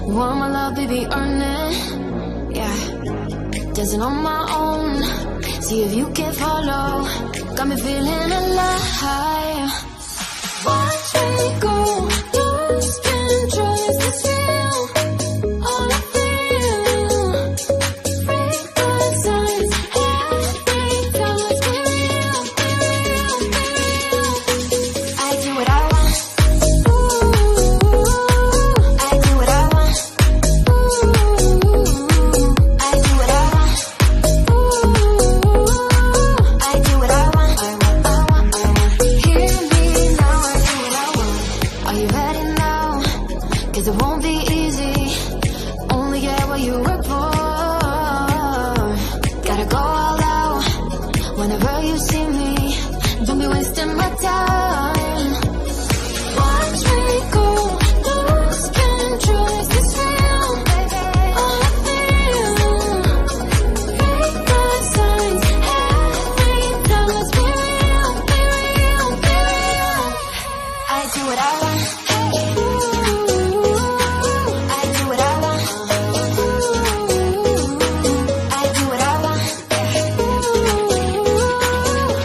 Want my love, baby, earn it. Yeah, dancing on my own. See if you can follow. Got me feeling alive. Watch me go, lose control. Is this real? All I feel. Break the signs. Every time let's be real, be real, be real. I do what I want. I do what I want. I do what I want. I do what I want. Hear me now, I do what I want. Are you ready now? 'Cause it won't be easy. Only get what you work for. Gotta go all out whenever you see me. Don't be wasting my time. Watch me go, lose control. Is this real? All I feel. Break the signs. Every time let's be real, be real, be real. I do what I want. I do what I want. I do what I want.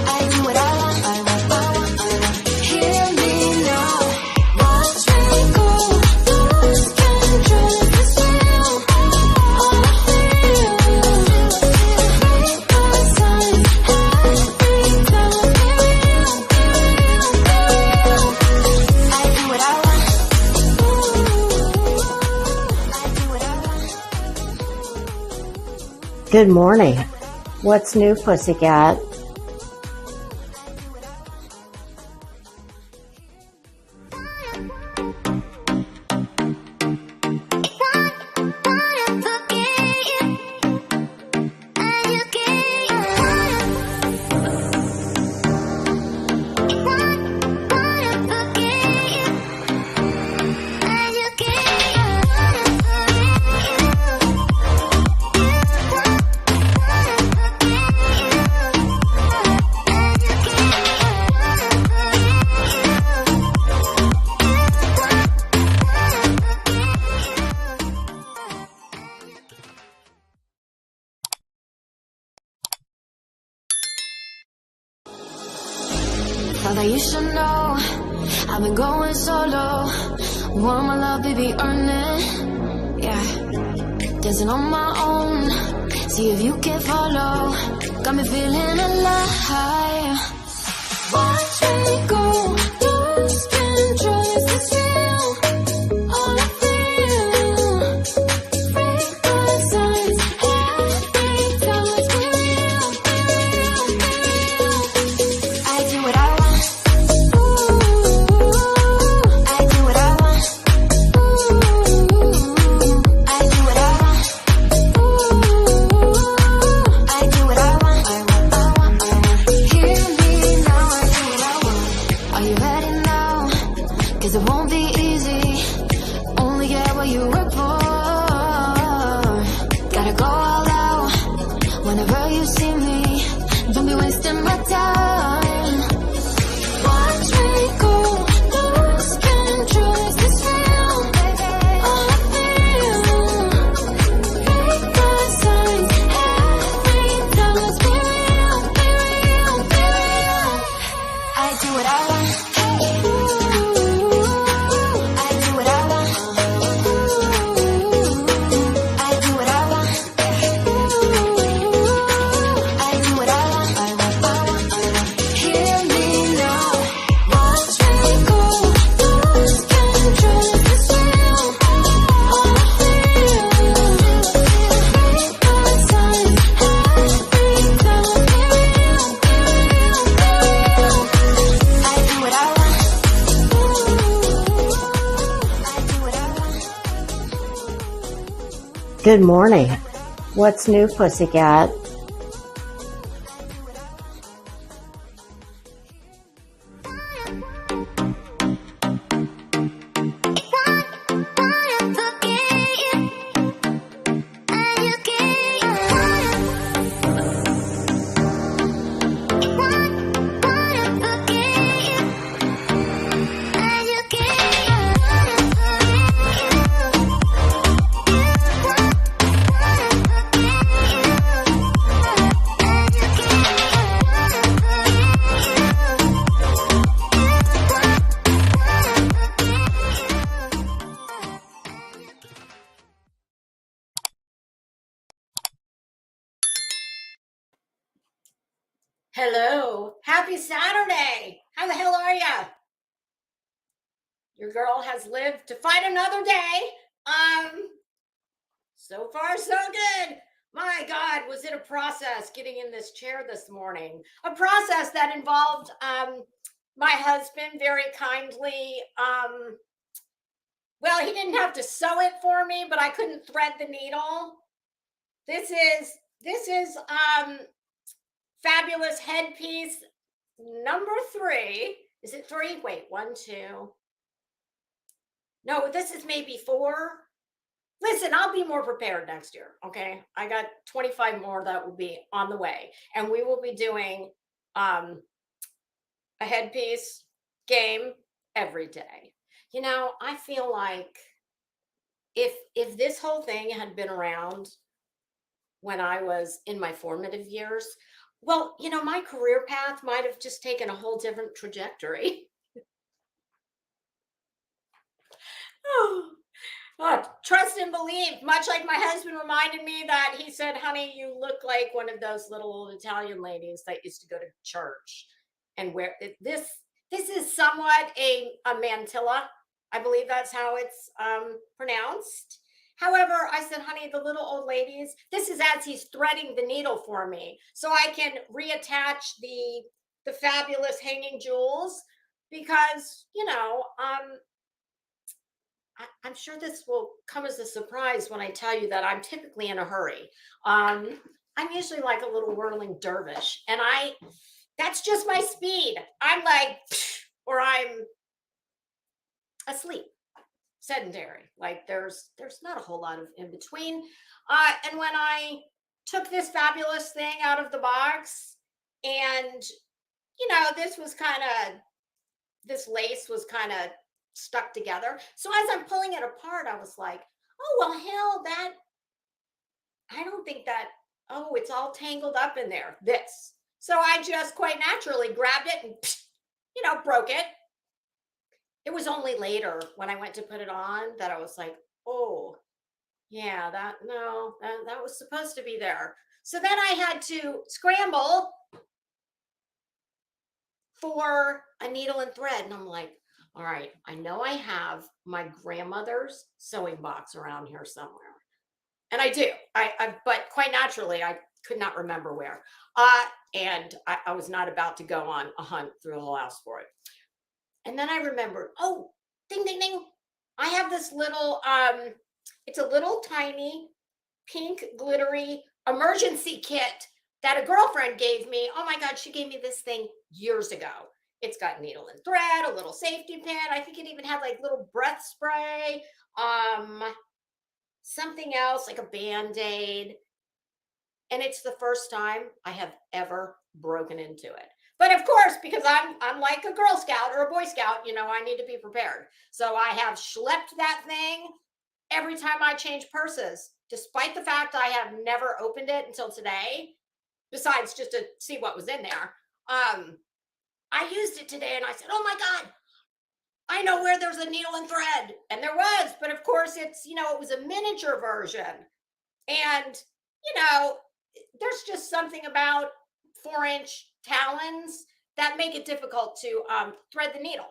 I do what I want. Hear me now. Watch me go, lose control. Is this real? All I feel. Break the signs. Every time let's be real, be real, be real. I do what I want. I do what I want. Good morning. What's new, pussycat? Thought that you should know I've been going solo. Want my love, baby, earn it. Yeah, dancing on my own. See if you can follow. Got me feeling alive. Watch me go, lose control. Is this real? All I feel. Break the signs. Every time let's be real, be real, be real. I do what I want. I do what I want. I do what I want. I do what I want. Hear me now, I do what I want. Are you ready now? 'Cause it won't be easy. Only get what you work for. Gotta go all out whenever you see me. Don't be wasting my time. Watch me go, lose control. Is this real? All I feel. Break the signs. Every time let's be real, be real, be real. I do what I want. I do what I want. I do what I want. I do what I want. Hear me now. Watch me go, lose control. Is this real? All I feel. Break the signs. Every time let's be real, be real, be real. I do what I want. I do what I want. Good morning. What's new, pussycat? Hello. Happy Saturday. How the hell are ya? Your girl has lived to fight another day. So far so good. My God, was it a process getting in this chair this morning? A process that involved my husband very kindly. Well, he didn't have to sew it for me, but I couldn't thread the needle. This is fabulous headpiece number 3. Is it 3? Wait, 1, 2. No, this is maybe 4. Listen, I'll be more prepared next year. Okay. I got 25 more that will be on the way. And we will be doing a headpiece game every day. You know, I feel like if this whole thing had been around when I was in my formative years, well, you know, my career path might have just taken a whole different trajectory. Oh, trust and believe. Much like my husband reminded me that he said, honey, you look like one of those little old Italian ladies that used to go to church and wear this. This is somewhat a mantilla. I believe that's how it's pronounced. However, I said, honey, the little old ladies, this is as he's threading the needle for me. So I can reattach the fabulous hanging jewels because, you know, I'm sure this will come as a surprise when I tell you that I'm typically in a hurry. I'm usually like a little whirling dervish, and that's just my speed. I'm like, or I'm asleep, sedentary. Like there's not a whole lot of in between. And when I took this fabulous thing out of the box, and you know, this lace was kind of stuck together. So as I'm pulling it apart, I was like, oh, well, hell, I don't think that, oh, it's all tangled up in there. This. So I just quite naturally grabbed it and, you know, broke it. It was only later when I went to put it on that I was like, oh, yeah, that was supposed to be there. So then I had to scramble for a needle and thread. And I'm like, all right, I know I have my grandmother's sewing box around here somewhere. And I do. But quite naturally, I could not remember where. And I was not about to go on a hunt through the whole house for it. And then I remembered, oh, ding, ding, ding. I have this little, it's a little tiny pink glittery emergency kit that a girlfriend gave me. Oh my God, she gave me this thing years ago. It's got needle and thread, a little safety pin. I think it even had like little breath spray, something else like a Band-Aid. And it's the first time I have ever broken into it. But of course, because I'm like a Girl Scout or a Boy Scout, you know, I need to be prepared. So I have schlepped that thing every time I change purses, despite the fact I have never opened it until today, besides just to see what was in there. I used it today and I said, oh my God, I know where there's a needle and thread. And there was, but of course it's, you know, it was a miniature version. And, you know, there's just something about 4-inch talons that make it difficult to thread the needle.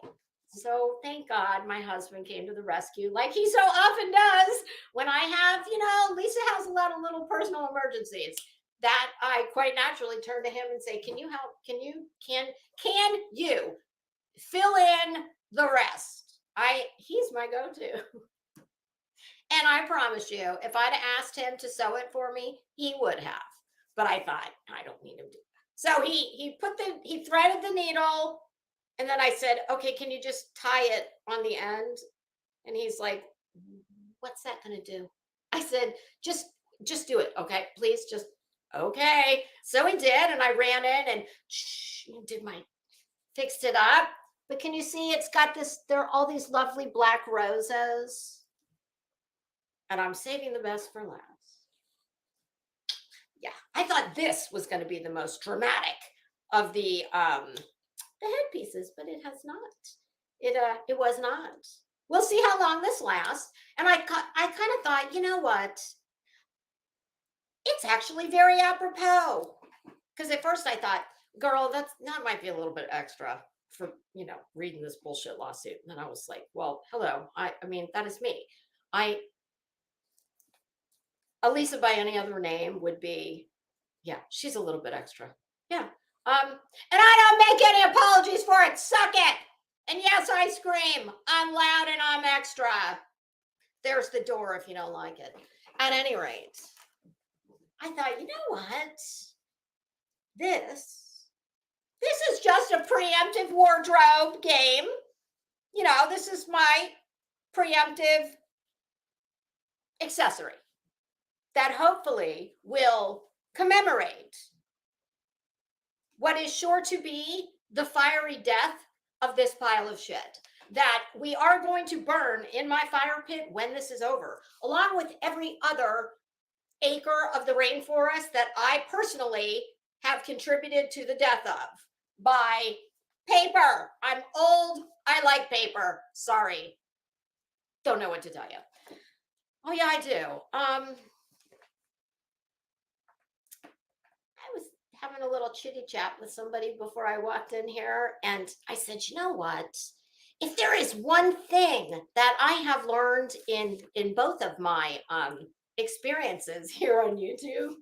So thank God my husband came to the rescue like he so often does when I have, you know, Lisa has a lot of little personal emergencies that I quite naturally turn to him and say, can you help? Can you fill in the rest? He's my go-to. And I promise you, if I'd asked him to sew it for me, he would have. But I thought, I don't need him to. So he threaded the needle, and then I said, okay, can you just tie it on the end? And he's like, what's that gonna do? I said, just do it, okay? Please just, okay. So he did, and I ran in and fixed it up. But can you see it's got there are all these lovely black roses. And I'm saving the best for last. Yeah, I thought this was going to be the most dramatic of the headpieces, but it has not. It was not. We'll see how long this lasts. And I kind of thought, you know what? It's actually very apropos. Because at first I thought, girl, that might be a little bit extra for, reading this bullshit lawsuit. And then I was like, well, hello. I mean, that is me. Elisa by any other name would be, yeah, she's a little bit extra. Yeah. And I don't make any apologies for it. Suck it. And yes, I scream. I'm loud and I'm extra. There's the door if you don't like it. At any rate, I thought, you know what? This is just a preemptive wardrobe game. This is my preemptive accessory that hopefully will commemorate what is sure to be the fiery death of this pile of shit that we are going to burn in my fire pit when this is over, along with every other acre of the rainforest that I personally have contributed to the death of by paper. I'm old. I like paper. Sorry. Don't know what to tell you. Oh yeah, I do. I was having a little chitty chat with somebody before I walked in here, and I said, you know what? If there is one thing that I have learned in both of my experiences here on YouTube,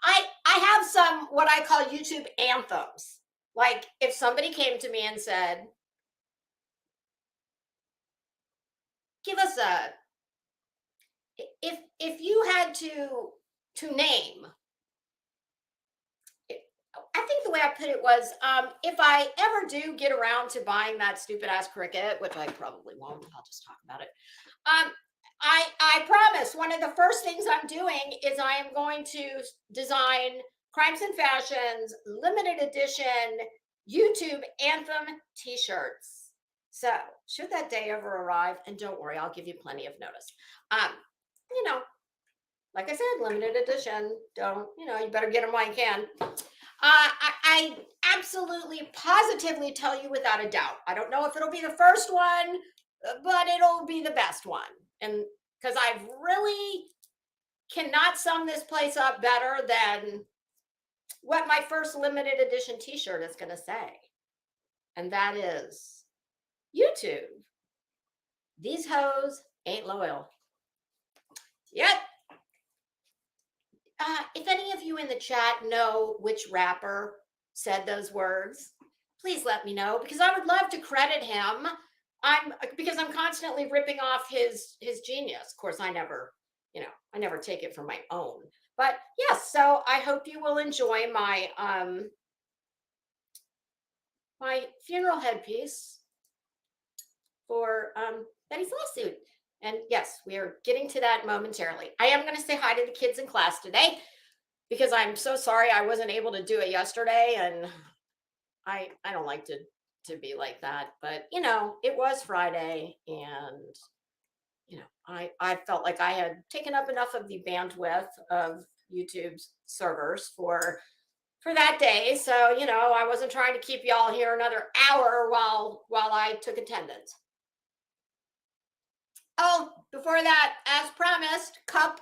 I have some what I call YouTube anthems. Like if somebody came to me and said, give us if you had to name, I think the way I put it was, if I ever do get around to buying that stupid ass cricket, which I probably won't, I'll just talk about it. I promise one of the first things I'm doing is I am going to design Crimes and Fashions limited edition YouTube anthem t-shirts. So should that day ever arrive, and don't worry, I'll give you plenty of notice. Like I said, limited edition. Don't, you better get them while you can. I absolutely, positively tell you without a doubt. I don't know if it'll be the first one, but it'll be the best one. And because I really cannot sum this place up better than what my first limited edition t-shirt is going to say. And that is, YouTube, these hoes ain't loyal. Yep. If any of you in the chat know which rapper said those words, please let me know, because I would love to credit him. Because I'm constantly ripping off his genius. Of course, I never take it for my own. But yes, so I hope you will enjoy my my funeral headpiece for Betty's lawsuit. And yes, we are getting to that momentarily. I am going to say hi to the kids in class today because I'm so sorry I wasn't able to do it yesterday, and I don't like to be like that, but it was Friday, and I felt like I had taken up enough of the bandwidth of YouTube's servers for that day. So, I wasn't trying to keep y'all here another hour while I took attendance. Oh, before that, as promised, cup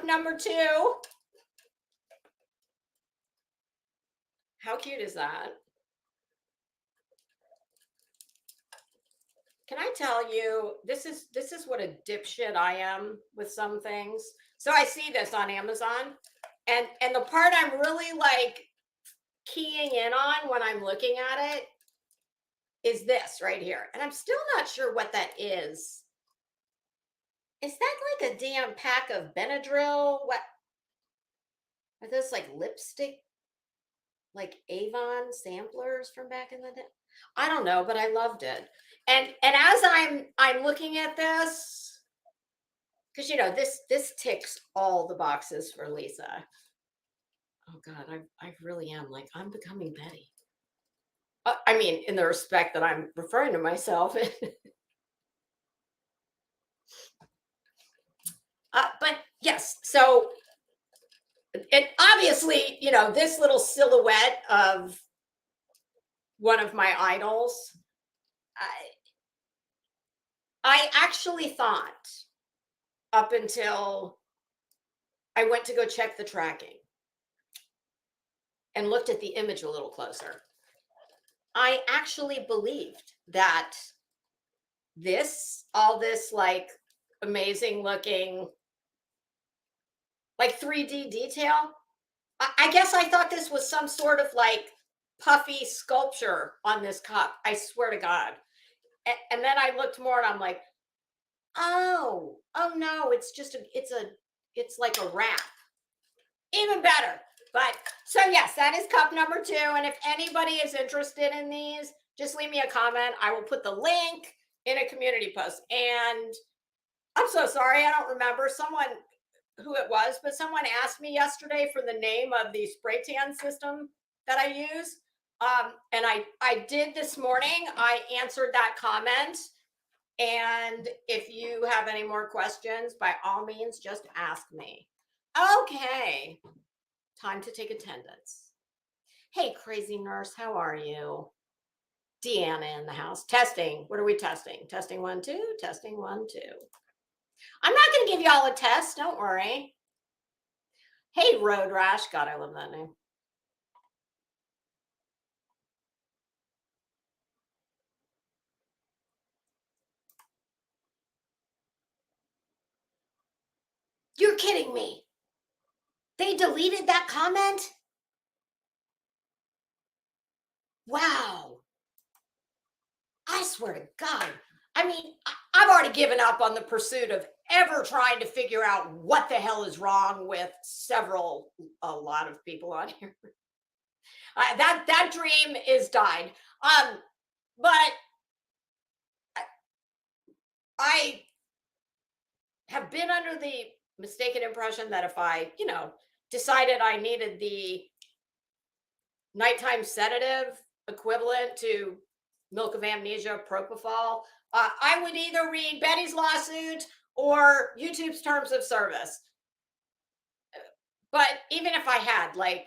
number 2. How cute is that? Can I tell you, this is what a dipshit I am with some things. So I see this on Amazon, and the part I'm really like keying in on when I'm looking at it is this right here. And I'm still not sure what that is. Is that like a damn pack of Benadryl? What are those, like lipstick, like Avon samplers from back in the day? I don't know, but I loved it. And as I'm looking at this, because this ticks all the boxes for Lisa. Oh God, I really am like, I'm becoming Betty. I mean, in the respect that I'm referring to myself. But yes, so and obviously, this little silhouette of one of my idols, I actually thought up until I went to go check the tracking. and looked at the image a little closer, I actually believed that all this like amazing looking, like 3D detail, I guess I thought this was some sort of like puffy sculpture on this cup. I swear to God. And then I looked more and I'm like, oh no, it's like a wrap. Even better. But so yes, that is cup number 2. And if anybody is interested in these, just leave me a comment. I will put the link in a community post. And I'm so sorry, I don't remember who it was, but someone asked me yesterday for the name of the spray tan system that I use. And I did this morning. I answered that comment. And if you have any more questions, by all means, just ask me. Okay, time to take attendance. Hey, crazy nurse, how are you? Deanna in the house. Testing. What are we testing? Testing 1, 2. Testing 1, 2. I'm not going to give y'all a test. Don't worry. Hey, Road Rash. God, I love that name. You're kidding me. They deleted that comment? Wow. I swear to God. I mean, I've already given up on the pursuit of ever trying to figure out what the hell is wrong with a lot of people on here. That dream is died. But I have been under the mistaken impression that if I, decided I needed the nighttime sedative equivalent to milk of amnesia, propofol, I would either read Betty's lawsuit or YouTube's terms of service. But even if I had, like,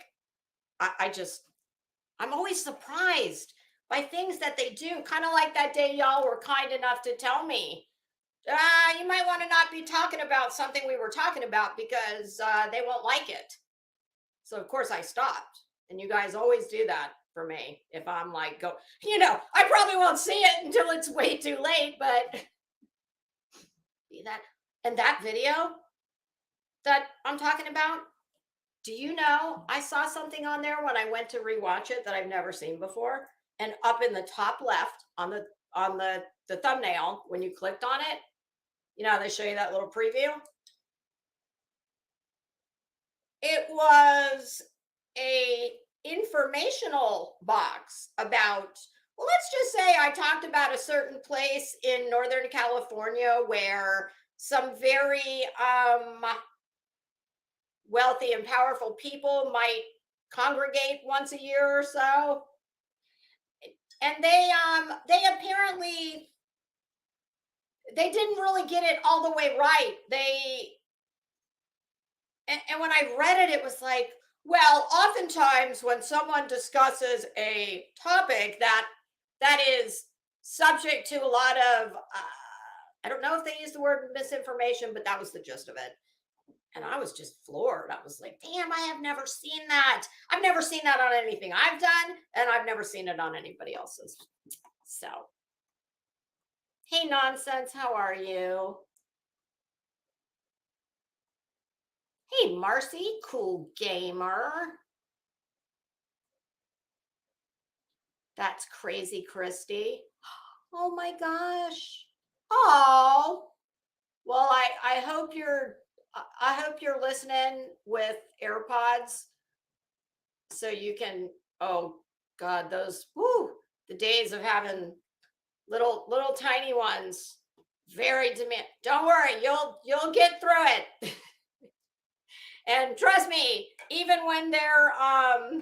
I'm always surprised by things that they do, kind of like that day y'all were kind enough to tell me, you might want to not be talking about something we were talking about because they won't like it. So, of course, I stopped. And you guys always do that for me. If I'm like, I probably won't see it until it's way too late, but that video that I'm talking about, do you know, I saw something on there when I went to rewatch it that I've never seen before. And up in the top left on the thumbnail, when you clicked on it, they show you that little preview. It was a informational box about, well, let's just say I talked about a certain place in Northern California where some very wealthy and powerful people might congregate once a year or so. And they apparently, they didn't really get it all the way right. And when I read it, it was like, well, oftentimes when someone discusses a topic that is subject to a lot of, I don't know if they use the word misinformation, but that was the gist of it. And I was just floored. I was like, damn, I have never seen that. I've never seen that on anything I've done, and I've never seen it on anybody else's. So, hey, Nonsense, how are you? Hey, Marcy, cool gamer. That's crazy, Christy. Oh my gosh. Oh, well, I hope you're listening with AirPods so you can, oh God, the days of having little tiny ones, very demand. Don't worry, you'll get through it. And trust me, even when they're out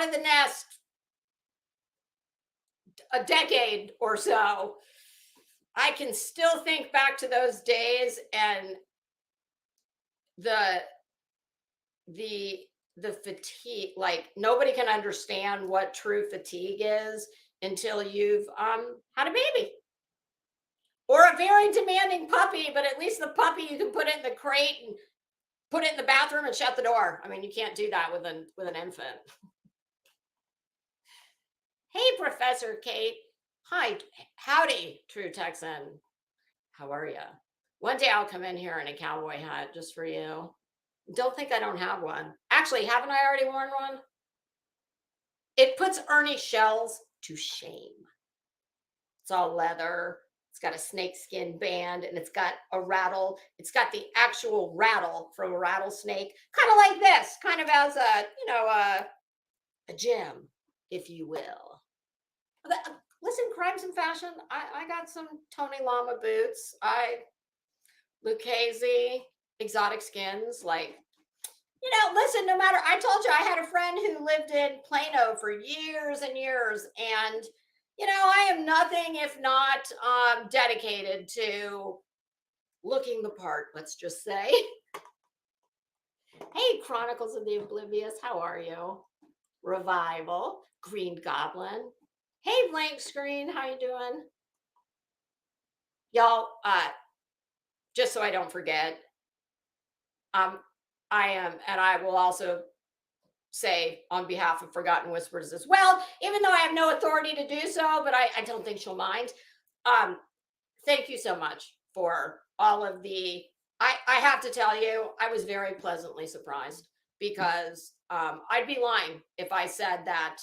of the nest a decade or so, I can still think back to those days and the fatigue. Like, nobody can understand what true fatigue is until you've had a baby or a very demanding puppy. But at least the puppy, you can put it in the crate and put it in the bathroom and shut the door. I mean, you can't do that with an infant. Hey, Professor Kate. Hi, howdy, True Texan. How are you? One day I'll come in here in a cowboy hat just for you. Don't think I don't have one. Actually, haven't I already worn one? It puts Ernie Shells to shame. It's all leather. It's got a snakeskin band and it's got a rattle. It's got the actual rattle from a rattlesnake, kind of like this, kind of as a gem, if you will. Listen, Crimes and Fashion. I got some Tony Lama boots. Lucchese, exotic skins, like, listen, no matter, I told you I had a friend who lived in Plano for years and years. And, I am nothing if not dedicated to looking the part, let's just say. Hey, Chronicles of the Oblivious, how are you? Revival, Green Goblin. Hey, Blank Screen, how you doing? Y'all, just so I don't forget, I am, and I will also say on behalf of Forgotten Whispers as well, even though I have no authority to do so, but I don't think she'll mind. Thank you so much for all of the, I have to tell you, I was very pleasantly surprised because I'd be lying if I said that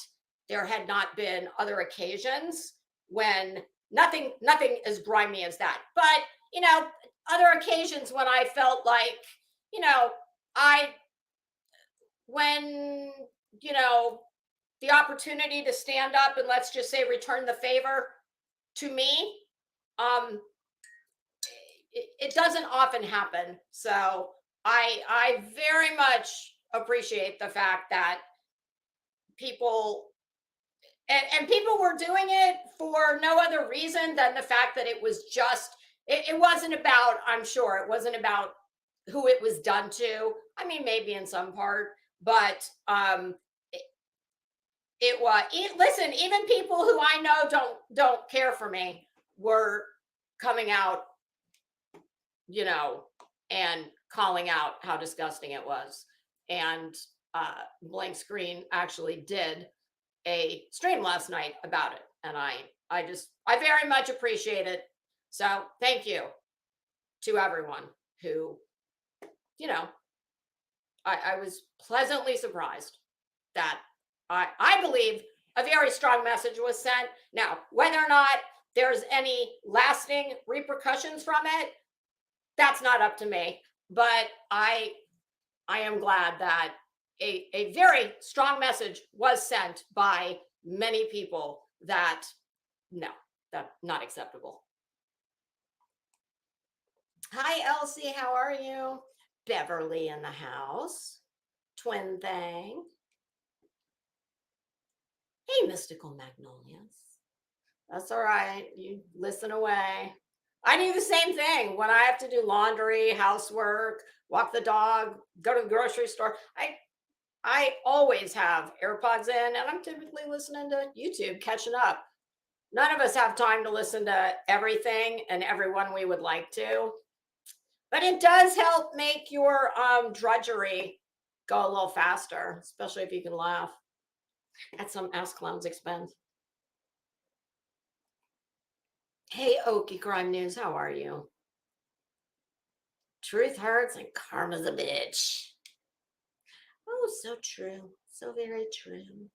there had not been other occasions when nothing as grimy as that. But, other occasions when I felt like, when, the opportunity to stand up and let's just say return the favor to me, it doesn't often happen. So I very much appreciate the fact that people and people were doing it for no other reason than the fact that it was just, it wasn't about, I'm sure it wasn't about who it was done to. I mean, maybe in some part, but it was, listen, even people who I know don't care for me were coming out, and calling out how disgusting it was. And Blank Screen actually did a stream last night about it, and I very much appreciate it. So thank you to everyone who, I was pleasantly surprised that I believe a very strong message was sent. Now, whether or not there's any lasting repercussions from it, that's not up to me. But I am glad that a very strong message was sent by many people that no, that's not acceptable. Hi, Elsie. How are you? Beverly in the house. Twin thing. Hey, Mystical Magnolias. That's all right. You listen away. I do the same thing when I have to do laundry, housework, walk the dog, go to the grocery store. I always have AirPods in, and I'm typically listening to YouTube, catching up. None of us have time to listen to everything and everyone we would like to, but it does help make your drudgery go a little faster, especially if you can laugh at some ass clown's expense. Hey, Okie Crime News, how are you? Truth hurts and karma's a bitch. Oh, so true. So very true.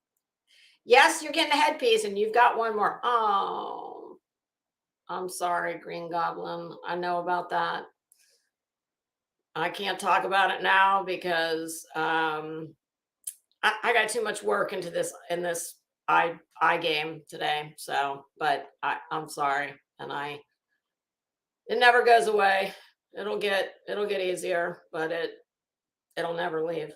Yes, you're getting a headpiece and you've got one more. Oh, I'm sorry, Green Goblin. I know about that. I can't talk about it now because I got too much work into this eye game today. So, but I'm sorry, and it never goes away. It'll get easier, but it'll never leave.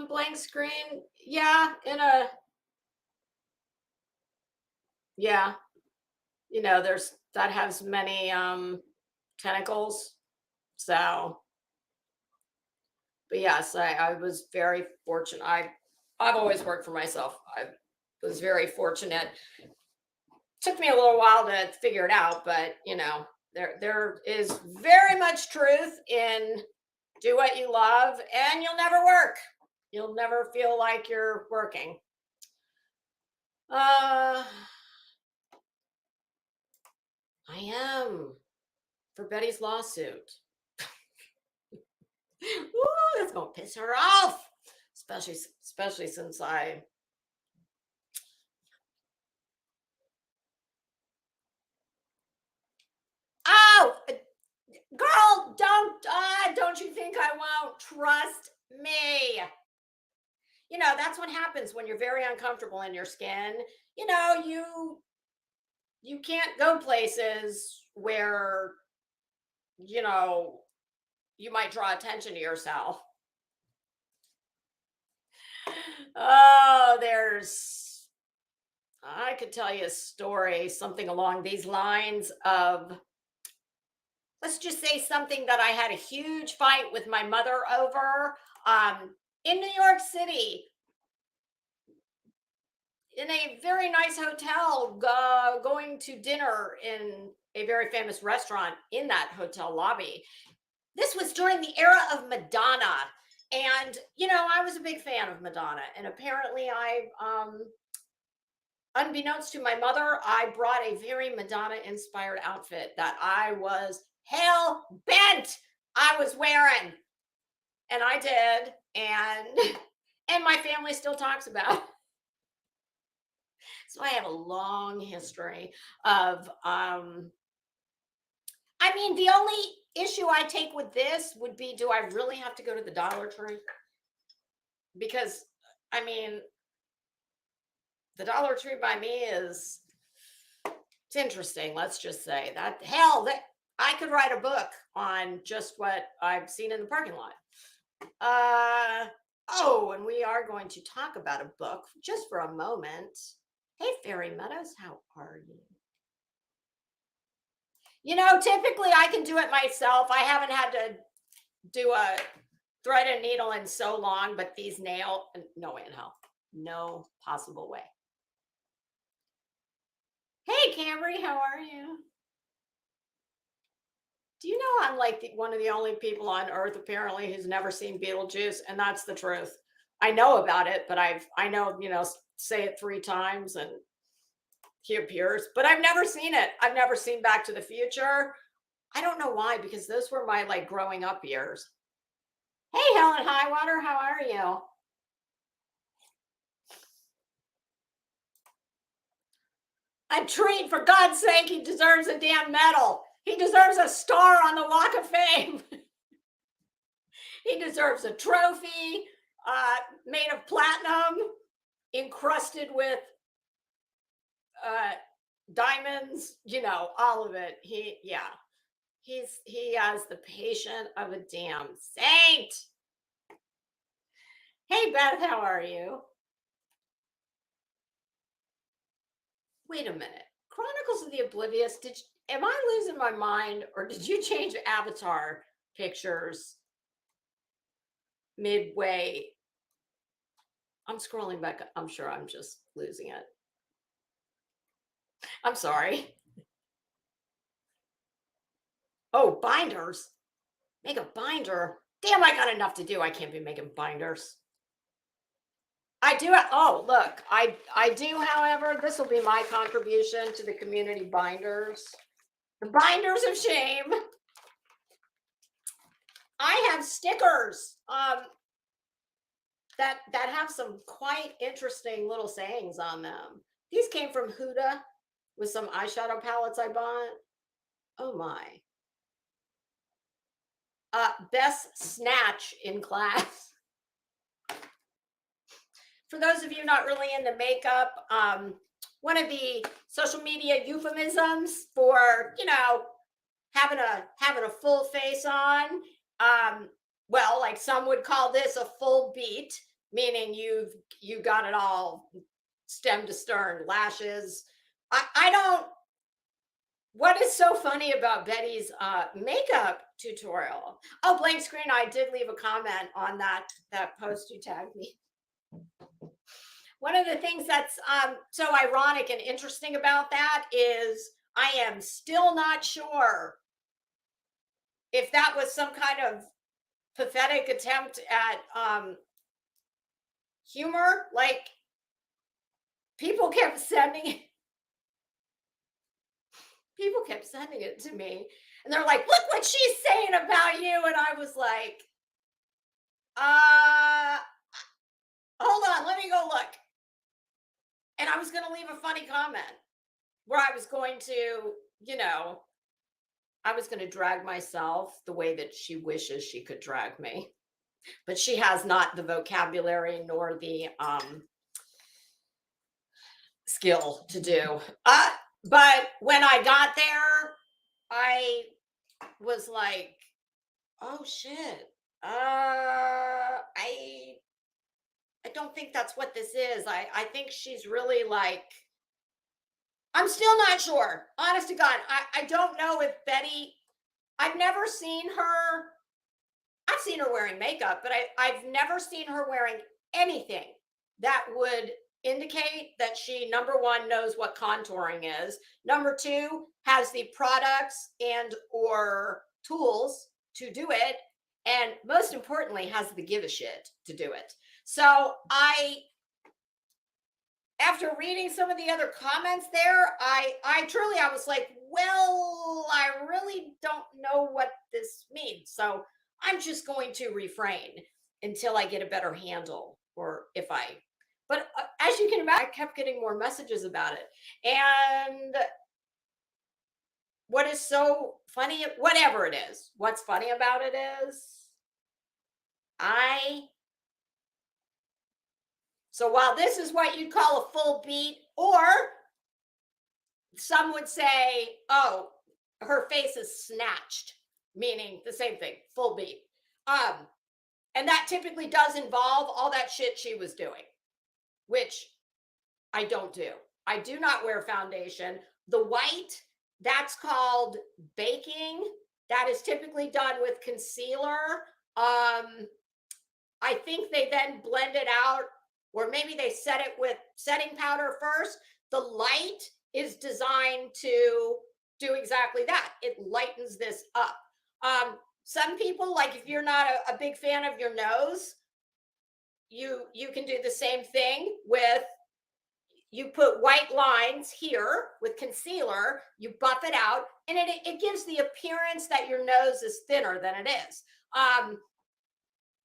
Blank Screen, yeah, yeah, there's that has many tentacles. So, but yes, I was very fortunate. I've always worked for myself. I was very fortunate Took me a little while to figure it out, but you know, there is very much truth in do what you love and you'll never work. You'll never feel like you're working. I am for Betty's lawsuit. Ooh, that's gonna piss her off, especially since I. Oh, girl, don't you think I won't? Trust me. You know, that's what happens when you're very uncomfortable in your skin. You know, you can't go places where, you know, you might draw attention to yourself. Oh, I could tell you a story, something along these lines of, let's just say something that I had a huge fight with my mother over in New York City, in a very nice hotel, going to dinner in a very famous restaurant in that hotel lobby. This was during the era of Madonna. And, you know, I was a big fan of Madonna. And apparently, unbeknownst to my mother, I brought a very Madonna inspired outfit that I was hell bent I was wearing. And I did. And my family still talks about it. So I have a long history of I mean, the only issue I take with this would be, do I really have to go to the Dollar Tree? Because I mean, the Dollar Tree by me it's interesting. Let's just say that hell that I could write a book on just what I've seen in the parking lot. Oh, and we are going to talk about a book just for a moment. Hey, Fairy Meadows, how are you? You know, typically I can do it myself. I haven't had to do a thread and needle in so long, but these no way in hell. No possible way. Hey, Camry, how are you? Do you know I'm like one of the only people on earth apparently who's never seen Beetlejuice? And that's the truth. I know about it, but I know, you know, say it 3 times and he appears, but I've never seen it. I've never seen Back to the Future. I don't know why, because those were my like growing up years. Hey, Helen Highwater, how are you? A treat, for God's sake, he deserves a damn medal. He deserves a star on the Walk of Fame. He deserves a trophy made of platinum, encrusted with diamonds, you know, all of it. He has the patience of a damn saint. Hey, Beth, how are you? Wait a minute. Chronicles of the Oblivious. Am I losing my mind, or did you change avatar pictures midway? I'm scrolling back. I'm sure I'm just losing it. I'm sorry. Oh, binders. Make a binder. Damn, I got enough to do. I can't be making binders. I do. Oh, look, I do. However, this will be my contribution to the community binders. The binders of shame. I have stickers that have some quite interesting little sayings on them. These came from Huda with some eyeshadow palettes I bought. Oh my. Best snatch in class. For those of you not really into makeup, one of the social media euphemisms for, you know, having a full face on, well, like some would call this a full beat, meaning you got it all stem to stern, lashes. I don't. What is so funny about Betty's makeup tutorial? Oh, blank screen. I did leave a comment on that post you tagged me. one of the things that's so ironic and interesting about that is I am still not sure if that was some kind of pathetic attempt at humor. Like, people kept sending it to me, and they're like, look what she's saying about you. And I was like, hold on, let me go look. And I was going to leave a funny comment where I was going to, I was going to drag myself the way that she wishes she could drag me. But she has not the vocabulary nor the skill to do. But when I got there, I was like, oh shit. I don't think that's what this is. I think she's really like, I'm still not sure. Honest to God, I don't know if Betty, I've never seen her. I've seen her wearing makeup, but I've never seen her wearing anything that would indicate that she, number one, knows what contouring is. Number two, has the products and or tools to do it. And most importantly, has the give a shit to do it. So after reading some of the other comments there, I truly, I was like, well, I really don't know what this means. So I'm just going to refrain until I get a better handle, or if but as you can imagine, I kept getting more messages about it. And what is so funny, whatever it is, what's funny about it is, so while this is what you'd call a full beat, or some would say, oh, her face is snatched, meaning the same thing, full beat. And that typically does involve all that shit she was doing, which I don't do. I do not wear foundation. The white, that's called baking. That is typically done with concealer. I think they then blend it out, or maybe they set it with setting powder first. The light is designed to do exactly that. It lightens this up. Some people, like if you're not a big fan of your nose, you can do the same thing with, you put white lines here with concealer, you buff it out, and it gives the appearance that your nose is thinner than it is.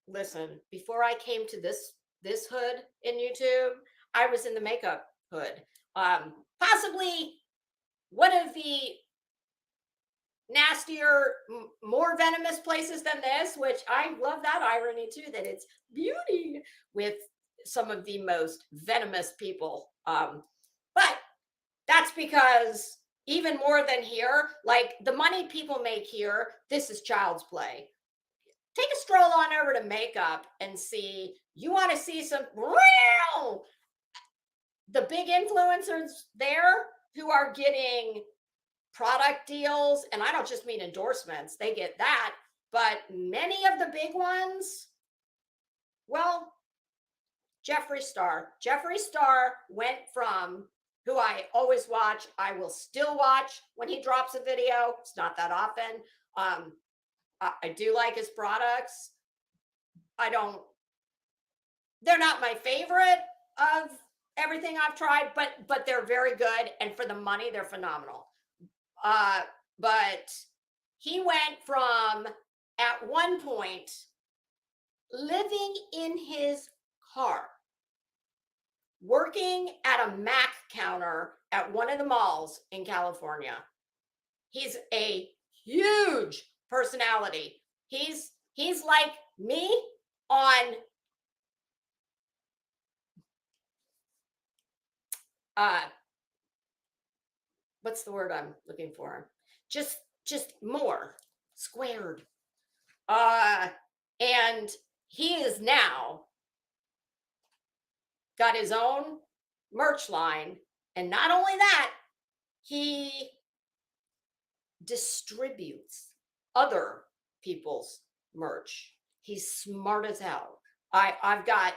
Listen, before I came to this hood in YouTube, I was in the makeup hood. Possibly one of the nastier, more venomous places than this, which I love that irony too, that it's beauty with some of the most venomous people. But that's because even more than here, like the money people make here, this is child's play. Take a stroll on over to makeup and see, you want to see some real, the big influencers there who are getting product deals. And I don't just mean endorsements, they get that. But many of the big ones, well, Jeffree Star went from, who I always watch, I will still watch when he drops a video. It's not that often. I do like his products. They're not my favorite of everything I've tried, but they're very good. And for the money, they're phenomenal. But he went from, at one point, living in his car, working at a Mac counter at one of the malls in California. He's a huge personality. He's like me on what's the word I'm looking for? Just more squared. And he is now got his own merch line. And not only that, he distributes other people's merch. He's smart as hell. I've got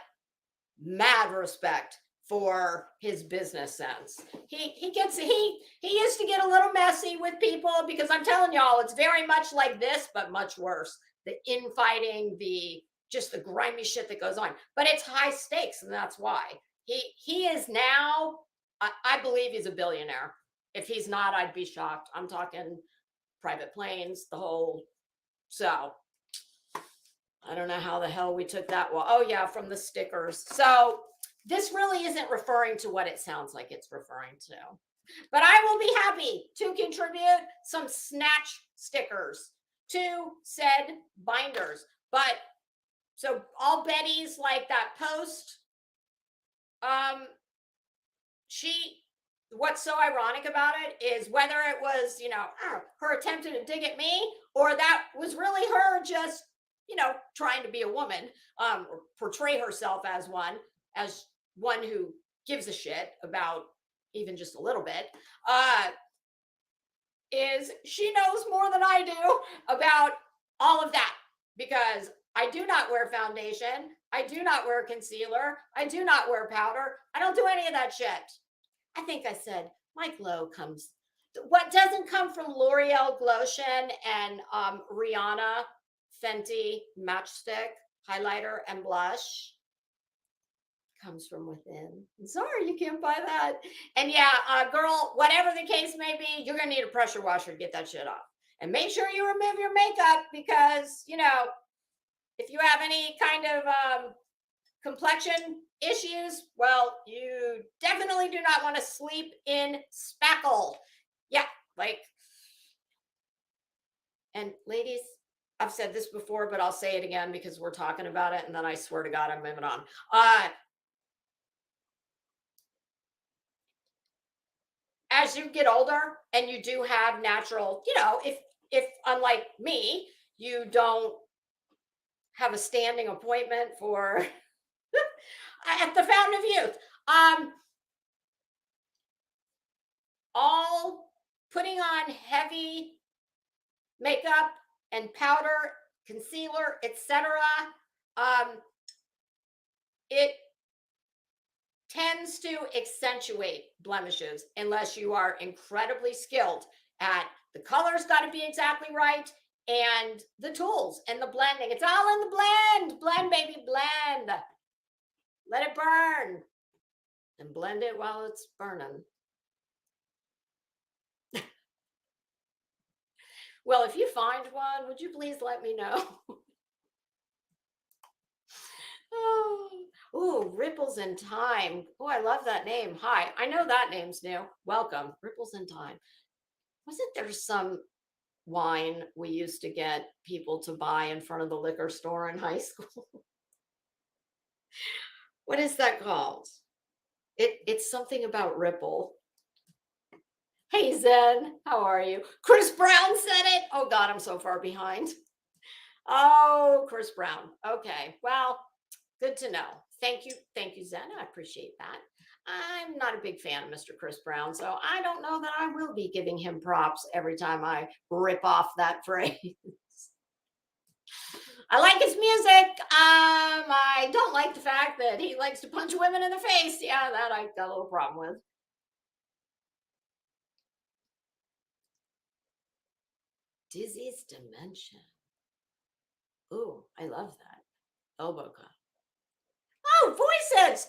mad respect for his business sense. He used to get a little messy with people, because I'm telling y'all, it's very much like this, but much worse. The infighting, the grimy shit that goes on. But it's high stakes, and that's why. He is now, I believe he's a billionaire. If he's not, I'd be shocked. I'm talking private planes, the whole. So I don't know how the hell we took that. Well, oh yeah, from the stickers. So this really isn't referring to what it sounds like it's referring to. But I will be happy to contribute some snatch stickers to said binders. But so all Betty's like that post, what's so ironic about it is whether it was, her attempting to dig at me, or that was really her just, trying to be a woman, or portray herself as one who gives a shit about even just a little bit, is she knows more than I do about all of that, because I do not wear foundation. I do not wear concealer. I do not wear powder. I don't do any of that shit. I think I said my glow comes. What doesn't come from L'Oreal Glotion and Rihanna Fenty Matchstick highlighter and blush comes from within. I'm sorry, you can't buy that. And yeah, girl, whatever the case may be, you're gonna need a pressure washer to get that shit off. And make sure you remove your makeup, because if you have any kind of complexion issues, well, you definitely do not want to sleep in spackle. Yeah, and ladies, I've said this before, but I'll say it again because we're talking about it, and then I swear to God, I'm moving on. As you get older and you do have natural, if unlike me, you don't have a standing appointment for at the Fountain of Youth, all putting on heavy makeup and powder, concealer, etc., it tends to accentuate blemishes unless you are incredibly skilled at the colors. Got to be exactly right, and the tools and the blending. It's all in the blend, baby, blend. Let it burn and blend it while it's burning. Well, if you find one, would you please let me know? Oh, Ripples in Time. Oh, I love that name. Hi, I know that name's new. Welcome, Ripples in Time. Wasn't there some wine we used to get people to buy in front of the liquor store in high school? What is that called? It's something about Ripple. Hey, Zen, how are you? Chris Brown said it. Oh, God, I'm so far behind. Oh, Chris Brown. Okay, well, good to know. Thank you, Zen. I appreciate that. I'm not a big fan of Mr. Chris Brown, so I don't know that I will be giving him props every time I rip off that phrase. I like his music. I don't like the fact that he likes to punch women in the face. Yeah, that I got a little problem with. Dizzy's Dimension. Ooh, I love that. Elbow cut. Oh, voices.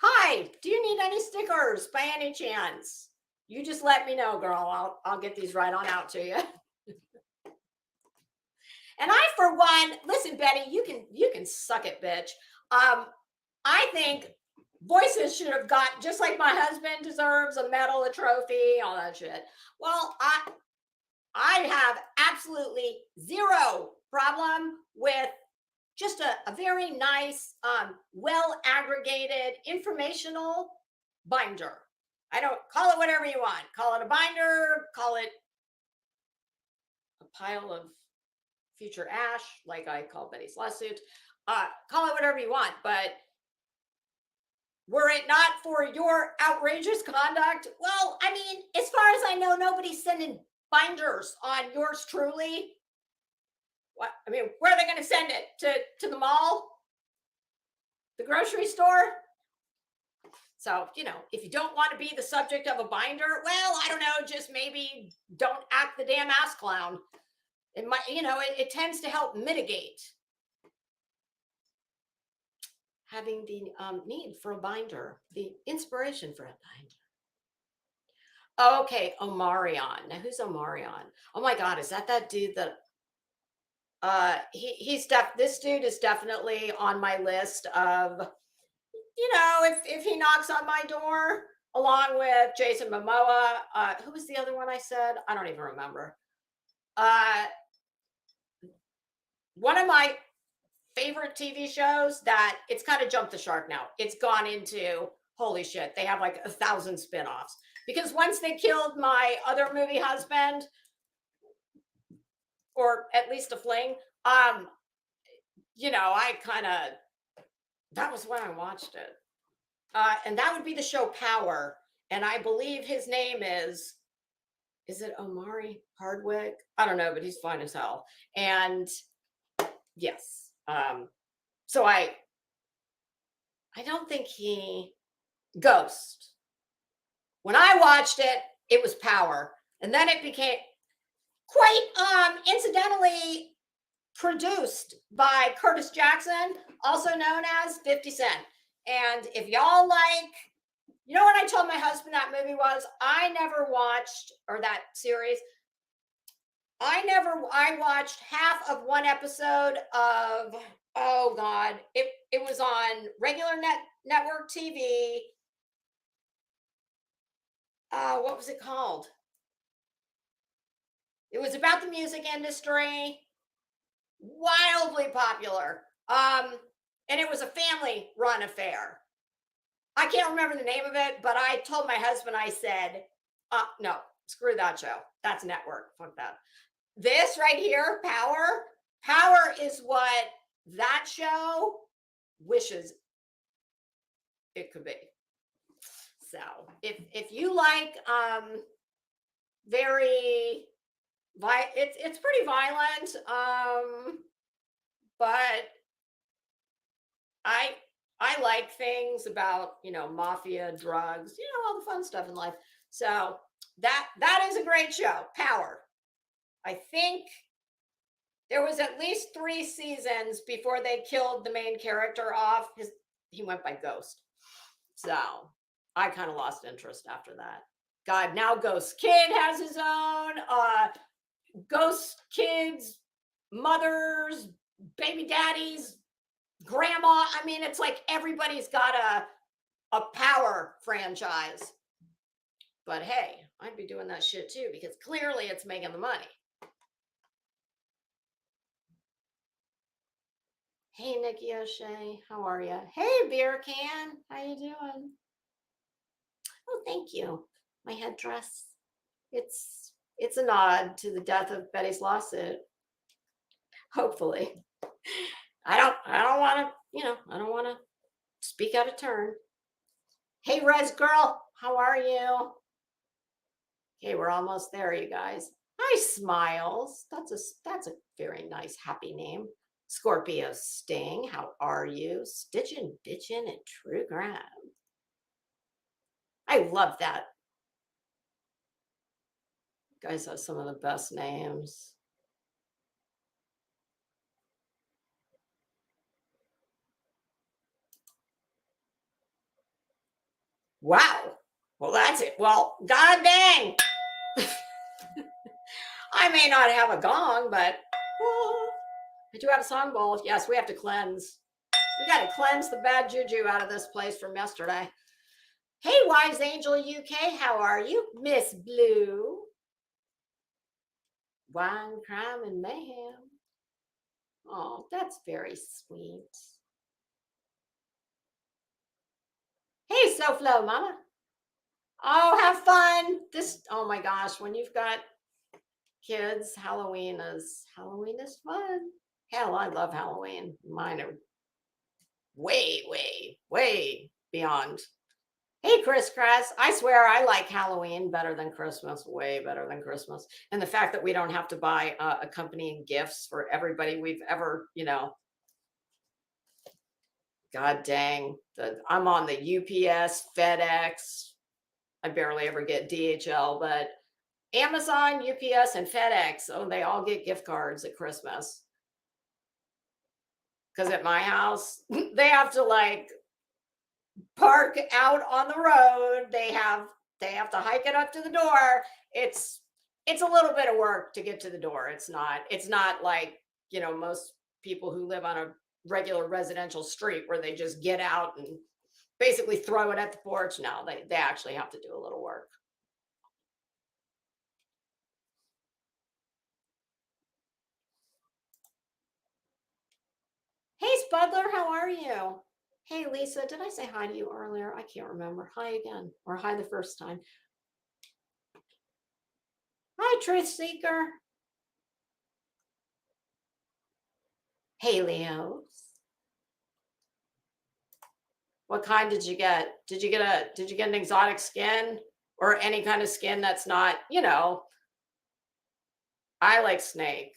Hi, do you need any stickers by any chance? You just let me know, girl. I'll get these right on out to you. And I, for one, listen, Betty, you can suck it, bitch. I think voices should have got, just like my husband deserves a medal, a trophy, all that shit. Well, I have absolutely zero problem with just a very nice, well aggregated informational binder. I don't call it whatever you want. Call it a binder, call it a pile of future ash, like I call Betty's lawsuit. Call it whatever you want, but were it not for your outrageous conduct, well, I mean, as far as I know, nobody's sending binders on yours truly. What? I mean, where are they going to send it? To the mall? The grocery store? So, if you don't want to be the subject of a binder, well, I don't know, just maybe don't act the damn ass clown. It might, it tends to help mitigate having the need for a binder, the inspiration for a binder. Okay, Omarion. Now, who's Omarion? Oh my God, is that dude that? This dude is definitely on my list of, if he knocks on my door, along with Jason Momoa. Who was the other one I said? I don't even remember. One of my favorite TV shows that it's kind of jumped the shark now. It's gone into, holy shit, they have like 1,000 spinoffs. Because once they killed my other movie husband, or at least a fling, I kind of, that was when I watched it. And that would be the show Power. And I believe his name is it Omari Hardwick? I don't know, but he's fine as hell. And yes. So I don't think Ghost. When I watched it, it was Power. And then it became quite incidentally produced by Curtis Jackson, also known as 50 Cent. And if y'all like, what I told my husband that movie was? I never watched, or that series, I watched half of one episode of, oh God, it was on regular network TV. What was it called? It was about the music industry, wildly popular. And it was a family run affair. I can't remember the name of it, but I told my husband, I said, no, screw that show. That's network. Fuck that. This right here, Power is what that show wishes it could be. So if you like it's pretty violent, but I like things about, mafia, drugs, all the fun stuff in life. So that is a great show, Power. I think there was at least 3 seasons before they killed the main character off. He went by Ghost. So I kind of lost interest after that. God, now Ghost Kid has his own. Ghost Kids, mothers, baby daddies, grandma. I mean, it's like everybody's got a Power franchise. But hey, I'd be doing that shit too, because clearly it's making the money. Hey, Nikki O'Shea, how are you? Hey, Beer Can, how you doing? Oh, thank you. My headdress. It's a nod to the death of Betty's lawsuit. Hopefully. I don't want to, I don't want to speak out of turn. Hey, Res Girl, how are you? Okay, we're almost there, you guys. Hi, Smiles. That's a very nice, happy name. Scorpio Sting, how are you? Stitchin', bitchin', and True Crime. I love that. You guys have some of the best names. Wow. Well, that's it. Well, god dang. I may not have a gong, but I do have a song bowl. Yes, we have to cleanse. We got to cleanse the bad juju out of this place from yesterday. Hey, Wise Angel UK, how are you? Miss Blue. Wine, crime, and mayhem. Oh, that's very sweet. Hey, SoFlo, Mama. Oh, have fun. Oh my gosh, when you've got kids, Halloween is fun. Hell, I love Halloween. Mine are way, way, way beyond. Hey, Chris Kress, I swear I like Halloween better than Christmas, way better than Christmas. And the fact that we don't have to buy accompanying gifts for everybody we've ever, God dang. I'm on the UPS, FedEx. I barely ever get DHL, but Amazon, UPS, and FedEx, oh, they all get gift cards at Christmas. Because at my house, they have to like park out on the road. They have to hike it up to the door. It's a little bit of work to get to the door. It's not like, most people who live on a regular residential street where they just get out and basically throw it at the porch. No, they actually have to do a little work. Hey, Spudler, how are you? Hey, Lisa, did I say hi to you earlier? I can't remember. Hi again, or hi the first time. Hi, Truth Seeker. Hey, Leo. What kind did you get? Did you get an exotic skin or any kind of skin that's not, I like snake.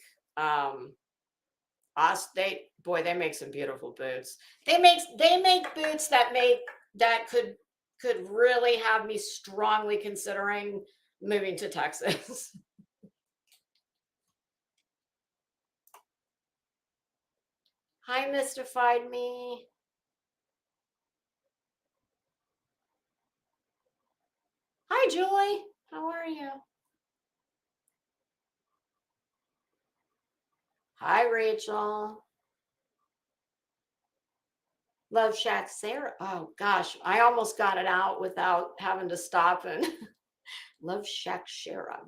They make some beautiful boots. They make boots that could really have me strongly considering moving to Texas. Hi, Mystified Me. Hi, Julie. How are you? Hi, Rachel. Love Shack Sarah. Oh gosh, I almost got it out without having to stop and Love Shack Sarah.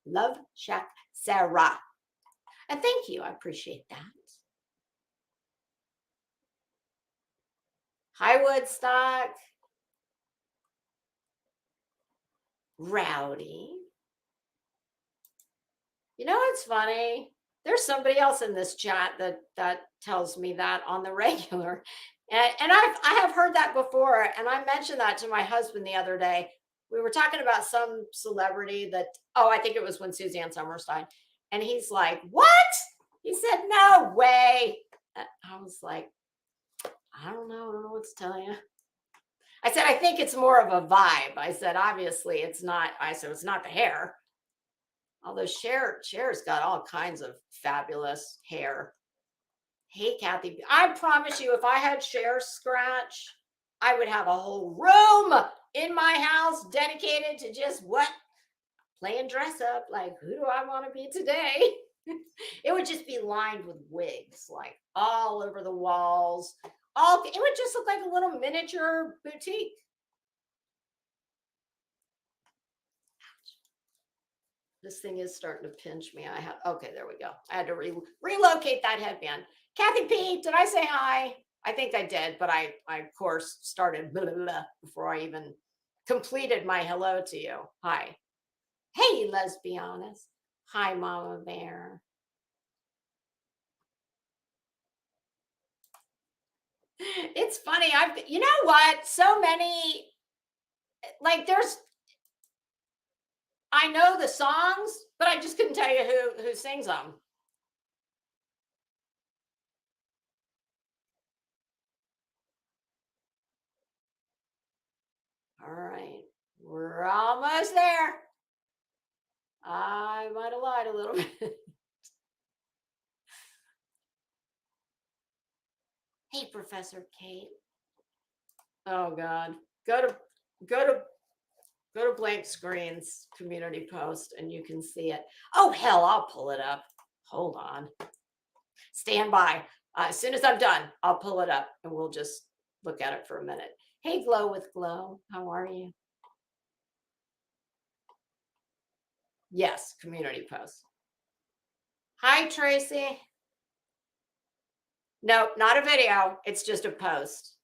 Love Shack Sarah. And thank you. I appreciate that. Hi, Woodstock. Rowdy. You know what's funny? There's somebody else in this chat that tells me that on the regular. And I have heard that before. And I mentioned that to my husband the other day. We were talking about some celebrity that, I think it was when Suzanne Summers died. And he's like, what? He said, no way. I was like, I don't know what to tell you. I said, I think it's more of a vibe. I said, obviously it's not. I said, it's not the hair. Although Cher's got all kinds of fabulous hair. Hey, Kathy, I promise you, if I had Cher's scratch, I would have a whole room in my house dedicated to just playing dress up. Like, who do I want to be today? It would just be lined with wigs, like all over the walls. It would just look like a little miniature boutique. This thing is starting to pinch me. Okay, there we go. I had to relocate that headband. Kathy P, did I say hi? I think I did, but I of course started blah, blah, blah before I even completed my hello to you. Hi. Hey, let's be honest. Hi, Mama Bear. It's funny. You know what? So many, like I know the songs, but I just couldn't tell you who sings them. All right. We're almost there. I might have lied a little bit. Hey, Professor Kate. Oh God. Go to Blank Screen's community post and you can see it. Oh hell, I'll pull it up. Hold on. Stand by. As soon as I'm done, I'll pull it up and we'll just look at it for a minute. Hey, Glow with Glow. How are you? Yes, community post. Hi, Tracy. No, not a video. It's just a post.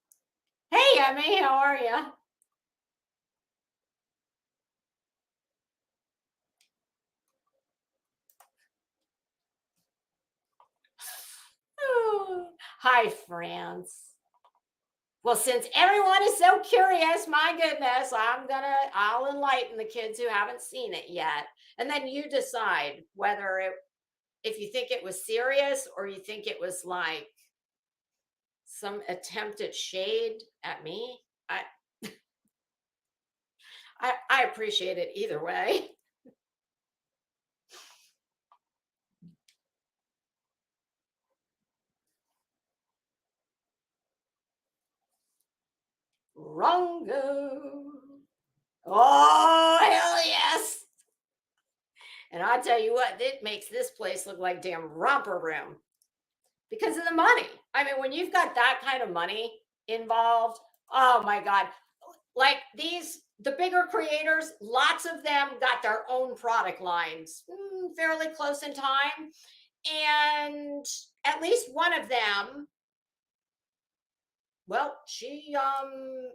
Hey, Emmy, how are you? Oh, hi, France. Well, since everyone is so curious, my goodness, I'll enlighten the kids who haven't seen it yet. And then you decide if you think it was serious or you think it was like some attempt at shade at me. I I appreciate it either way. Wrongo. Oh, hell yes. And I tell you what, it makes this place look like damn romper room because of the money. I mean, when you've got that kind of money involved, oh my God. Like the bigger creators, lots of them got their own product lines fairly close in time. And at least one of them, well, she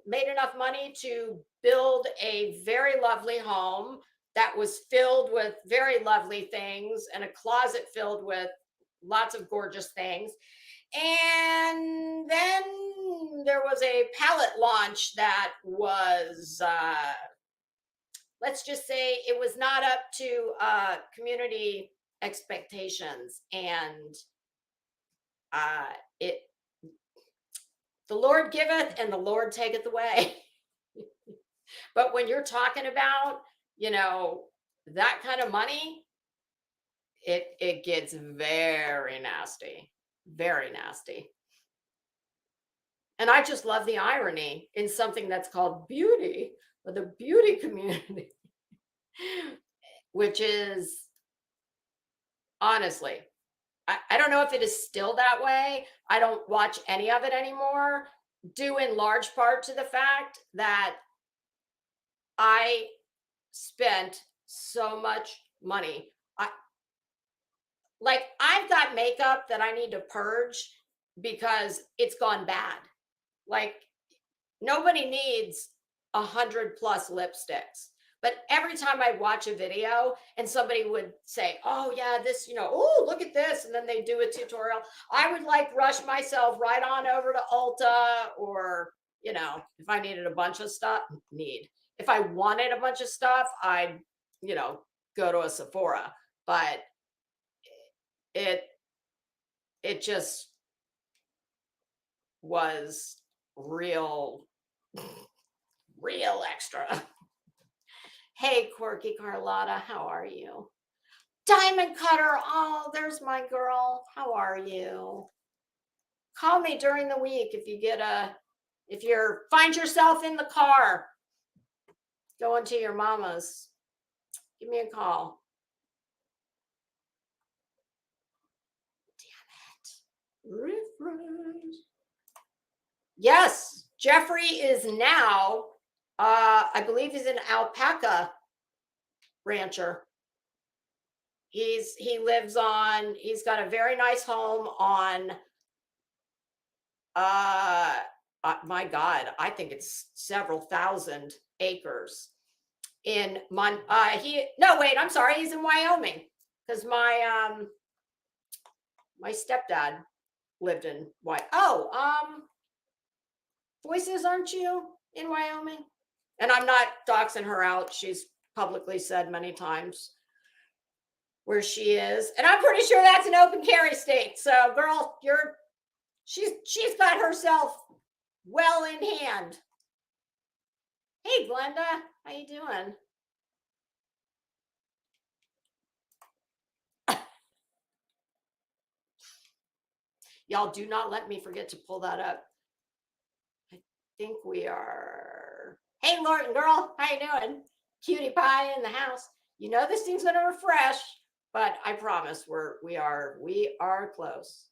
made enough money to build a very lovely home that was filled with very lovely things and a closet filled with lots of gorgeous things. And then there was a palette launch that was, let's just say, it was not up to community expectations, and it the Lord giveth and the Lord taketh away. But when you're talking about, you know, that kind of money, it gets very nasty, very nasty. And I just love the irony in something that's called beauty, or the beauty community, which is honestly, I don't know if it is still that way. I don't watch any of it anymore, due in large part to the fact that I spent so much money. I've got makeup that I need to purge because it's gone bad. Like, nobody needs 100+ lipsticks. But every time I watch a video and somebody would say, oh yeah, this, oh, look at this. And then they do a tutorial. I would rush myself right on over to Ulta, or, if I needed a bunch of stuff, if I wanted a bunch of stuff, I'd, go to a Sephora. But it just was real extra. Hey, Quirky Carlotta, how are you? Diamond Cutter, oh, there's my girl. How are you? Call me during the week if you find yourself in the car going to your mama's. Give me a call. Damn it. Refresh. Yes, Jeffrey is now, I believe he's an alpaca rancher. He's got a very nice home on, my God, I think it's several thousand acres in I'm sorry, he's in Wyoming, because my stepdad lived in Voices, aren't you in Wyoming? And I'm not doxing her out. She's publicly said many times where she is, and I'm pretty sure that's an open carry state. So, girl, she's got herself well in hand. Hey, Glenda, how you doing? Y'all, do not let me forget to pull that up. I think we are. Hey, Lorton girl, how you doing? Cutie pie in the house. This thing's gonna refresh, but I promise we are close.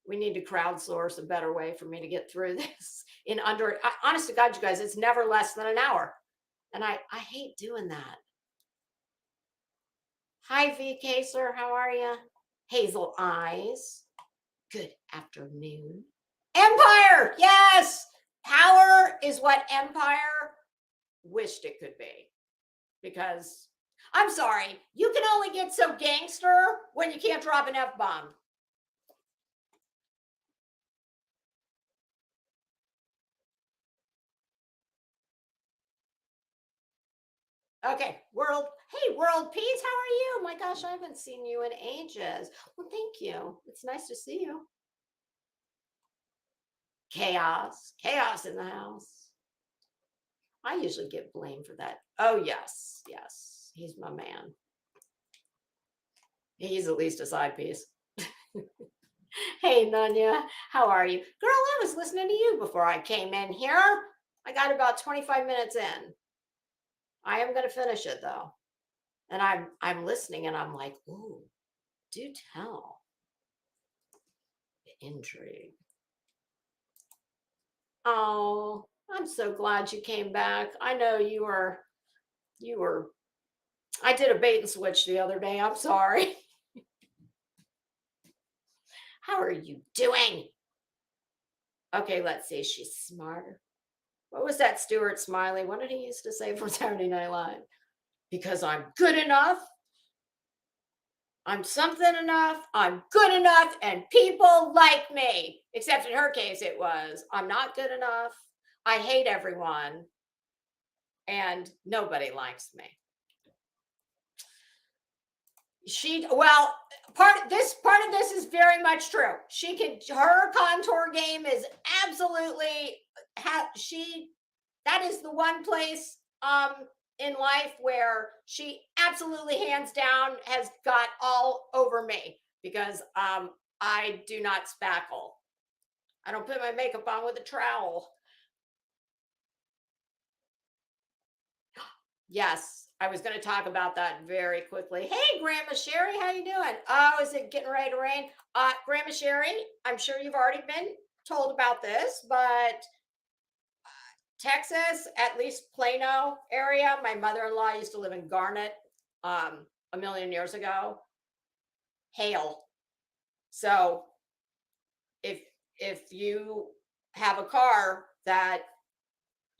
We need to crowdsource a better way for me to get through this in honest to God, you guys, it's never less than an hour. And I hate doing that. Hi, VK, sir. How are you? Hazel Eyes. Good afternoon. Empire. Yes. Power is what Empire wished it could be. Because I'm sorry, you can only get so gangster when you can't drop an F-bomb. Okay, hey, World Peace, how are you? My gosh, I haven't seen you in ages. Well, thank you. It's nice to see you. Chaos in the house. I usually get blamed for that. Oh, yes. He's my man. He's at least a side piece. Hey, Nanya, how are you? Girl, I was listening to you before I came in here. I got about 25 minutes in. I am going to finish it though. And I'm listening and I'm like, ooh, do tell. The intrigue. Oh, I'm so glad you came back. I know you were I did a bait and switch the other day. I'm sorry. How are you doing? Okay, let's see. She's smarter. What was that Stuart Smiley? What did he used to say from Saturday Night Live? Because I'm good enough. I'm something enough. I'm good enough. And people like me. Except in her case, it was, I'm not good enough. I hate everyone. And nobody likes me. Part of this is very much true. Her contour game is absolutely that is the one place in life where she absolutely hands down has got all over me because I do not spackle. I don't put my makeup on with a trowel. Yes, I was going to talk about that very quickly. Hey, Grandma Sherry, how you doing? Oh, is it getting ready to rain? Grandma Sherry, I'm sure you've already been told about this, but Texas, at least Plano area, my mother-in-law used to live in Garnet a million years ago. Hail. So if you have a car that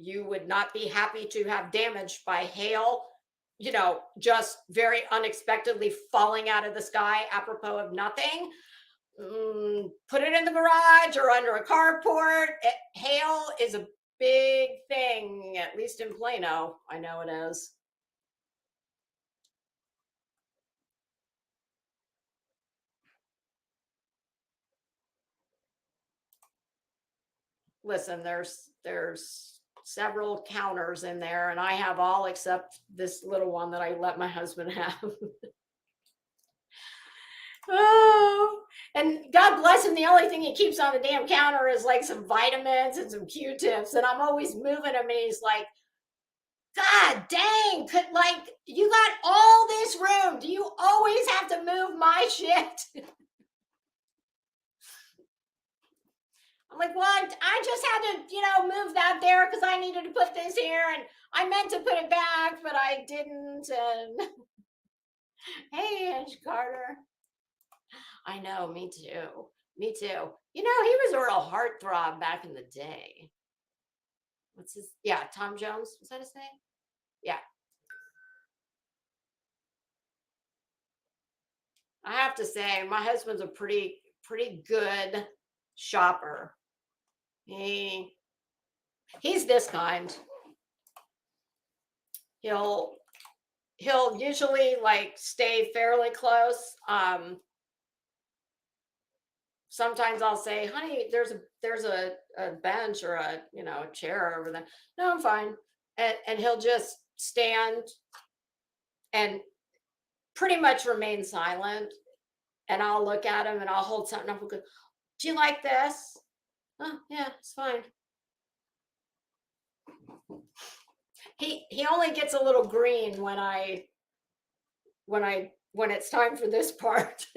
you would not be happy to have damaged by hail, just very unexpectedly falling out of the sky apropos of nothing, put it in the garage or under a carport. Hail is a big thing, at least in Plano. I know it is. Listen, there's several counters in there, and I have all except this little one that I let my husband have. Oh, and God bless him. The only thing he keeps on the damn counter is like some vitamins and some Q-tips, and I'm always moving him, and he's like, God dang, you got all this room. Do you always have to move my shit? I'm like, well, I just had to, move that there because I needed to put this here, and I meant to put it back, but I didn't. And hey, Edge Carter. I know, me too. Me too. He was a real heartthrob back in the day. Tom Jones, was that his name? Yeah. I have to say, my husband's a pretty good shopper. He's this kind. He'll usually stay fairly close. Sometimes I'll say, honey, there's a bench or a chair over there. No, I'm fine. And he'll just stand and pretty much remain silent. And I'll look at him and I'll hold something up and go, do you like this? Oh, yeah, it's fine. He only gets a little green when it's time for this part.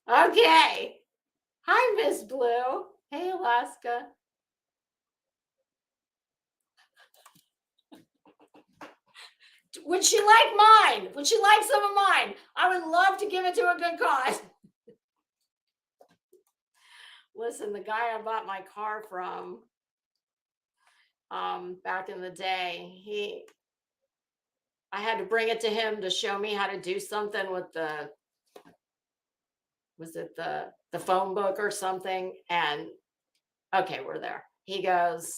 Okay. Hi, Miss Blue. Hey, Alaska. Would she like mine? Would she like some of mine? I would love to give it to a good cause. Listen, the guy I bought my car from back in the day, I had to bring it to him to show me how to do something with the phone book or something. And okay, we're there. He goes,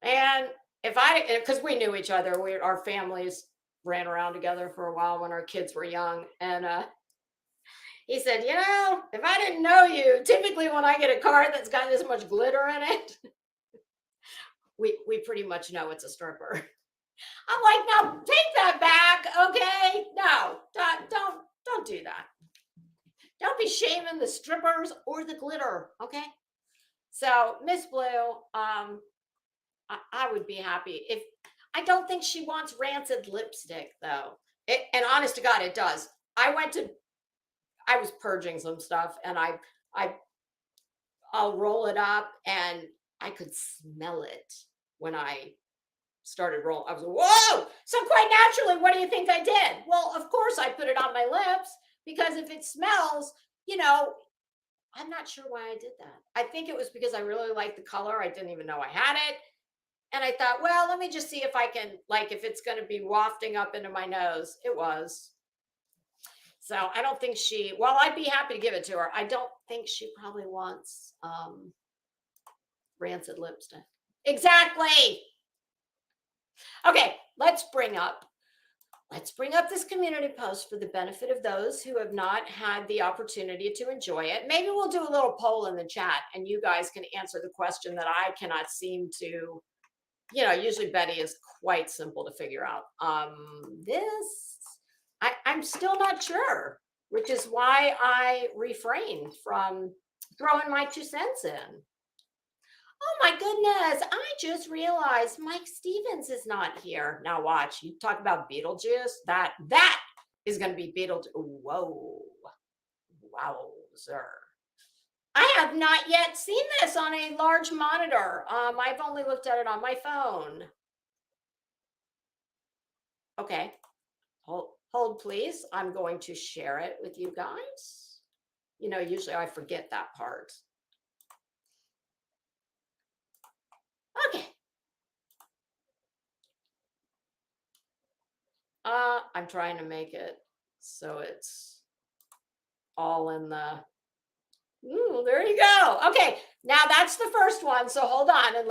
and because we knew each other, our families ran around together for a while when our kids were young. And He said, you know, if I didn't know you, typically when I get a card that's got this much glitter in it, we pretty much know it's a stripper. I'm like, now take that back, okay? No, don't do that. Don't be shaming the strippers or the glitter, okay? So Miss Blue, I would be happy if I don't think she wants rancid lipstick though. And honest to God, it does. I was purging some stuff and I'll roll it up and I could smell it when I started rolling. I was like, whoa! So quite naturally, what do you think I did? Well, of course I put it on my lips because if it smells, you know, I'm not sure why I did that. I think it was because I really liked the color. I didn't even know I had it. And I thought, well, let me just see if I can, like, if it's going to be wafting up into my nose. It was. So I don't think well, I'd be happy to give it to her. I don't think she probably wants rancid lipstick. Exactly. Okay, let's bring up this community post for the benefit of those who have not had the opportunity to enjoy it. Maybe we'll do a little poll in the chat and you guys can answer the question that I cannot seem to, usually Betty is quite simple to figure out. I'm still not sure, which is why I refrained from throwing my 2 cents in. Oh my goodness, I just realized Mike Stevens is not here. Now watch, you talk about Beetlejuice, that is going to be Beetlejuice. Whoa, wowzer. I have not yet seen this on a large monitor. I've only looked at it on my phone. Okay, hold please. I'm going to share it with you guys. Usually I forget that part. Okay. I'm trying to make it so it's all in the, there you go. Okay, now that's the first one. So hold on and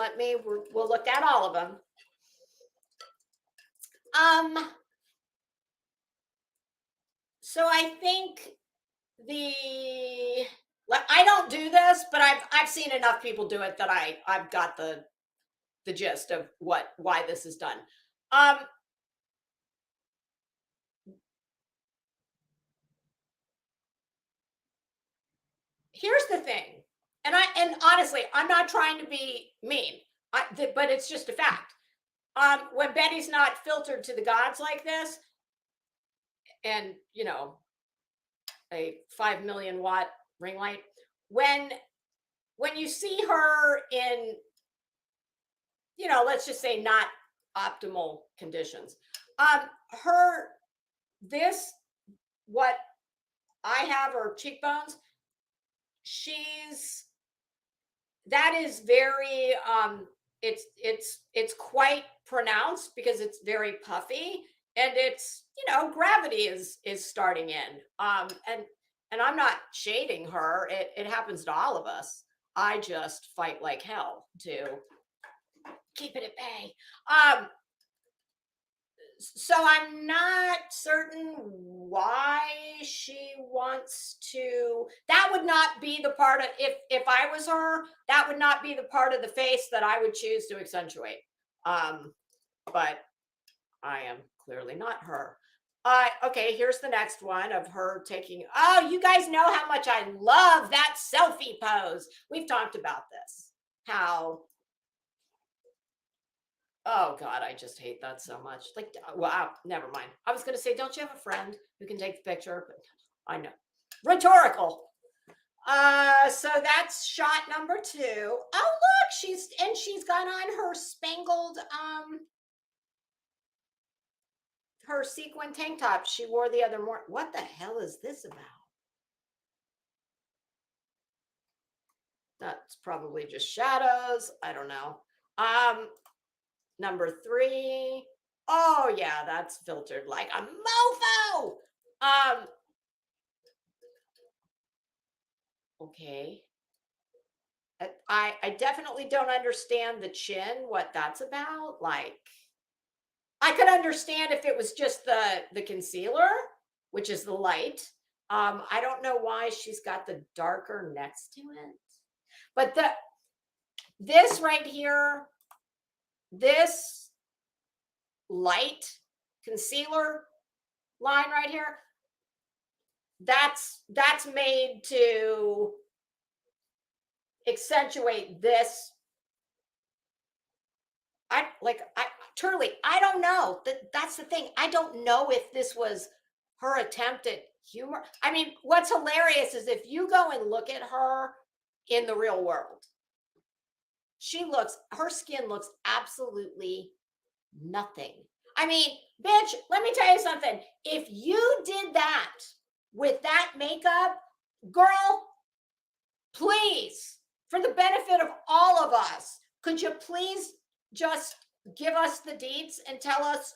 we'll look at all of them. So I think I don't do this, but I've seen enough people do it that I've got the gist of why this is done. Here's the thing, and honestly, I'm not trying to be mean, but it's just a fact. When Betty's not filtered to the gods like this, and a 5 million watt ring light, when you see her in, let's just say not optimal conditions, what I have are cheekbones. That is very it's quite pronounced because it's very puffy and it's gravity is starting in, and I'm not shading her. It happens to all of us. I just fight like hell to keep it at bay. So I'm not certain why she wants to. That would not be the part of, if I was her, that would not be the part of the face that I would choose to accentuate. But I am clearly not her. Okay, here's the next one of her taking. Oh, you guys know how much I love that selfie pose. We've talked about this. How. Oh God, I just hate that so much. Like, wow, never mind. I was going to say, don't you have a friend who can take the picture? But I know. Rhetorical. So that's shot number 2. Oh, look, she's got on her spangled, her sequin tank top she wore the other morning. What the hell is this about? That's probably just shadows. I don't know. Number 3. Oh yeah, that's filtered like a mofo. Okay. I definitely don't understand the chin, what that's about. Like, I could understand if it was just the concealer, which is the light, I don't know why she's got the darker next to it, but this right here, this light concealer line right here, that's made to accentuate this. I truly, I don't know. That's the thing. I don't know if this was her attempt at humor. I mean, what's hilarious is if you go and look at her in the real world, her skin looks absolutely nothing. I mean, bitch, let me tell you something. If you did that with that makeup, girl, please, for the benefit of all of us, could you please just give us the deets and tell us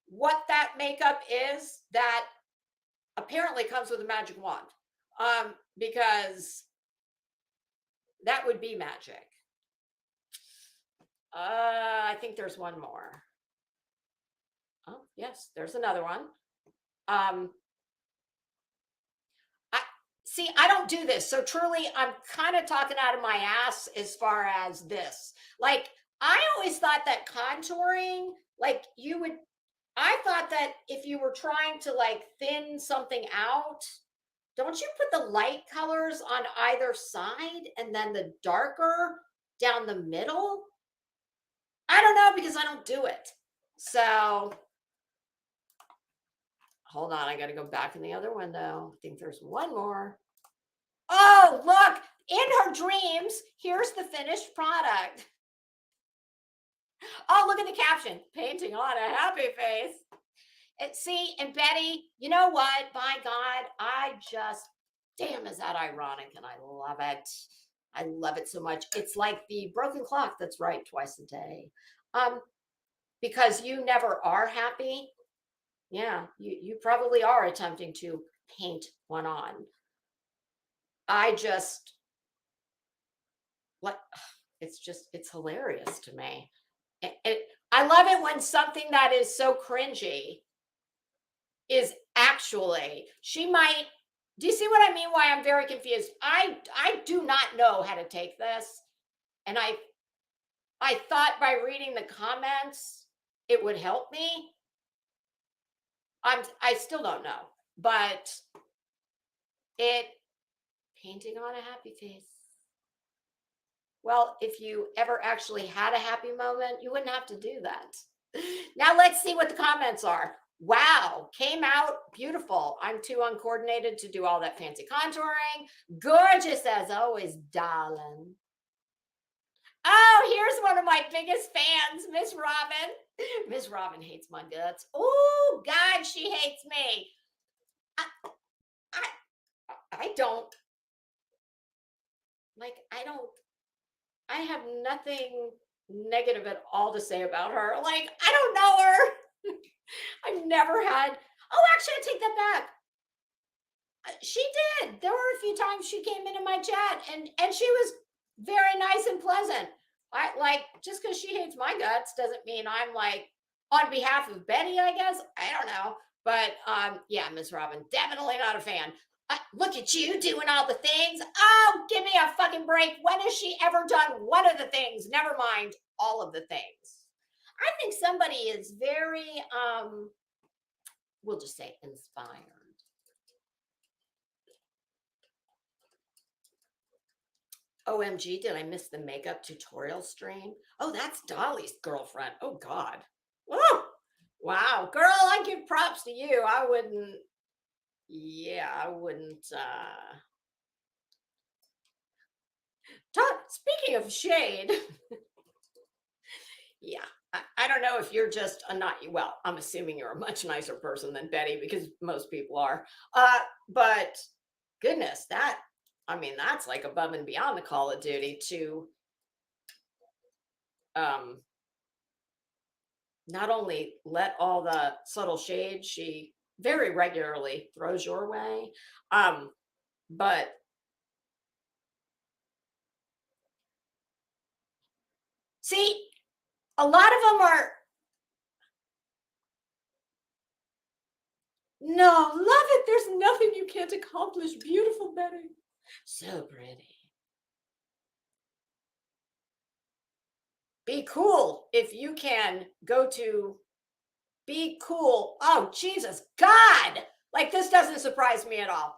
what that makeup is that apparently comes with a magic wand? Because that would be magic. I think there's one more. Oh, yes, there's another one. I don't do this. So truly, I'm kind of talking out of my ass as far as this. Like, I always thought that contouring, like I thought that if you were trying to like thin something out, don't you put the light colors on either side and then the darker down the middle? I don't know because I don't do it. So hold on, I got to go back in the other window. I think there's one more. Oh, look, in her dreams, here's the finished product. Oh, look at the caption, painting on a happy face. And see, and Betty, you know what? By God, damn, is that ironic? And I love it. I love it so much. It's like the broken clock that's right twice a day. Because you never are happy. Yeah, you probably are attempting to paint one on. It's hilarious to me. I love it when something that is so cringy is actually, do you see what I mean? Why I'm very confused. I do not know how to take this. And I thought by reading the comments, it would help me. I still don't know, but painting on a happy face. Well, if you ever actually had a happy moment, you wouldn't have to do that. Now let's see what the comments are. Wow, came out beautiful. I'm too uncoordinated to do all that fancy contouring. Gorgeous as always, darling. Oh, here's one of my biggest fans, Miss Robin. Miss Robin hates my guts. Oh, God, she hates me. I have nothing negative at all to say about her. Like, I don't know her. I've never had, oh, actually, I take that back. She did. There were a few times she came into my chat and she was very nice and pleasant. Just because she hates my guts doesn't mean I'm like on behalf of Betty, I guess. I don't know. But yeah, Miss Robin, definitely not a fan. Look at you doing all the things. Oh, give me a fucking break. When has she ever done one of the things? Never mind all of the things. I think somebody is very, we'll just say inspired. OMG, did I miss the makeup tutorial stream? Oh, that's Dolly's girlfriend. Oh, God. Whoa. Wow. Girl, I give props to you. I wouldn't. Speaking of shade. Yeah. I don't know if you're just well, I'm assuming you're a much nicer person than Betty because most people are. But goodness, that's like above and beyond the Call of Duty to not only let all the subtle shade she very regularly throws your way, but see, a lot of them are No, love it. There's nothing you can't accomplish. Beautiful, Betty. So pretty. Be cool if you can go to be cool. Oh, Jesus, God. Like, this doesn't surprise me at all.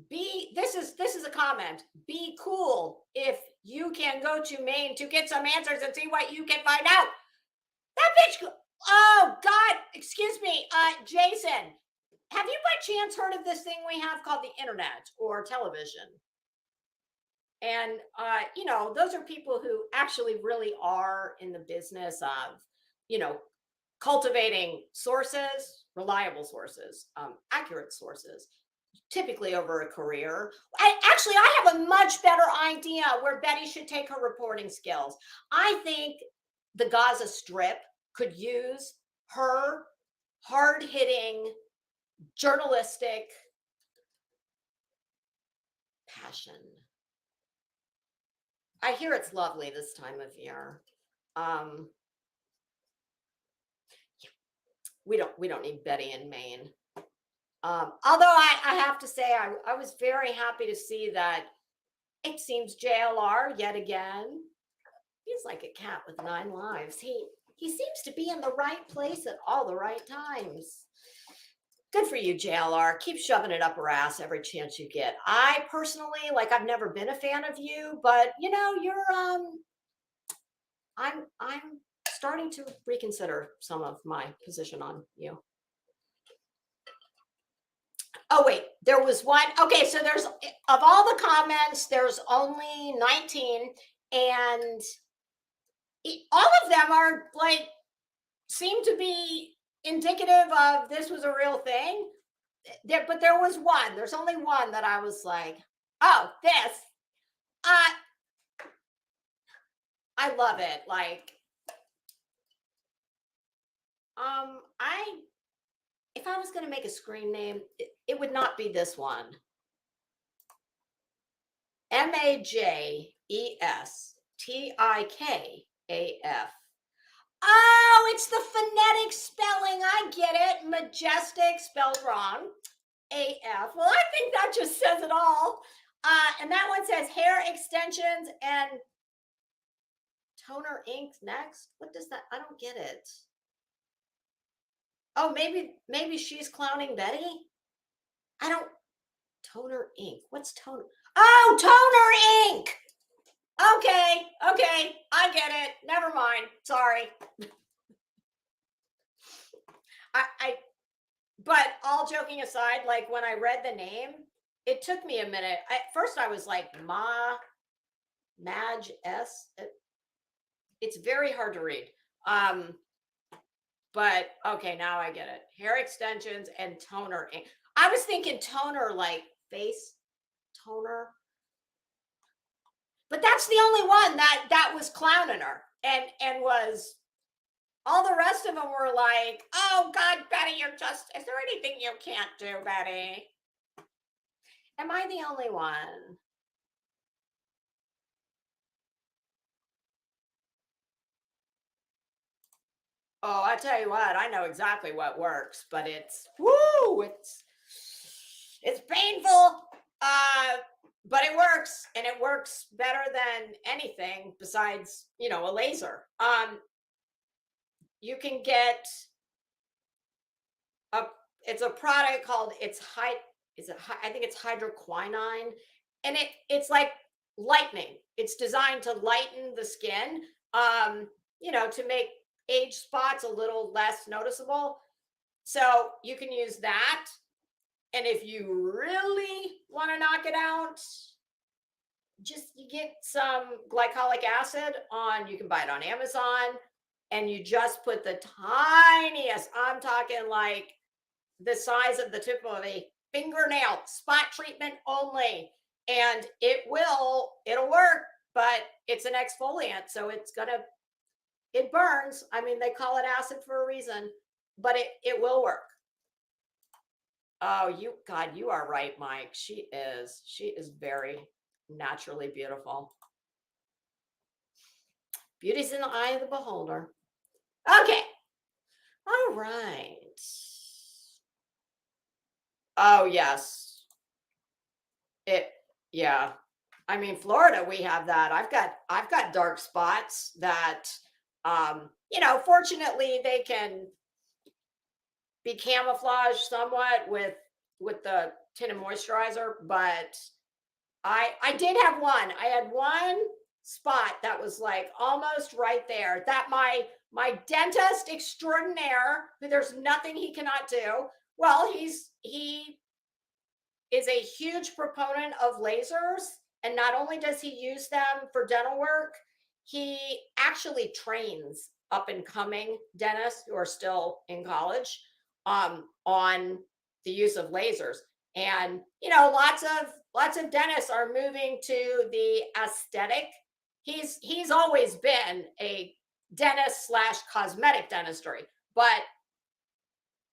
This is a comment. Be cool if you can go to Maine to get some answers and see what you can find out. That bitch. Oh, God. Excuse me. Jason, have you by chance heard of this thing we have called the internet or television? And, those are people who actually really are in the business of, cultivating sources, reliable sources, accurate sources, typically over a career. I have a much better idea where Betty should take her reporting skills. I think the Gaza Strip could use her hard hitting journalistic passion. I hear it's lovely this time of year. We don't need Betty in Maine. Although I have to say I was very happy to see that it seems JLR yet again. He's like a cat with 9 lives. He seems to be in the right place at all the right times. Good for you, JLR. Keep shoving it up her ass every chance you get. I personally, I've never been a fan of you, but you're I'm starting to reconsider some of my position on you. Oh, wait, there was one. Okay, so there's, of all the comments, there's only 19, and all of them are seem to be indicative of this was a real thing. But there was one. There's only one that I was like, oh, this. I love it. If I was going to make a screen name, it would not be this one. MAJESTIKAF. Oh, it's the phonetic spelling. I get it. Majestic spelled wrong. AF. Well, I think that just says it all. And that one says hair extensions and toner ink next. What does that? I don't get it. Oh, maybe she's clowning Betty. I don't. Toner ink. What's toner? Oh, toner ink. Okay, I get it. Never mind. Sorry. But all joking aside, when I read the name, it took me a minute. At first, I was like, Madge S. It's very hard to read. But okay, now I get it. Hair extensions and toner ink. I was thinking toner like face toner. But that's the only one that was clowning her and was, all the rest of them were like, oh God, Betty, is there anything you can't do, Betty? Am I the only one? Oh, I tell you what, I know exactly what works, but it's painful. But it works, and it works better than anything besides, a laser. You can get it's a product called I think it's hydroquinone, and it's like lightening. It's designed to lighten the skin, to make age spots a little less noticeable. So you can use that. And if you really want to knock it out, you get some glycolic acid you can buy it on Amazon, and you just put the tiniest, I'm talking like the size of the tip of a fingernail, spot treatment only. And it'll work, but it's an exfoliant. So it burns. I mean, they call it acid for a reason, but it will work. Oh, you are right, Mike. She is very naturally beautiful. Beauty's in the eye of the beholder. Okay. All right. Oh, yes. Yeah. I mean, Florida, we have that. I've got dark spots that, fortunately they can be camouflaged somewhat with the tinted moisturizer, but I did have one. I had one spot that was like almost right there that my dentist extraordinaire, who there's nothing he cannot do. Well, he is a huge proponent of lasers, and not only does he use them for dental work, he actually trains up and coming dentists who are still in college on the use of lasers. And lots of dentists are moving to the aesthetic. He's always been a dentist slash cosmetic dentistry, but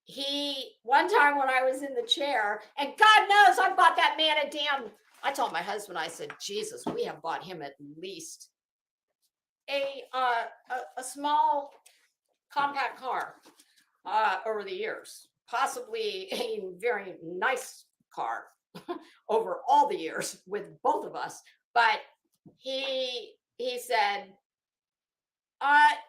he one time when I was in the chair, and God knows I bought that man a damn. I told my husband, I said, Jesus, we have bought him at least a small compact car over the years, possibly a very nice car over all the years with both of us. But he said,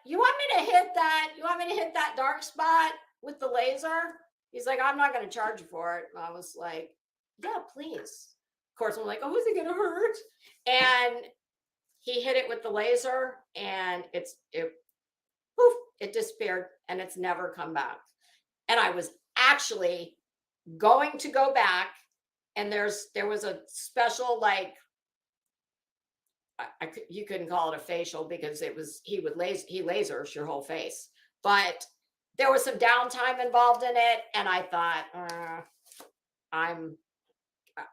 you want me to hit that? You want me to hit that dark spot with the laser? He's like, I'm not going to charge you for it. And I was like, yeah, please. Of course, I'm like, oh, is it going to hurt? And he hit it with the laser, and it disappeared, and it's never come back. And I was actually going to go back, and there was a special, like, you couldn't call it a facial because he lasers your whole face, but there was some downtime involved in it, and I thought,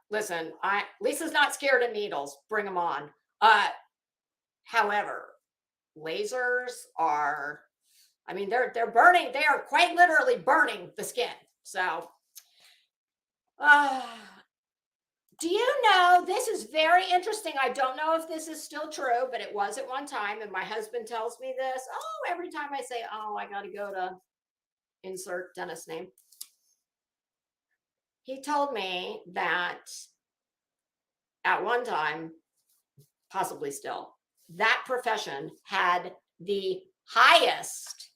listen, Lisa's not scared of needles. Bring them on. However, lasers are, I mean, they're burning. They are quite literally burning the skin. So, do you know, this is very interesting. I don't know if this is still true, but it was at one time. And my husband tells me this. Oh, every time I say, oh, I got to go to insert dentist name. He told me that at one time, possibly still, that profession had the highest,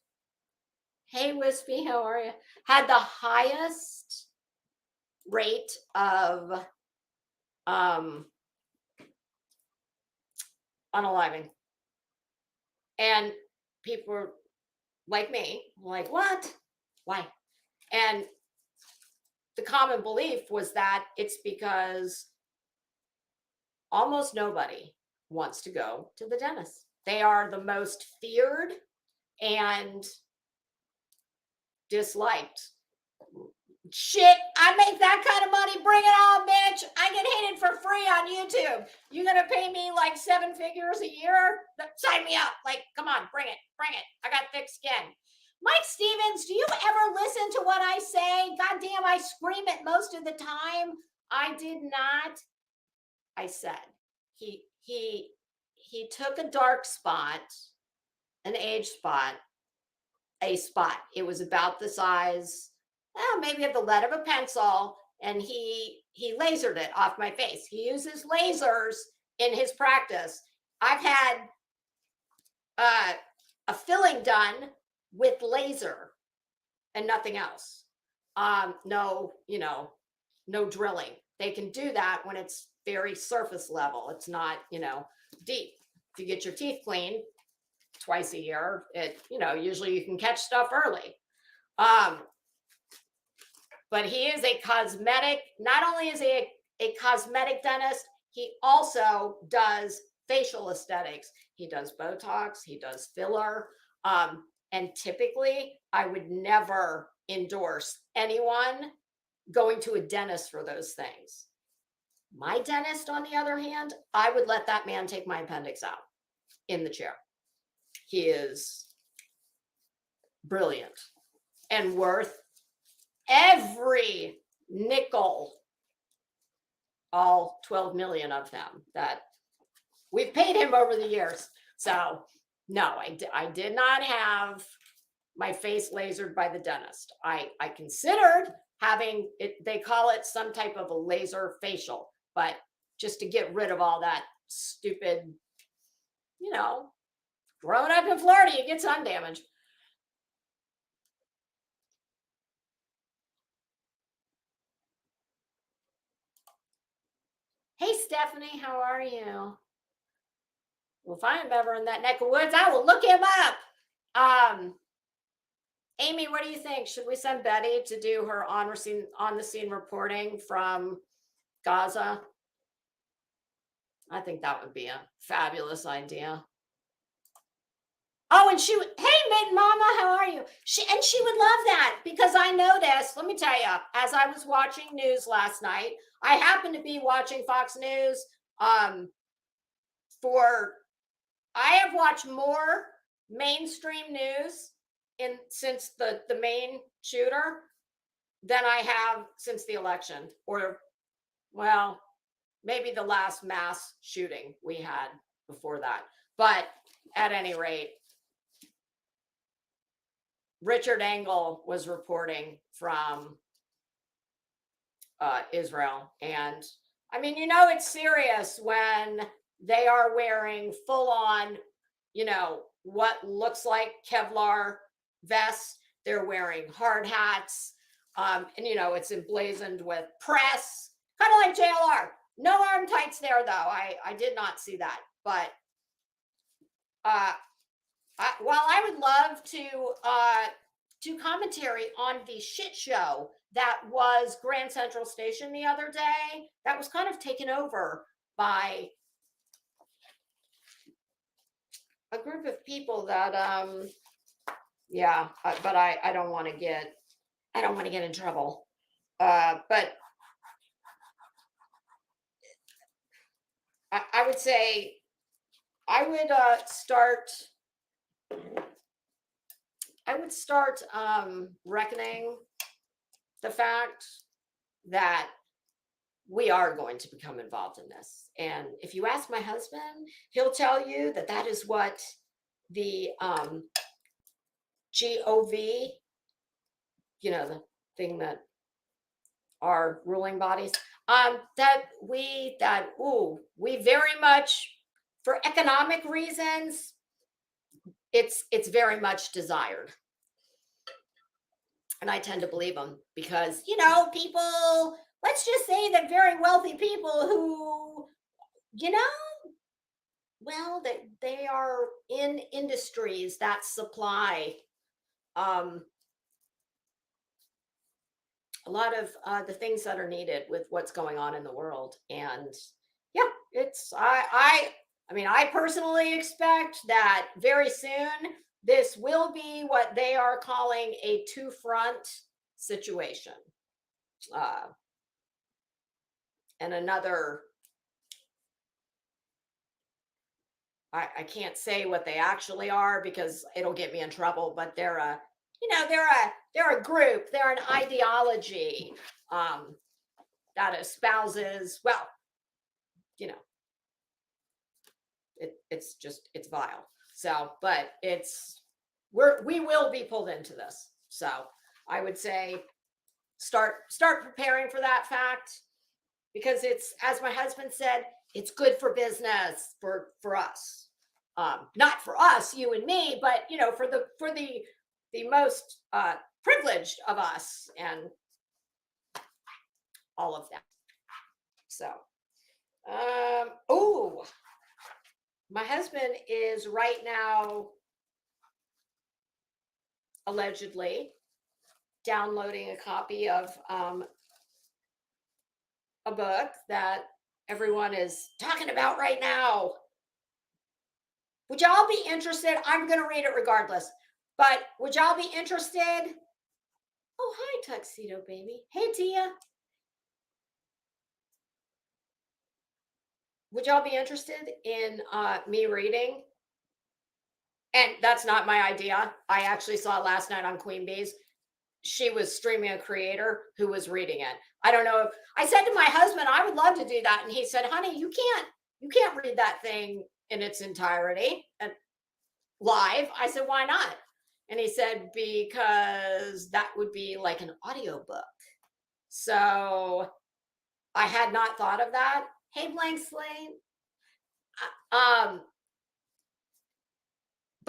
hey, Wispy, how are you? Had the highest rate of unaliving. And people were like me, like, what? Why? And the common belief was that it's because almost nobody wants to go to the dentist. They are the most feared and disliked. Shit, I make that kind of money. Bring it on, bitch. I get hated for free on YouTube. You gonna pay me like 7 figures a year? Sign me up. Like, come on, bring it. Bring it. I got thick skin. Mike Stevens, do you ever listen to what I say? God damn, I scream it most of the time. I did not. I said he took a dark spot, an age spot, a spot. It was about the size, maybe of the lead of a pencil, and he lasered it off my face. He uses lasers in his practice. I've had a filling done with laser and nothing else. No drilling. They can do that when it's very surface level. It's not, deep. If you get your teeth cleaned twice a year, usually you can catch stuff early. But he is a cosmetic, not only is he a cosmetic dentist, he also does facial aesthetics. He does Botox, he does filler. And typically, I would never endorse anyone going to a dentist for those things. My dentist, on the other hand, I would let that man take my appendix out in the chair. He is brilliant and worth every nickel, all 12 million of them that we've paid him over the years. So no, I did not have my face lasered by the dentist. I considered having it, they call it some type of a laser facial, but just to get rid of all that stupid, you know, growing up in Florida, you get sun damage. Hey, Stephanie, how are you? Well, if I am ever in that neck of woods, I will look him up. Amy, what do you think? Should we send Betty to do her on the scene reporting from Gaza? I think that would be a fabulous idea. Oh, and she would, hey, Mid Mama, how are you? She would love that, because I noticed, let me tell you, as I was watching news last night, I happened to be watching Fox News. I have watched more mainstream news since the main shooter than I have since the election, or, well, maybe the last mass shooting we had before that. But at any rate, Richard Engel was reporting from Israel. And I mean, it's serious when they are wearing full on, what looks like Kevlar vests. They're wearing hard hats. And, it's emblazoned with press, kind of like JLR. No arm tights there, though. I did not see that. But while I would love to do commentary on the shit show that was Grand Central Station the other day, that was kind of taken over by a group of people that but I don't want to get in trouble. But I would say I would start reckoning the fact that we are going to become involved in this. And if you ask my husband, he'll tell you that is what the GOV, the thing that our ruling bodies, we very much, for economic reasons, it's very much desired. And I tend to believe them because, people, let's just say that very wealthy people who, well, they are in industries that supply a lot of the things that are needed with what's going on in the world. And yeah, I personally expect that very soon this will be what they are calling a two-front situation. And another, I can't say what they actually are because it'll get me in trouble, but they're a group, they're an ideology that espouses, well, it's vile. So, but we will be pulled into this. So I would say start preparing for that fact, because it's, as my husband said, it's good for business for us. Not for us, you and me, but for the most privileged of us and all of that. So, my husband is right now allegedly downloading a copy of a book that everyone is talking about right now. Would y'all be interested? I'm going to read it regardless, but would y'all be interested? Oh, hi, Tuxedo Baby. Hey, Tia. Would y'all be interested in me reading? And that's not my idea. I actually saw it last night on Queen Bee's. She was streaming a creator who was reading it. I don't know. I said to my husband, I would love to do that. And he said, honey, you can't read that thing in its entirety and live. I said, why not? And he said, because that would be like an audiobook. So I had not thought of that. Hey, blank slate. But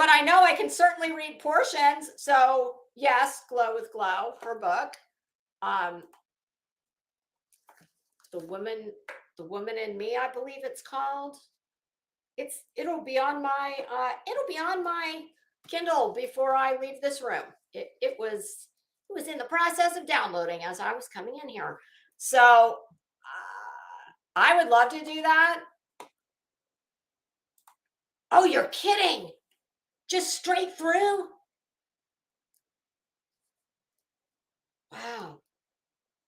I know I can certainly read portions. So yes, Glow with Glow, her book. The woman in me, I believe it's called. It'll be on my Kindle before I leave this room. It was in the process of downloading as I was coming in here. So I would love to do that. Oh, you're kidding. Just straight through? Wow.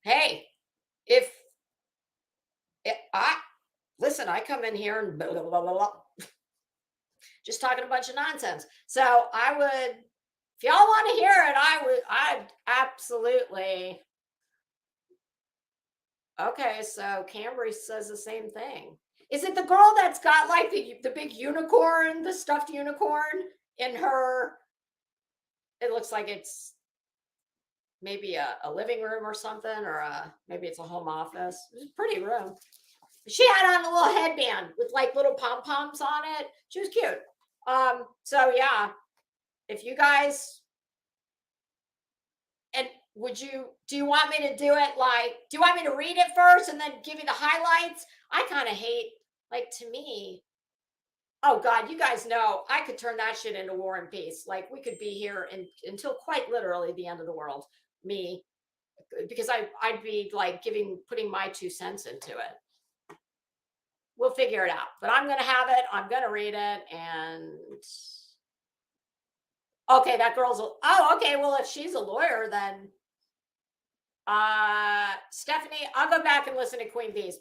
Hey, if listen, I come in here and blah, blah, blah, blah, blah, just talking a bunch of nonsense. So I would, if y'all want to hear it, I'd absolutely. Okay, so Cambry says the same thing. Is it the girl that's got like the big unicorn, the stuffed unicorn in her? It looks like it's maybe a living room or something, or maybe it's a home office. It's a pretty room. She had on a little headband with like little pom-poms on it. She was cute. So yeah, if you guys, and do you want me to do it like, do you want me to read it first and then give you the highlights? I kind of hate, like, to me, oh God, you guys know I could turn that shit into War and Peace. Like, we could be here until quite literally the end of the world. Me, because I'd be like putting my 2 cents into it. We'll figure it out, but I'm going to have it. I'm going to read it. And okay, that girl's, oh, okay. Well, if she's a lawyer, then Stephanie, I'll go back and listen to Queen Bee's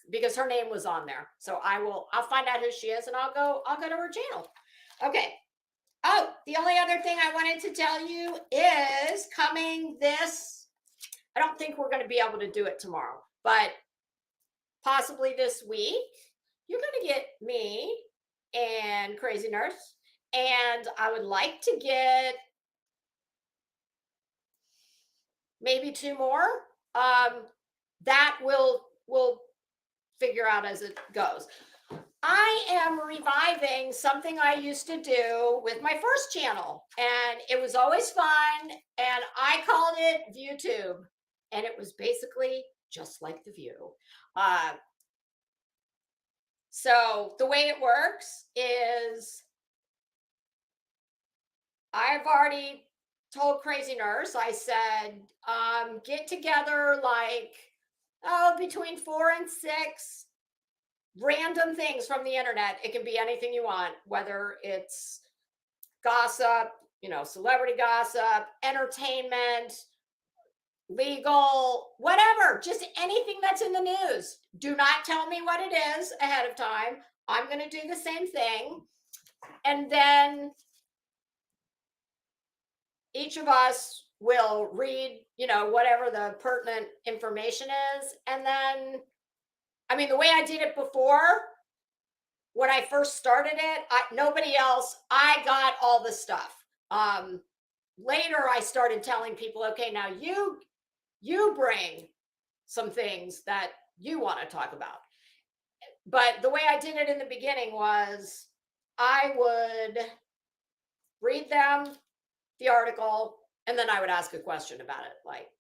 because her name was on there. So I'll find out who she is and I'll go to her channel. Okay. Oh, the only other thing I wanted to tell you is coming this, I don't think we're going to be able to do it tomorrow, but possibly this week, you're going to get me and Crazy Nurse. And I would like to get maybe 2 more. That we'll figure out as it goes. I am reviving something I used to do with my first channel, and it was always fun, and I called it ViewTube, and it was basically just like The View. So the way it works is I've already told Crazy Nurse, I said, get together like, between 4 and 6 random things from the internet. It can be anything you want, whether it's gossip, celebrity gossip, entertainment, legal, whatever, just anything that's in the news. Do not tell me what it is ahead of time. I'm going to do the same thing. And then each of us will read, whatever the pertinent information is. And then, the way I did it before, when I first started it, nobody else, I got all the stuff. Later, I started telling people, okay, now you bring some things that you want to talk about. But the way I did it in the beginning was I would read them, the article, and then I would ask a question about it, like,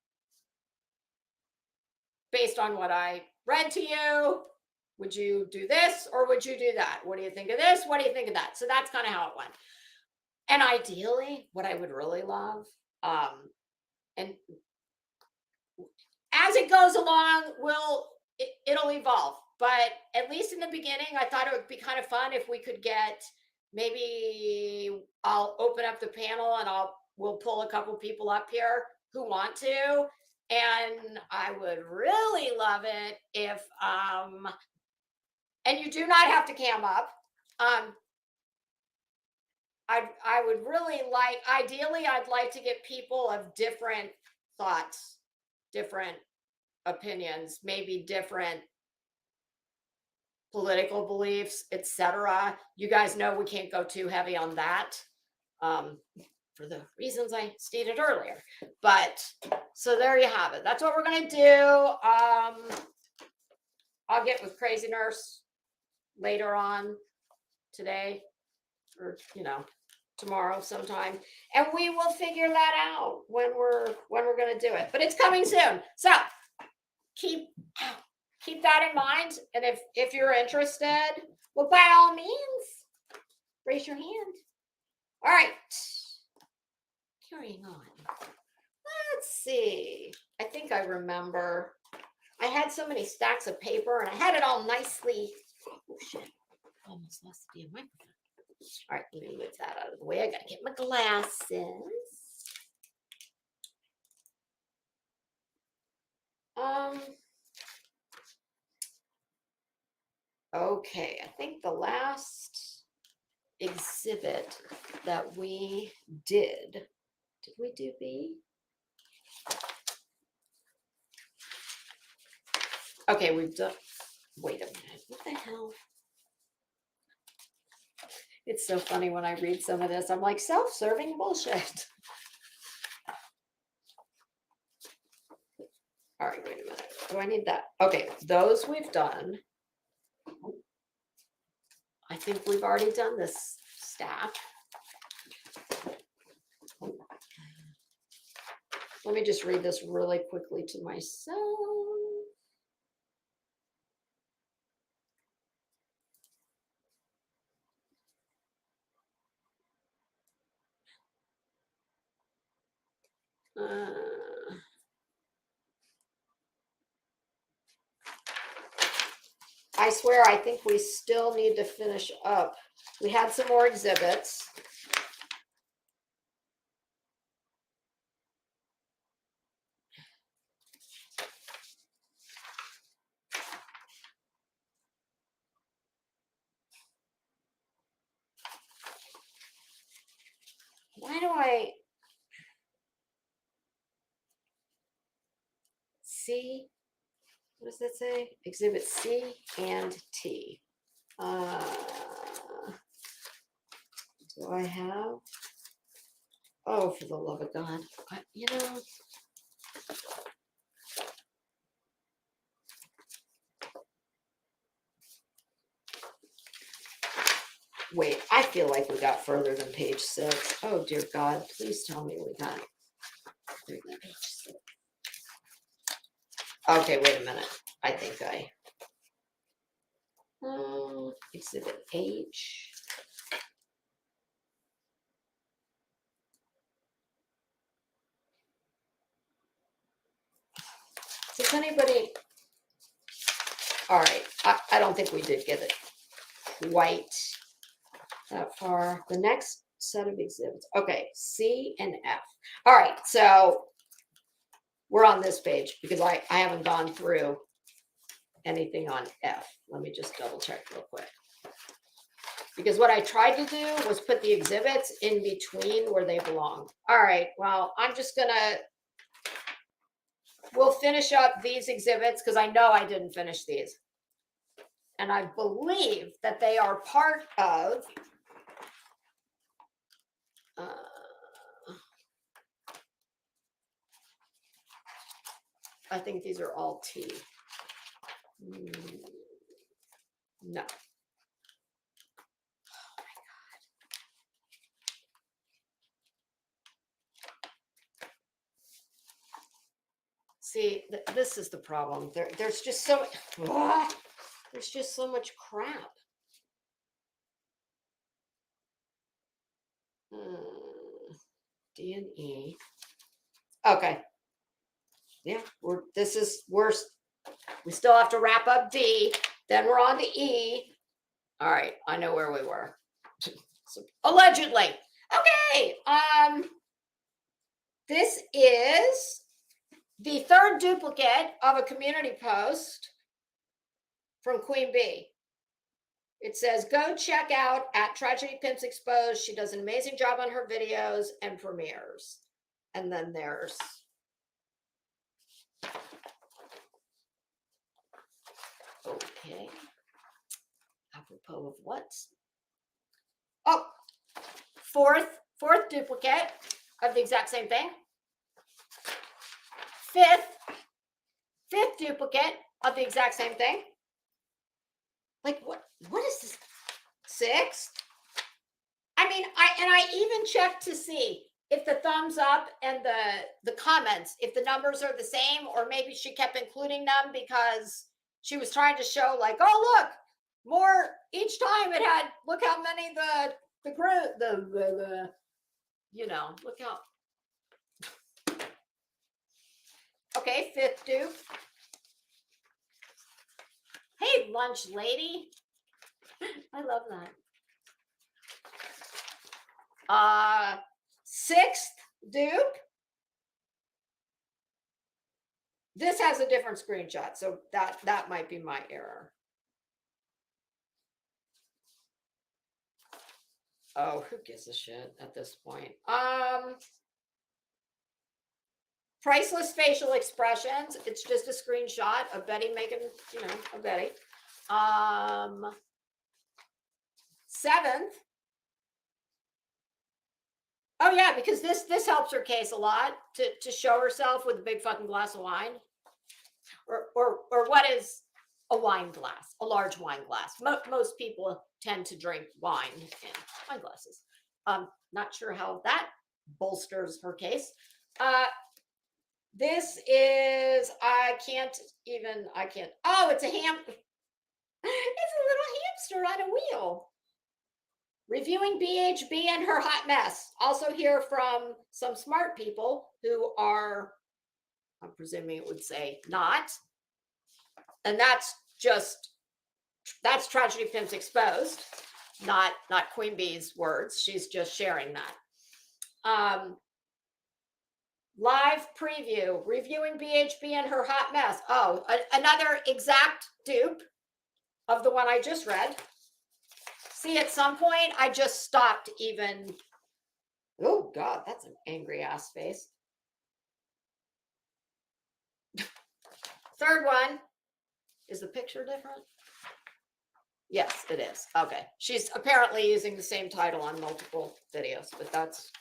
based on what I read to you, would you do this or would you do that? What do you think of this? What do you think of that? So that's kind of how it went. And ideally, what I would really love, and as it goes along, it'll evolve. But at least in the beginning, I thought it would be kind of fun if we could get, maybe I'll open up the panel and we'll pull a couple people up here who want to. And I would really love it if, and you do not have to cam up. I would really like, ideally, I'd like to get people of different thoughts, different opinions, maybe different political beliefs, etc. You guys know we can't go too heavy on that. for the reasons I stated earlier. But so there you have it. That's what we're going to do. I'll get with Crazy Nurse later on today, or tomorrow sometime, and we will figure that out when we're going to do it. But it's coming soon, so keep that in mind. And if you're interested, well, by all means, raise your hand. All right, carrying on. Let's see. I think I remember. I had so many stacks of paper, and I had it all nicely. Oh shit! Almost lost the damn microphone. All right, let me move that out of the way. I gotta get my glasses. Okay, I think the last exhibit that we did we do B? Okay, we've done, wait a minute, what the hell? It's so funny when I read some of this, I'm like, self-serving bullshit. All right, wait a minute. Do I need that? Okay, those we've done. I think we've already done this stack. Let me just read this really quickly to myself. I swear, I think we still need to finish up. We had some more exhibits. Why do I see? What does that say? Exhibit C and T. Do I have? Oh, for the love of God. You know. Wait, I feel like we got further than page 6. Oh, dear God. Please tell me we got page 6. Okay, wait a minute. I think I exhibit H. Does anybody? All right, I don't think we did get it quite that far. The next set of exhibits. Okay, C and F. All right, so we're on this page because I haven't gone through anything on F. Let me just double check real quick. Because what I tried to do was put the exhibits in between where they belong. All right, well, I'm just gonna, we'll finish up these exhibits because I know I didn't finish these. And I believe that they are part of, I think these are all T. No. Oh my God. See, this is the problem. There's just so there's just so much crap. D and E. Okay. Yeah, we still have to wrap up D. Then we're on to E. All right, I know where we were. So, allegedly. Okay. This is the third duplicate of a community post from Queen Bee. It says, go check out at Tragedy Pimps Exposed. She does an amazing job on her videos and premieres. And then there's okay. Apropos of what? Oh, fourth Fourth duplicate of the exact same thing. Fifth duplicate of the exact same thing. Like what is this? Sixth. I mean, I even checked to see if the thumbs up and the comments, if the numbers are the same, or maybe she kept including them because she was trying to show like, oh look, more each time it had, look how many the group you know, look how. Okay, fifth dupe. Hey, lunch lady. I love that. Sixth dupe. This has a different screenshot, so that might be my error. Oh, who gives a shit at this point? Priceless facial expressions. It's just a screenshot of Betty making, you know, a Betty. Seventh. Oh yeah, because this helps her case a lot to show herself with a big fucking glass of wine, or what is a wine glass, a large wine glass. Most people tend to drink wine in wine glasses. Not sure how that bolsters her case. This is, I can't. Oh, it's a it's a little hamster on a wheel. Reviewing BHB and her hot mess. Also hear from some smart people who are, I'm presuming it would say not. And that's Tragedy Pimps Exposed, not Queen Bee's words. She's just sharing that. Live preview, reviewing BHB and her hot mess. Oh, another exact dupe of the one I just read. See, at some point, I just stopped even. Oh, God, that's an angry ass face. Third one. Is the picture different? Yes, it is. Okay. She's apparently using the same title on multiple videos, but that's.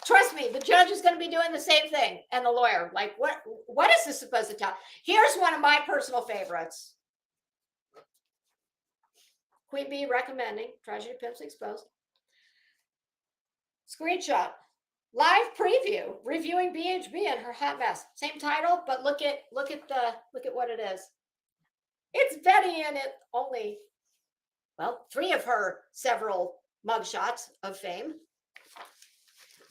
Trust me, the judge is going to be doing the same thing, and the lawyer. Like, what is this supposed to tell? Here's one of my personal favorites. Queen Bee recommending Tragedy Pimps Exposed. Screenshot. Live preview. Reviewing BHB and her hot mess. Same title, but look at what it is. It's Betty in it only. Well, 3 of her several mugshots of fame.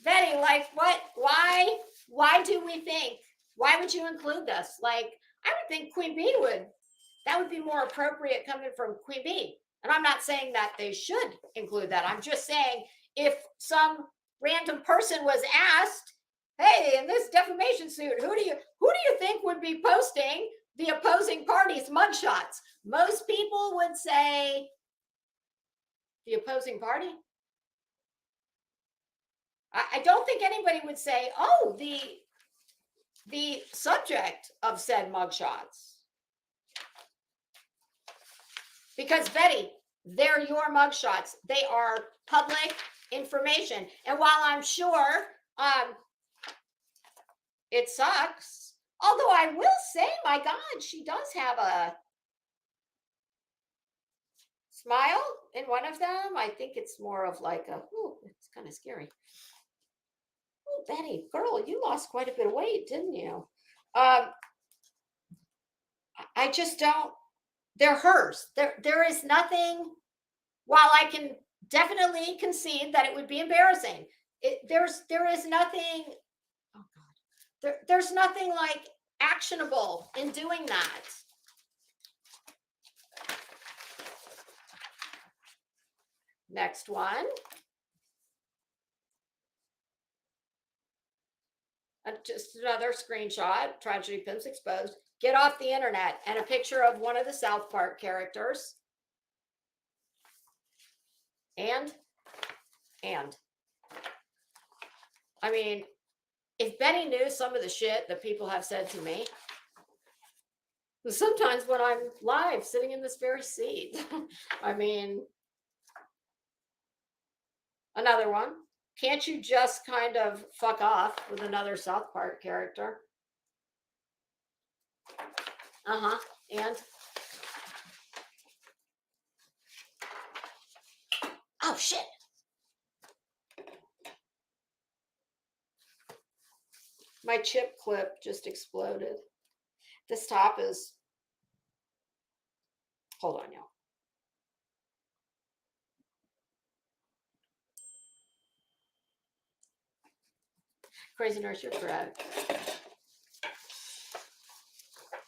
Betty, like what? Why do we think? Why would you include this? Like, I would think Queen Bee would. That would be more appropriate coming from Queen Bee. And I'm not saying that they should include that. I'm just saying if some random person was asked, hey, in this defamation suit, who do you think would be posting the opposing party's mugshots? Most people would say the opposing party. I don't think anybody would say, oh, the subject of said mugshots. Because Betty, they're your mugshots. They are public information. And while I'm sure it sucks, although I will say, my God, she does have a smile in one of them. I think it's more of like it's kind of scary. Oh, Betty, girl, you lost quite a bit of weight, didn't you? I just don't. They're hers. There is nothing, while I can definitely concede that it would be embarrassing, there is nothing, oh God, there's nothing like actionable in doing that. Next one. Just another screenshot, Tragedy Pimps Exposed. Get off the internet, and a picture of one of the South Park characters. And I mean, if Betty knew some of the shit that people have said to me, sometimes when I'm live sitting in this very seat, I mean, another one, Can't you just kind of fuck off with another South Park character? Uh-huh. And oh shit. My chip clip just exploded. This top is, hold on, y'all. Crazy Nurse, you're correct.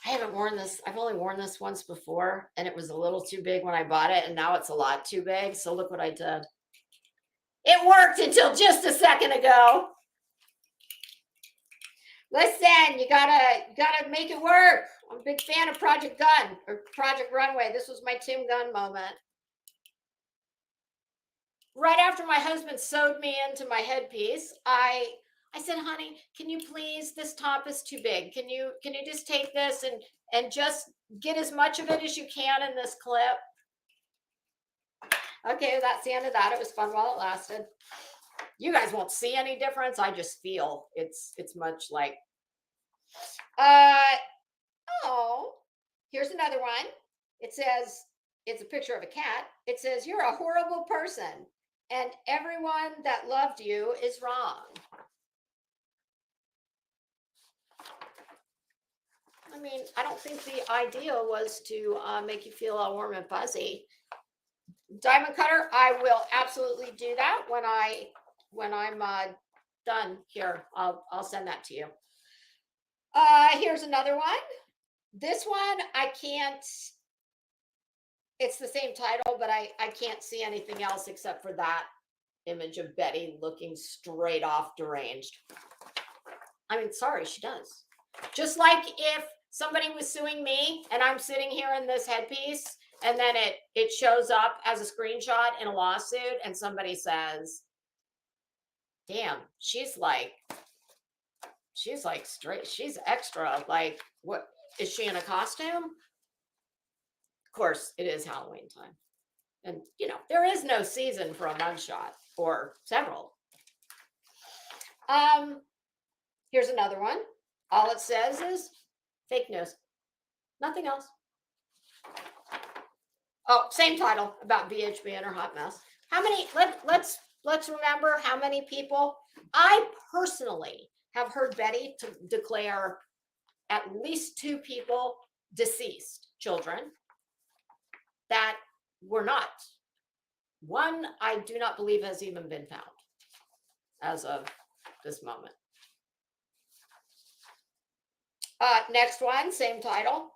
I haven't worn this. I've only worn this once before, and it was a little too big when I bought it, and now it's a lot too big. So look what I did. It worked until just a second ago. Listen, you gotta make it work. I'm a big fan of Project Gun or Project Runway. This was my Tim Gunn moment. Right after my husband sewed me into my headpiece, I said, honey, can you please, this top is too big. Can you just take this and just get as much of it as you can in this clip? Okay, that's the end of that. It was fun while it lasted. You guys won't see any difference. I just feel it's much like, oh, here's another one. It says, it's a picture of a cat. It says, you're a horrible person and everyone that loved you is wrong. I mean, I don't think the idea was to make you feel all warm and fuzzy. Diamond cutter, I will absolutely do that when I'm done here. I'll send that to you. Here's another one. This one I can't. It's the same title, but I can't see anything else except for that image of Betty looking straight off deranged. I mean, sorry, she does. Just like if somebody was suing me and I'm sitting here in this headpiece and then it shows up as a screenshot in a lawsuit and somebody says, damn, she's like straight, she's extra. Like, what, is she in a costume? Of course, it is Halloween time. And, you know, there is no season for a mugshot or several. Here's another one. All it says is fake news. Nothing else. Oh, same title about BHB and her hot mess. How many, let's remember how many people. I personally have heard Betty to declare at least 2 people deceased, children, that were not. One, I do not believe has even been found as of this moment. Next one, same title.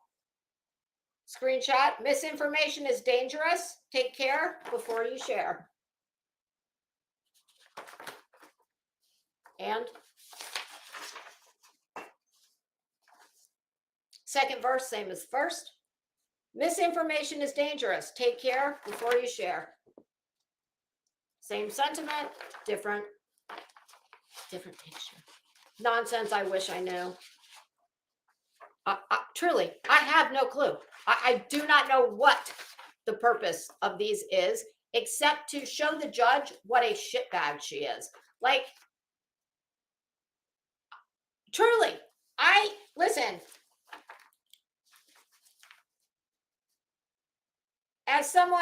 Screenshot, misinformation is dangerous. Take care before you share. And second verse, same as first. Misinformation is dangerous. Take care before you share. Same sentiment, different picture. Nonsense, I wish I knew. Truly, I have no clue. I do not know what the purpose of these is, except to show the judge what a shitbag she is. Like, truly, listen, as someone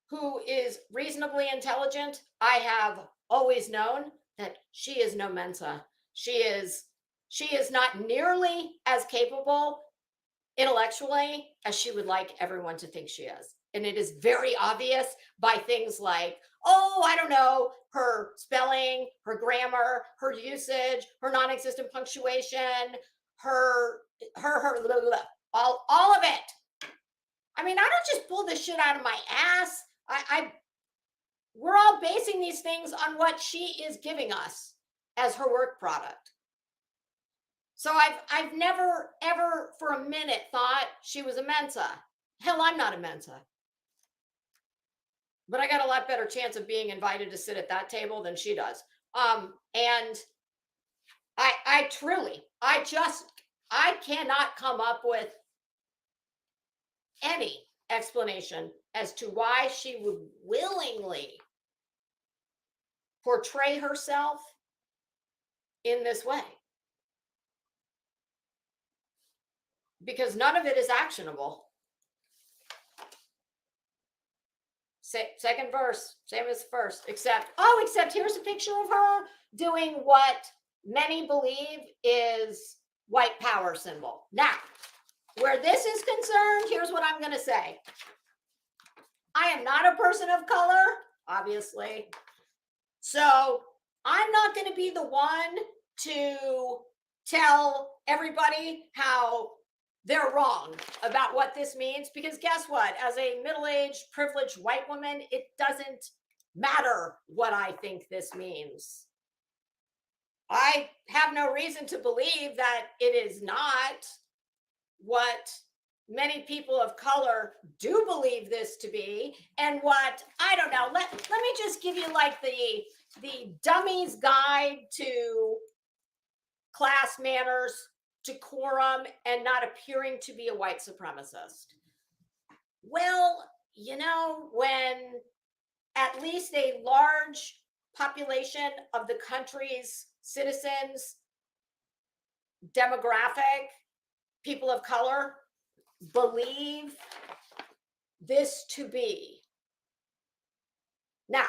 who is reasonably intelligent, I have always known that she is no Mensa. She is not nearly as capable intellectually as she would like everyone to think she is. And it is very obvious by things like, oh, I don't know, her spelling, her grammar, her usage, her non-existent punctuation, her blah, blah, blah, all of it. I mean, I don't just pull this shit out of my ass. We're all basing these things on what she is giving us as her work product. So I've never, ever for a minute thought she was a Mensa. Hell, I'm not a Mensa. But I got a lot better chance of being invited to sit at that table than she does. And I truly, I cannot come up with any explanation as to why she would willingly portray herself in this way, because none of it is actionable. Second verse, same as first, except here's a picture of her doing what many believe is white power symbol. Now, where this is concerned, here's what I'm going to say. I am not a person of color, obviously. So I'm not going to be the one to tell everybody how they're wrong about what this means, because guess what? As a middle-aged, privileged white woman, it doesn't matter what I think this means. I have no reason to believe that it is not what many people of color do believe this to be, and what, I don't know, let me just give you like the dummy's guide to class manners, decorum, and not appearing to be a white supremacist. Well, you know, when at least a large population of the country's citizens, demographic, people of color, believe this to be. Now,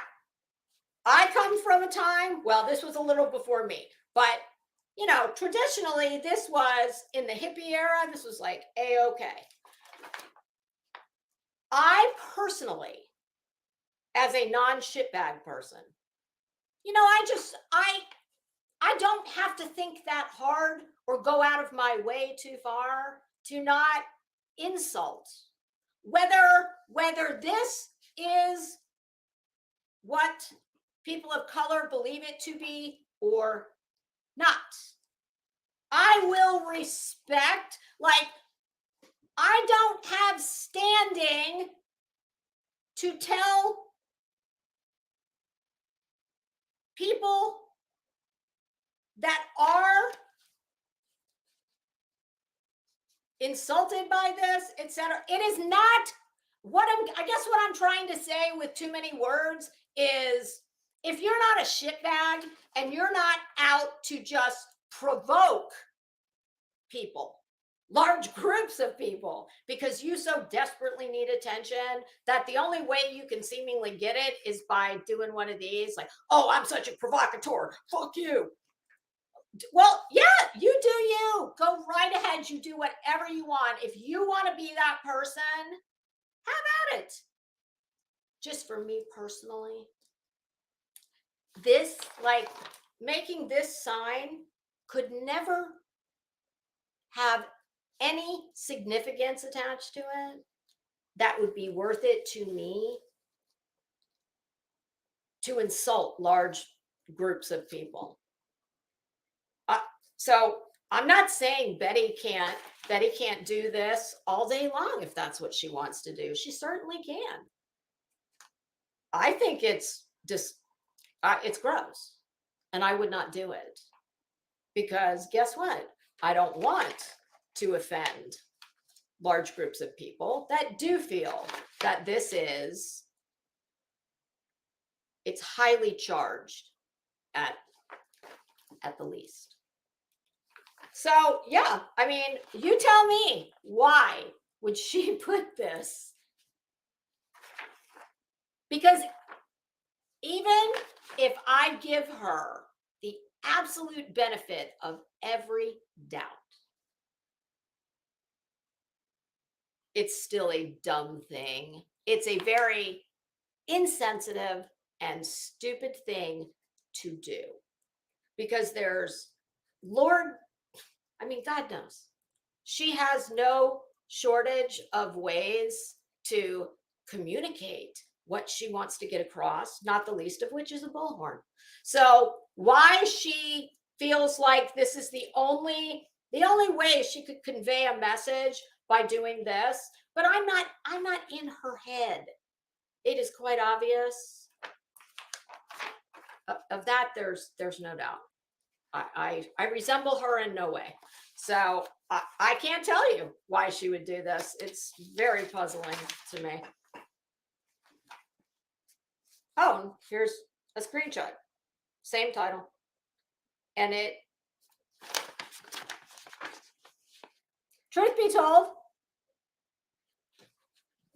I come from a time, well, this was a little before me, but you know, traditionally, this was in the hippie era. This was like A-okay. I personally, as a non-shitbag person, you know, I don't have to think that hard or go out of my way too far to not insult. Whether this is what people of color believe it to be or not, I will respect. Like, I don't have standing to tell people that are insulted by this, etc. It is not what I guess what I'm trying to say with too many words is, if you're not a shitbag and you're not out to just provoke people, large groups of people, because you so desperately need attention that the only way you can seemingly get it is by doing one of these, like, oh, I'm such a provocateur, fuck you. Well, yeah, you do you. Go right ahead. You do whatever you want. If you want to be that person, have at it. Just for me personally, this, like, making this sign could never have any significance attached to it that would be worth it to me to insult large groups of people. So I'm not saying Betty can't do this all day long if that's what she wants to do. She certainly can. I think it's just it's gross, and I would not do it, because guess what? I don't want to offend large groups of people that do feel that this is, it's highly charged at the least. So yeah, I mean, you tell me, why would she put this? Because even if I give her the absolute benefit of every doubt, it's still a dumb thing. It's a very insensitive and stupid thing to do, because there's God knows, she has no shortage of ways to communicate what she wants to get across, not the least of which is a bullhorn. So why she feels like this is the only way she could convey a message by doing this, but I'm not in her head. It is quite obvious. Of that, there's no doubt. I resemble her in no way. So I can't tell you why she would do this. It's very puzzling to me. Oh, here's a screenshot. same title. And it, truth be told,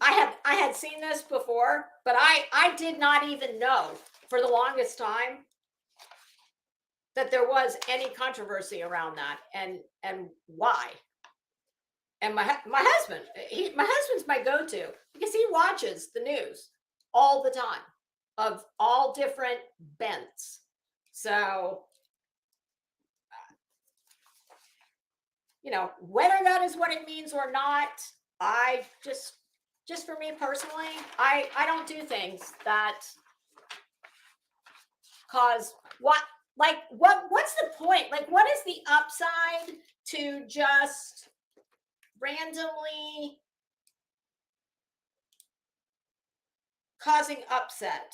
I had seen this before, but I did not even know for the longest time that there was any controversy around that and why. And my husband, my husband's my go-to because he watches the news all the time of all different bents. So, you know, whether that is what it means or not, I just for me personally, I don't do things that cause what's the point? Like, what is the upside to just randomly causing upset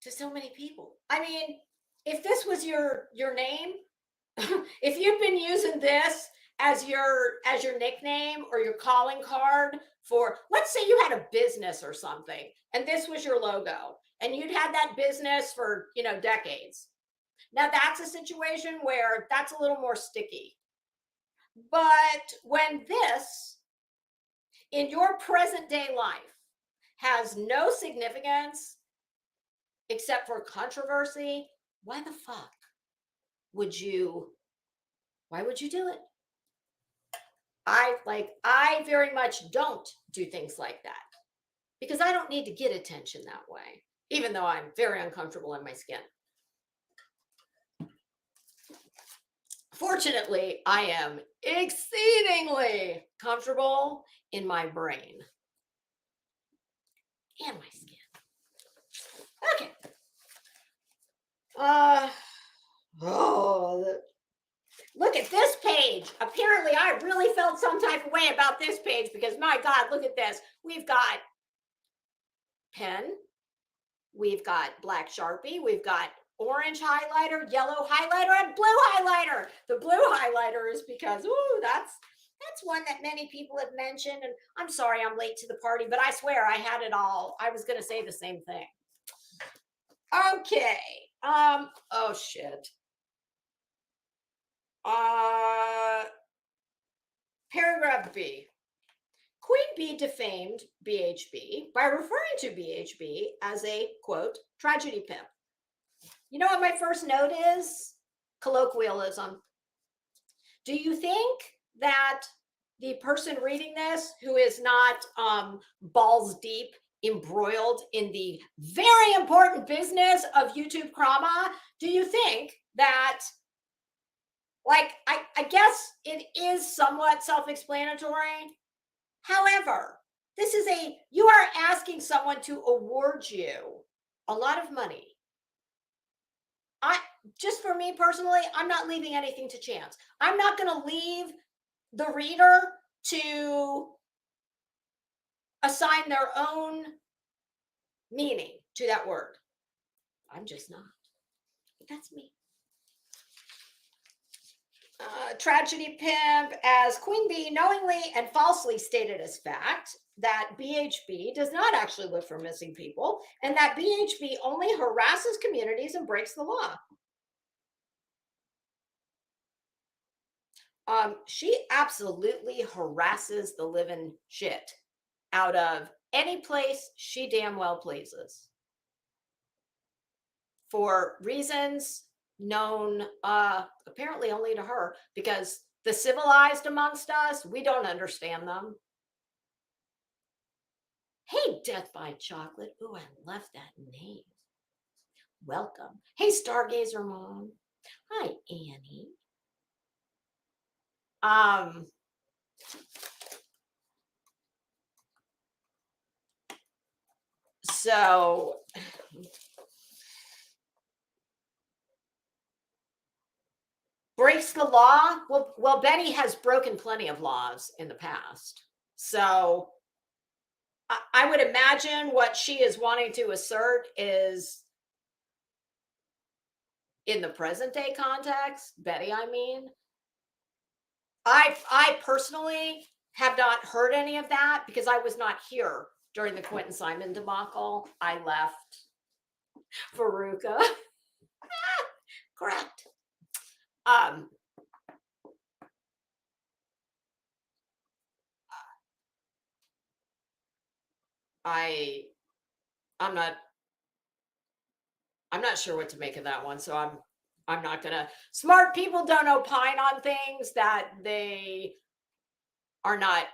to so many people? I mean, if this was your name, if you've been using this as your nickname or your calling card for, let's say you had a business or something and this was your logo and you'd had that business for, you know, decades. Now that's a situation where that's a little more sticky. But when this in your present day life has no significance except for controversy, why the fuck why would you do it? I very much don't do things like that because I don't need to get attention that way, even though I'm very uncomfortable in my skin. Fortunately, I am exceedingly comfortable in my brain and my skin. Okay. Look at this page. Apparently, I really felt some type of way about this page because, my God, look at this. We've got pen. We've got black Sharpie. We've got orange highlighter, yellow highlighter, and blue highlighter. The blue highlighter is because, ooh, that's one that many people have mentioned. And I'm sorry I'm late to the party, but I swear I had it all. I was going to say the same thing. Okay. Oh, shit. Paragraph B. Queen Bee defamed BHB by referring to BHB as a, quote, tragedy pimp. You know what my first note is? Colloquialism. Do you think that the person reading this, who is not balls deep embroiled in the very important business of YouTube drama, do you think that, like, I guess it is somewhat self-explanatory. However, you are asking someone to award you a lot of money. Just for me personally, I'm not leaving anything to chance. I'm not going to leave the reader to assign their own meaning to that word. I'm just not. That's me. Tragedy pimp, as Queen Bee knowingly and falsely stated as fact that BHB does not actually look for missing people and that BHB only harasses communities and breaks the law. She absolutely harasses the living shit out of any place she damn well pleases for reasons known apparently only to her, because the civilized amongst us, we don't understand them. Hey, Death by Chocolate. Ooh, I love that name. Welcome. Hey, Stargazer Mom. Hi, Annie. So breaks the law. Well, Betty has broken plenty of laws in the past. So I would imagine what she is wanting to assert is, in the present day context, Betty, I mean, I personally have not heard any of that because I was not here during the Quentin Simon debacle. I left Veruca. Correct. I'm not sure what to make of that one, so I'm not gonna. Smart people don't opine on things that they are not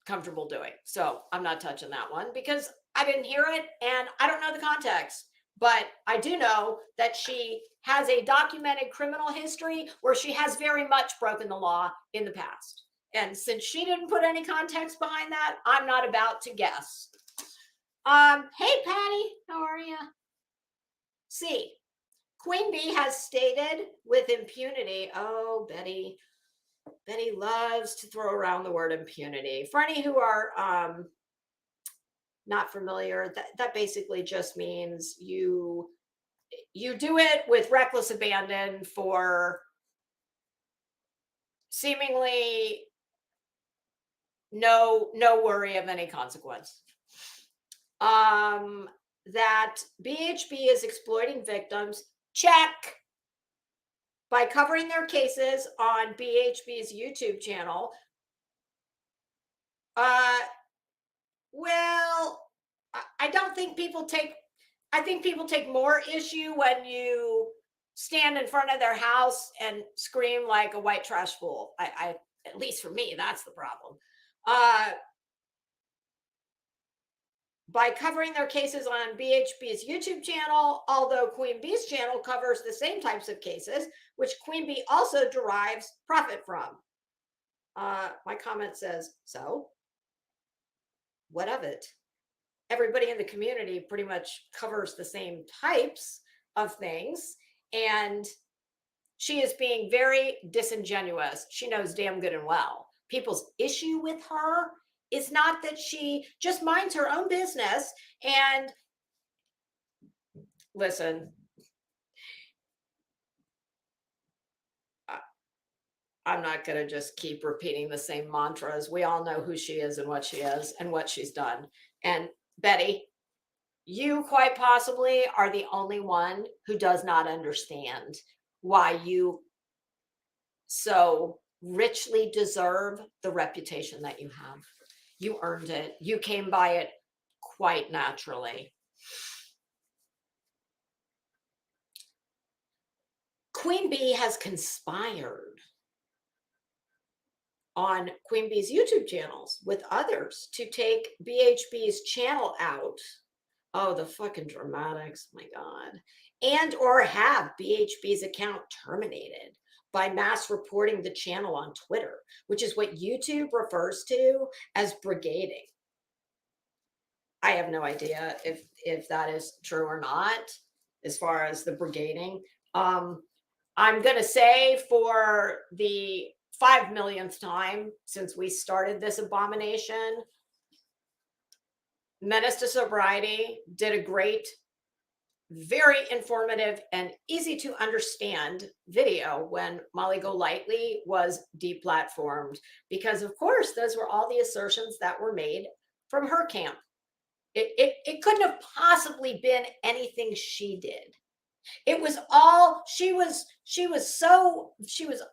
comfortable doing. So I'm not touching that one because I didn't hear it and I don't know the context. But I do know that she has a documented criminal history where she has very much broken the law in the past. And since she didn't put any context behind that, I'm not about to guess. Hey Patty, how are you? See, Queen Bee has stated with impunity. Oh, Betty loves to throw around the word impunity. For any who are not familiar, that basically just means you do it with reckless abandon for seemingly no worry of any consequence. That BHP is exploiting victims, check. By covering their cases on BHP's YouTube channel. Well, I don't think people take. I think people take more issue when you stand in front of their house and scream like a white trash fool. I at least for me, that's the problem. By covering their cases on BHP's YouTube channel, although Queen Bee's channel covers the same types of cases, which Queen Bee also derives profit from. My comment says, so what of it? Everybody in the community pretty much covers the same types of things, and she is being very disingenuous. She knows damn good and well. People's issue with her is not that she just minds her own business and listen, I'm not going to just keep repeating the same mantras. We all know who she is and what she is and what she's done. And Betty, you quite possibly are the only one who does not understand why you so richly deserve the reputation that you have. You earned it. You came by it quite naturally. Queen Bee has conspired on Queen Bee's YouTube channels with others to take BHB's channel out. Oh, the fucking dramatics, my God. And or have BHB's account terminated by mass reporting the channel on Twitter, which is what YouTube refers to as brigading. I have no idea if that is true or not, as far as the brigading. I'm going to say for the 5 millionth time since we started this abomination, Menace to Sobriety did a great, very informative and easy to understand video when Molly Golightly was deplatformed, because of course those were all the assertions that were made from her camp. It couldn't have possibly been anything she did. It was all she was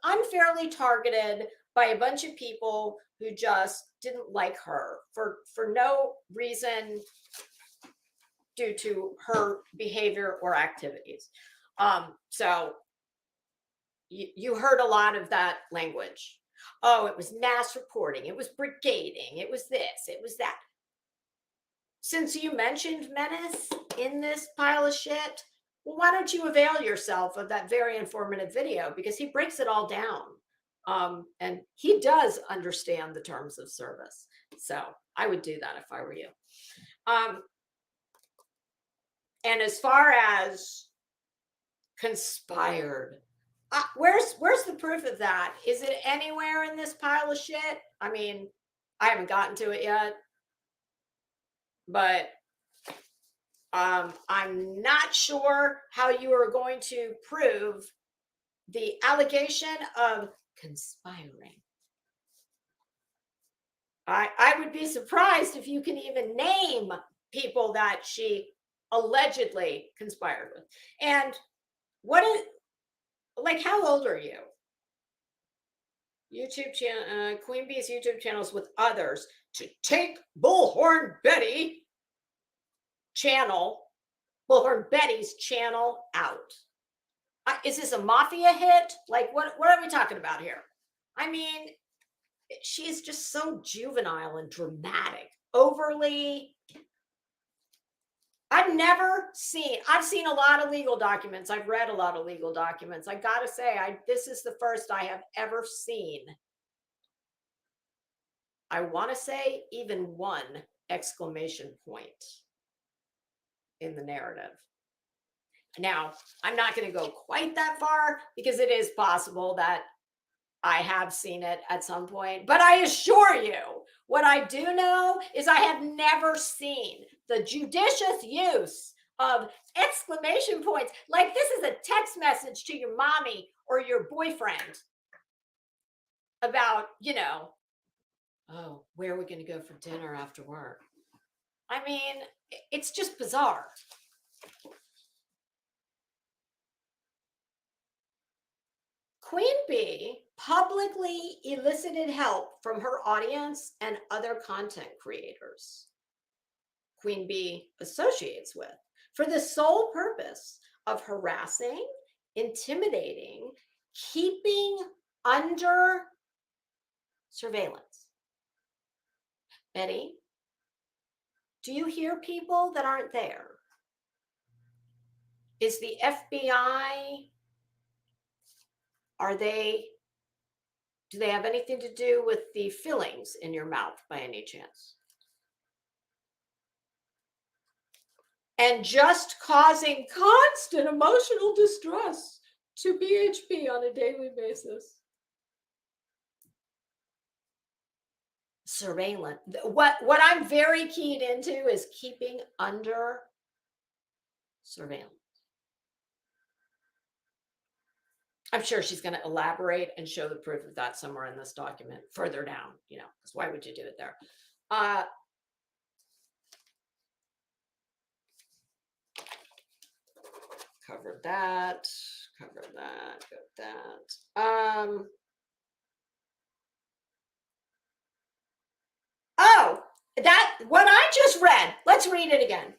unfairly targeted by a bunch of people who just didn't like her for no reason due to her behavior or activities. So you heard a lot of that language. Oh, it was mass reporting, it was brigading, it was this, it was that. Since you mentioned Menace in this pile of shit, well, why don't you avail yourself of that very informative video, because he breaks it all down. And he does understand the terms of service. So I would do that if I were you. And as far as conspired, where's the proof of that? Is it anywhere in this pile of shit? I mean, I haven't gotten to it yet, but I'm not sure how you are going to prove the allegation of conspiring. I would be surprised if you can even name people that she allegedly conspired with. And what is, like, how old are you? YouTube channel, Queen Bee's YouTube channels with others to take Bullhorn Betty's channel out. Is this a mafia hit? Like, what are we talking about here? I mean, she's just so juvenile and dramatic, overly. I've seen a lot of legal documents. I've read a lot of legal documents. I gotta say, this is the first I have ever seen. I want to say even one exclamation point in the narrative. Now, I'm not going to go quite that far because it is possible that I have seen it at some point, but I assure you, what I do know is I have never seen the judicious use of exclamation points. Like, this is a text message to your mommy or your boyfriend about, oh, where are we going to go for dinner after work? I mean, it's just bizarre. Queen Bee publicly elicited help from her audience and other content creators Queen Bee associates with for the sole purpose of harassing, intimidating, keeping under surveillance. Betty, do you hear people that aren't there? Is the FBI, do they have anything to do with the fillings in your mouth by any chance? And just causing constant emotional distress to BHP on a daily basis. Surveillance. What I'm very keyed into is keeping under surveillance. I'm sure she's going to elaborate and show the proof of that somewhere in this document further down, because why would you do it there? Covered that, got that. What I just read, let's read it again.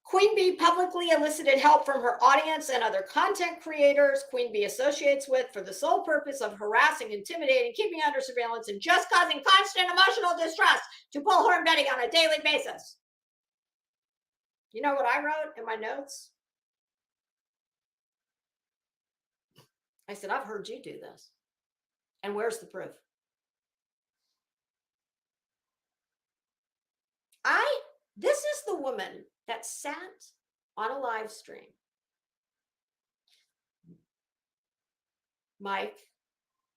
Queen Bee publicly elicited help from her audience and other content creators Queen Bee associates with for the sole purpose of harassing, intimidating, keeping under surveillance, and just causing constant emotional distress to Bullhorn Betty on a daily basis. You know what I wrote in my notes? I said, I've heard you do this. And where's the proof? This is the woman that sat on a live stream. Mike,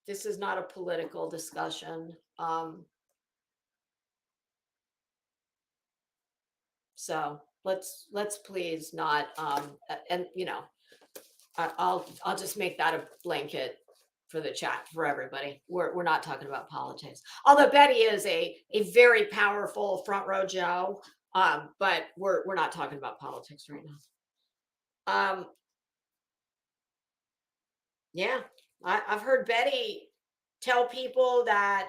this is not a political discussion. So let's please not, I'll just make that a blanket for the chat for everybody. We're not talking about politics. Although Betty is a very powerful front row Joe, but we're not talking about politics right now. Yeah, I've heard Betty tell people that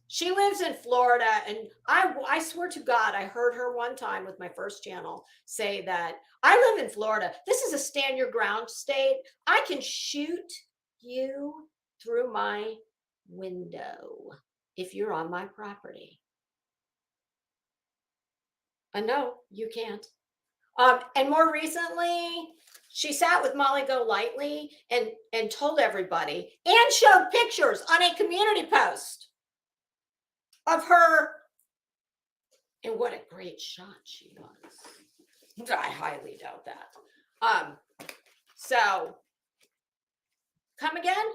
she lives in Florida, and I swear to God, I heard her one time with my first channel say that I live in Florida. This is a stand your ground state. I can shoot you through my window if you're on my property. No, you can't. And more recently, she sat with Molly Golightly and told everybody and showed pictures on a community post of her. And what a great shot she was. I highly doubt that. So come again?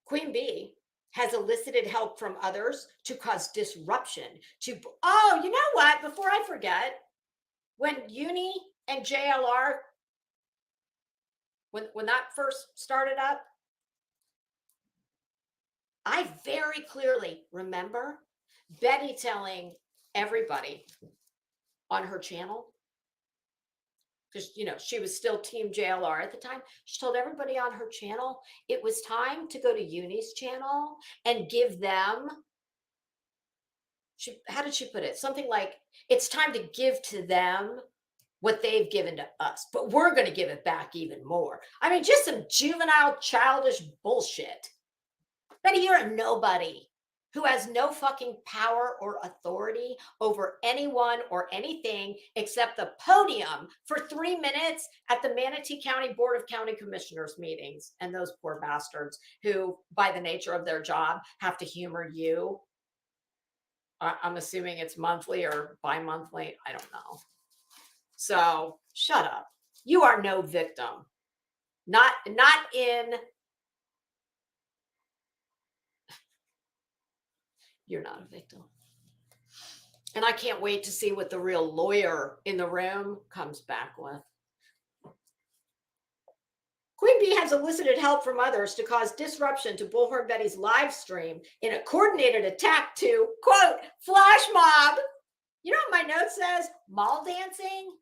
Queen Bee has elicited help from others to cause disruption oh, you know what? Before I forget, when Uni and JLR, when that first started up, I very clearly remember Betty telling everybody on her channel, because she was still Team JLR at the time. She told everybody on her channel it was time to go to Uni's channel and give them. How did she put it? Something like, it's time to give to them what they've given to us, but we're going to give it back even more. I mean, just some juvenile, childish bullshit. Betty, you're a nobody who has no fucking power or authority over anyone or anything except the podium for 3 minutes at the Manatee County Board of County Commissioners meetings. And those poor bastards who, by the nature of their job, have to humor you. I'm assuming it's monthly or bi-monthly. I don't know. So shut up. You are no victim. Not in. You're not a victim. And I can't wait to see what the real lawyer in the room comes back with. Queen Bee has elicited help from others to cause disruption to Bullhorn Betty's live stream in a coordinated attack to, quote, flash mob. You know what my note says? Mall dancing?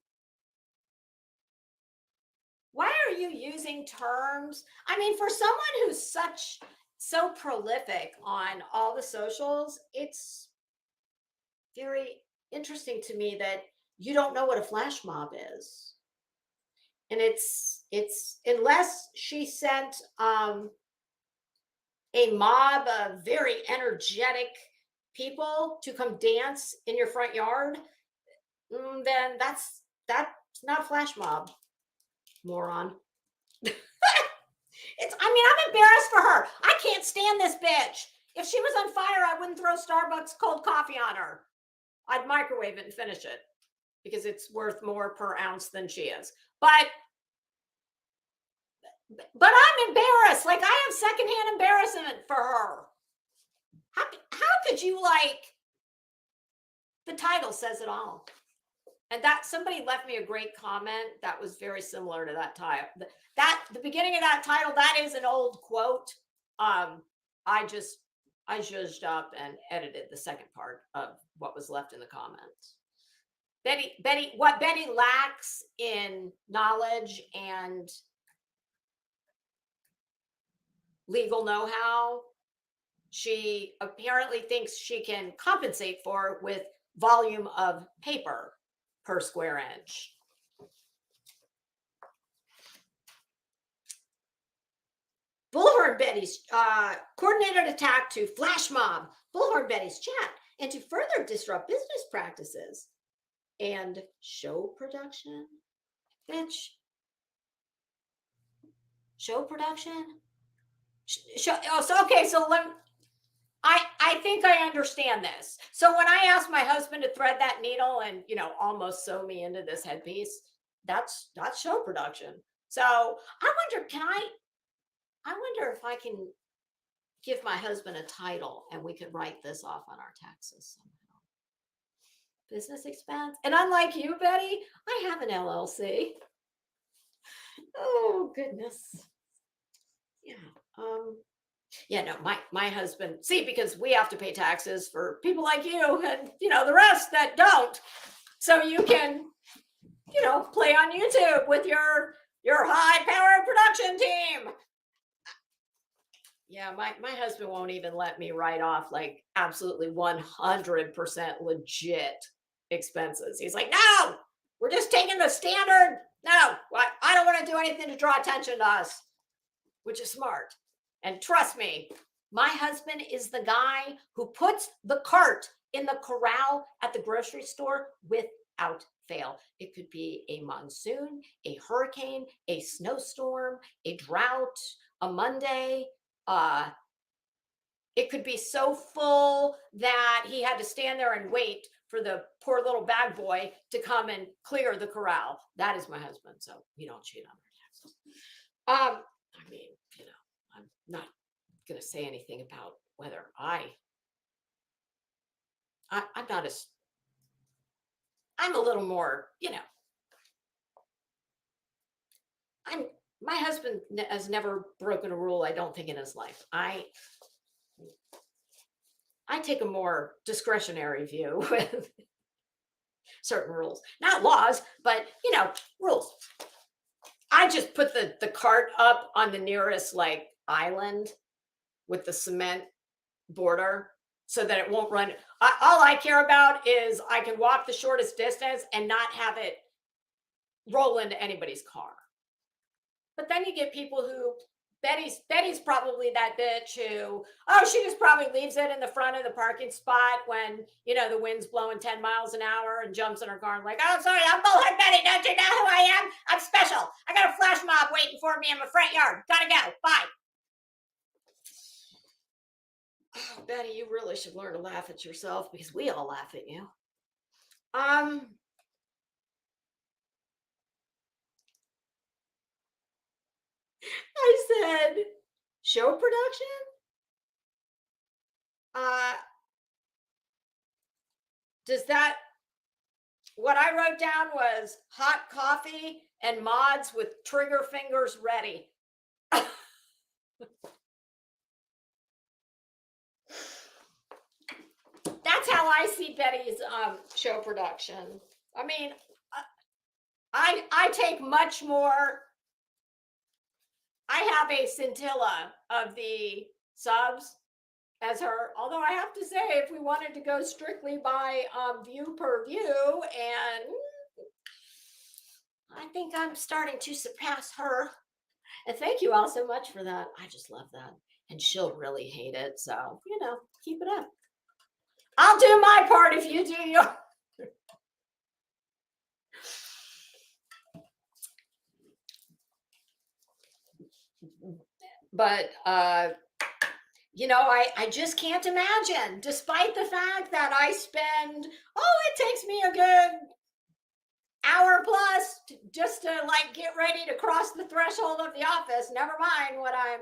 Why are you using terms? I mean, for someone who's so prolific on all the socials, it's very interesting to me that you don't know what a flash mob is. And it's unless she sent a mob of very energetic people to come dance in your front yard, then that's not a flash mob, moron. I'm embarrassed for her. I can't stand this bitch. If she was on fire, I wouldn't throw Starbucks cold coffee on her. I'd microwave it and finish it because it's worth more per ounce than she is. But I'm embarrassed. Like, I have secondhand embarrassment for her. How could you, like, the title says it all. And that somebody left me a great comment that was very similar to that title. The beginning of that title, that is an old quote. I zhuzhed up and edited the second part of what was left in the comments. What Betty lacks in knowledge and legal know-how, she apparently thinks she can compensate for with volume of paper per square inch. Bullhorn Betty's coordinated attack to flash mob Bullhorn Betty's chat and to further disrupt business practices and show production. Bitch. Show production? I think I understand this. So when I asked my husband to thread that needle and, almost sew me into this headpiece, that's show production. So I wonder if I can give my husband a title and we could write this off on our taxes somehow. Business expense. And unlike you, Betty, I have an LLC. Oh, goodness. Yeah. No, my husband, because we have to pay taxes for people like you and, the rest that don't. So you can, play on YouTube with your high-powered production team. Yeah, my husband won't even let me write off like absolutely 100% legit expenses. He's like, no, we're just taking the standard. No, I don't want to do anything to draw attention to us, which is smart. And trust me, my husband is the guy who puts the cart in the corral at the grocery store without fail. It could be a monsoon, a hurricane, a snowstorm, a drought, a Monday. It could be so full that he had to stand there and wait for the poor little bag boy to come and clear the corral. That is my husband, so we don't cheat on our taxes. I'm not going to say anything about whether I'm not as, I'm a little more, my husband has never broken a rule, I don't think, in his life. I take a more discretionary view with certain rules, not laws, but rules. I just put the cart up on the nearest like island with the cement border so that it won't run. All I care about is I can walk the shortest distance and not have it roll into anybody's car. But then you get people who Betty's probably that bitch who, she just probably leaves it in the front of the parking spot when, the wind's blowing 10 miles an hour and jumps in her car and like, oh, sorry, I'm Bullhead Betty. Don't you know who I am? I'm special. I got a flash mob waiting for me in my front yard. Gotta go. Bye. Oh, Betty, you really should learn to laugh at yourself because we all laugh at you. I said, show production? What I wrote down was hot coffee and mods with trigger fingers ready. That's how I see Betty's show production. I mean, I take much more. I have a scintilla of the subs as her, although I have to say, if we wanted to go strictly by view per view, and I think I'm starting to surpass her. And thank you all so much for that. I just love that. And she'll really hate it. So, keep it up. I'll do my part if you do yours. But, I just can't imagine, despite the fact that I spend, it takes me a good hour plus just to like get ready to cross the threshold of the office. Never mind what I'm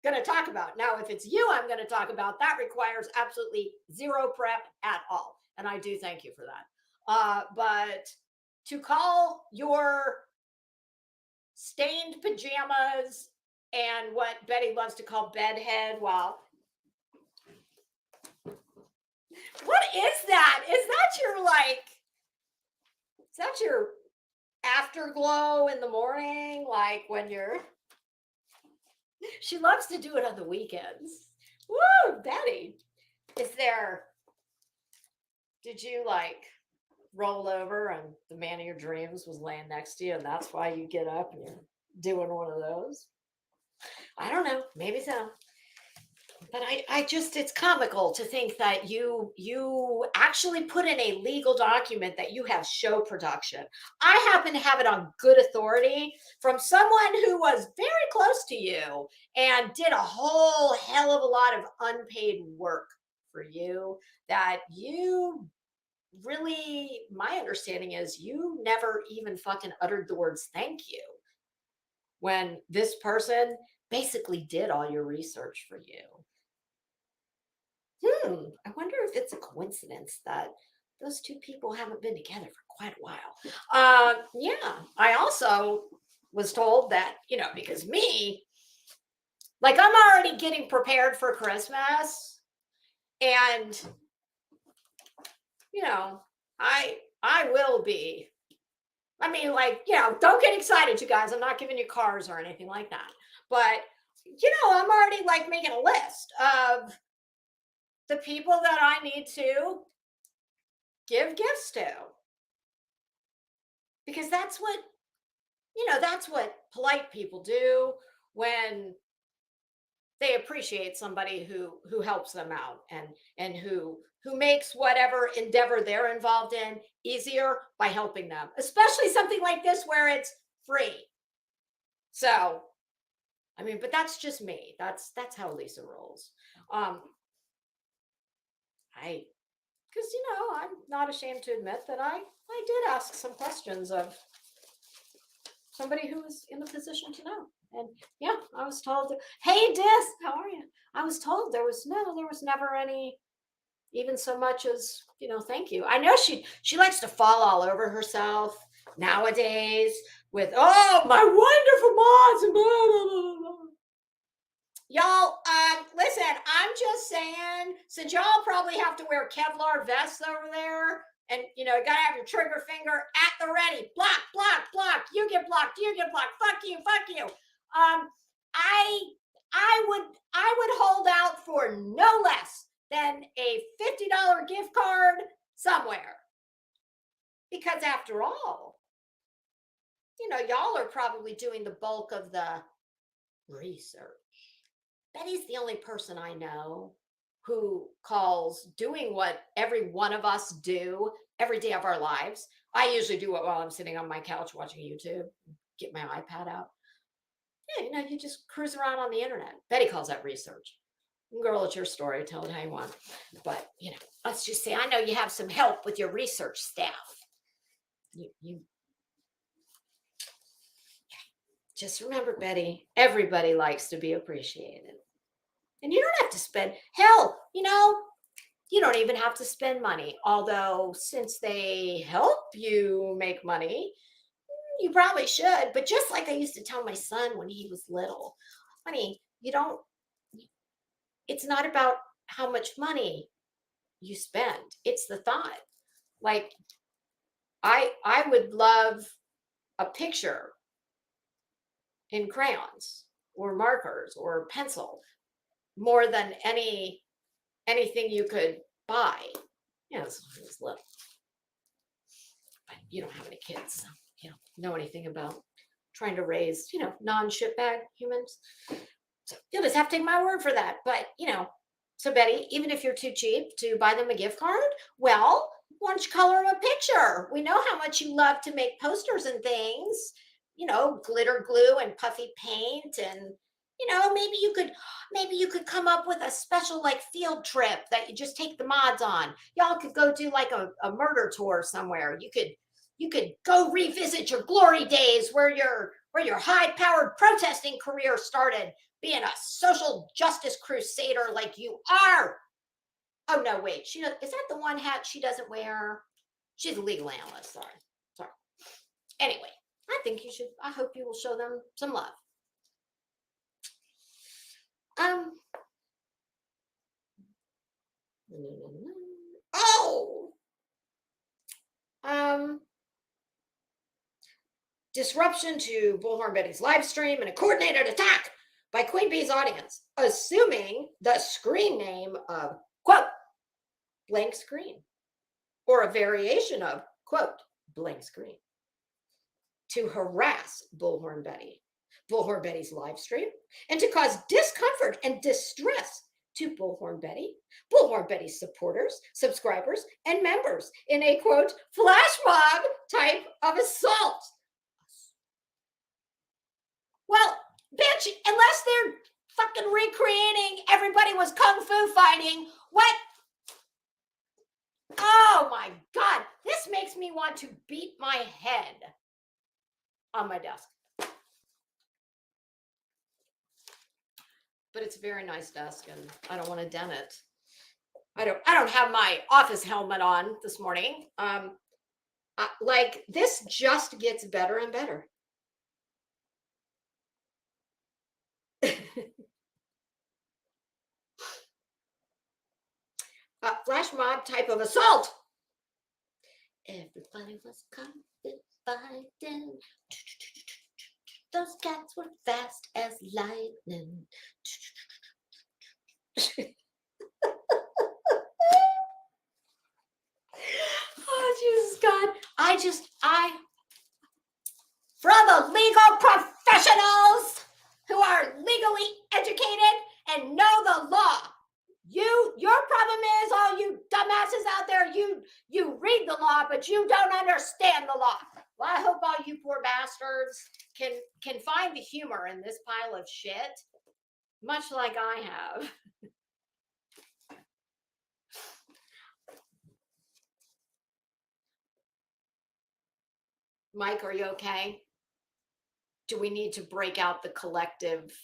going to talk about. Now, if it's you I'm going to talk about, that requires absolutely zero prep at all. And I do thank you for that. But to call your stained pajamas and what Betty loves to call bedhead, well, what is that? Is that your afterglow in the morning? Like when she loves to do it on the weekends. Woo, Betty. Did you like roll over and the man of your dreams was laying next to you and that's why you get up and you're doing one of those? I don't know, maybe so. But I just, it's comical to think that you actually put in a legal document that you have show production. I happen to have it on good authority from someone who was very close to you and did a whole hell of a lot of unpaid work for you that you really, my understanding is you never even fucking uttered the words thank you when this person basically did all your research for you. I wonder if it's a coincidence that those two people haven't been together for quite a while. Yeah, I also was told that, because me, like I'm already getting prepared for Christmas and, I will be. I mean, like, don't get excited, you guys. I'm not giving you cars or anything like that. But, I'm already like making a list of the people that I need to give gifts to. Because that's what polite people do when they appreciate somebody who helps them out and who makes whatever endeavor they're involved in easier by helping them, especially something like this where it's free. So, I mean, but that's just me. That's how Lisa rolls. Because I'm not ashamed to admit that I did ask some questions of somebody who was in the position to know. And yeah, I was told, hey, Dis, how are you? I was told there was never any, even so much as, thank you. I know she likes to fall all over herself nowadays with, oh, my wonderful mods and blah, blah, blah, blah. Y'all, listen, I'm just saying, since y'all probably have to wear Kevlar vests over there, and you gotta have your trigger finger at the ready. Block, block, block. You get blocked, you get blocked. Fuck you, fuck you. I would hold out for no less than a $50 gift card somewhere. Because after all, y'all are probably doing the bulk of the research. Betty's the only person I know who calls doing what every one of us do every day of our lives. I usually do it while I'm sitting on my couch watching YouTube, get my iPad out. Yeah, you just cruise around on the internet. Betty calls that research. Girl, it's your story. Tell it how you want. But, let's just say I know you have some help with your research staff. You just remember, Betty, everybody likes to be appreciated. And you don't have to spend, hell, you don't even have to spend money. Although, since they help you make money, you probably should. But just like I used to tell my son when he was little, honey, it's not about how much money you spend. It's the thought. Like, I would love a picture in crayons or markers or pencil more than anything you could buy. This was little. But you don't have any kids, so you don't know anything about trying to raise, non-shitbag humans. So you'll just have to take my word for that. But so Betty, even if you're too cheap to buy them a gift card, well, why don't you color them a picture? We know how much you love to make posters and things, glitter glue and puffy paint, and maybe you could come up with a special like field trip that you just take the mods on. Y'all could go do like a murder tour somewhere. You could go revisit your glory days where your high-powered protesting career started, being a social justice crusader like you are. Oh no, wait, is that the one hat she doesn't wear? She's a legal analyst. Sorry. Anyway, I hope you will show them some love. Disruption to Bullhorn Betty's live stream and a coordinated attack by Queen Bee's audience, assuming the screen name of, quote, blank screen, or a variation of, quote, blank screen, to harass Bullhorn Betty's live stream, and to cause discomfort and distress to Bullhorn Betty's supporters, subscribers, and members in a, quote, flash mob type of assault. Well, bitch, unless they're fucking recreating everybody was kung fu fighting, what? Oh my God, this makes me want to beat my head on my desk. But it's a very nice desk and I don't want to dent it. I don't have my office helmet on this morning. Like, this just gets better and better. Flash mob type of assault. Everybody was confiding. Those cats were fast as lightning. Oh, Jesus God. For all the legal professionals who are legally educated and know the law, your problem is, all you dumbasses out there, you read the law, but you don't understand the law. Well, I hope all you poor bastards can find the humor in this pile of shit, much like I have. Mike, are you okay? Do we need to break out the collective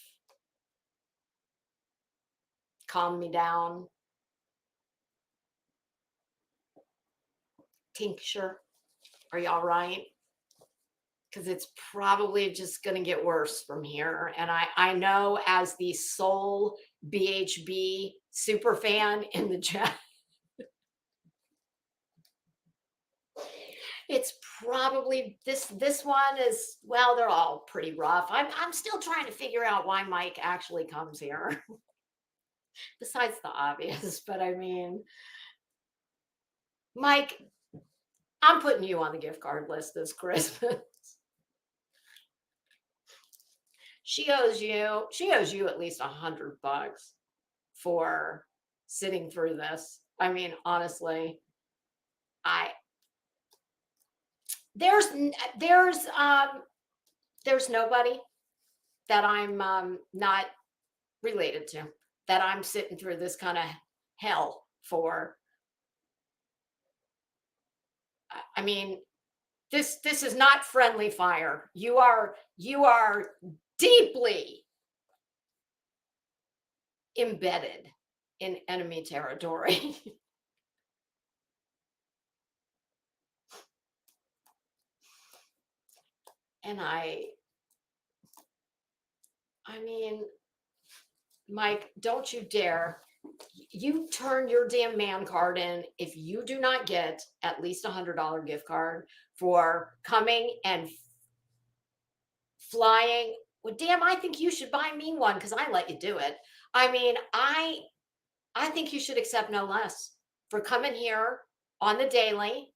calm me down tincture? Are you all right? because it's probably just going to get worse from here. And I know as the sole BHB super fan in the chat, it's probably this one is, well, they're all pretty rough. I'm still trying to figure out why Mike actually comes here. Besides the obvious, but I mean, Mike, I'm putting you on the gift card list this Christmas. She owes you at least $100 for sitting through this. I mean, honestly, there's nobody that I'm not related to that I'm sitting through this kind of hell for. I mean, this is not friendly fire. You are deeply embedded in enemy territory. And I mean, Mike, don't you dare. You turn your damn man card in if you do not get at least $100 gift card for coming and flying. Well, damn, I think you should buy me one because I let you do it. I mean, I think you should accept no less for coming here on the daily,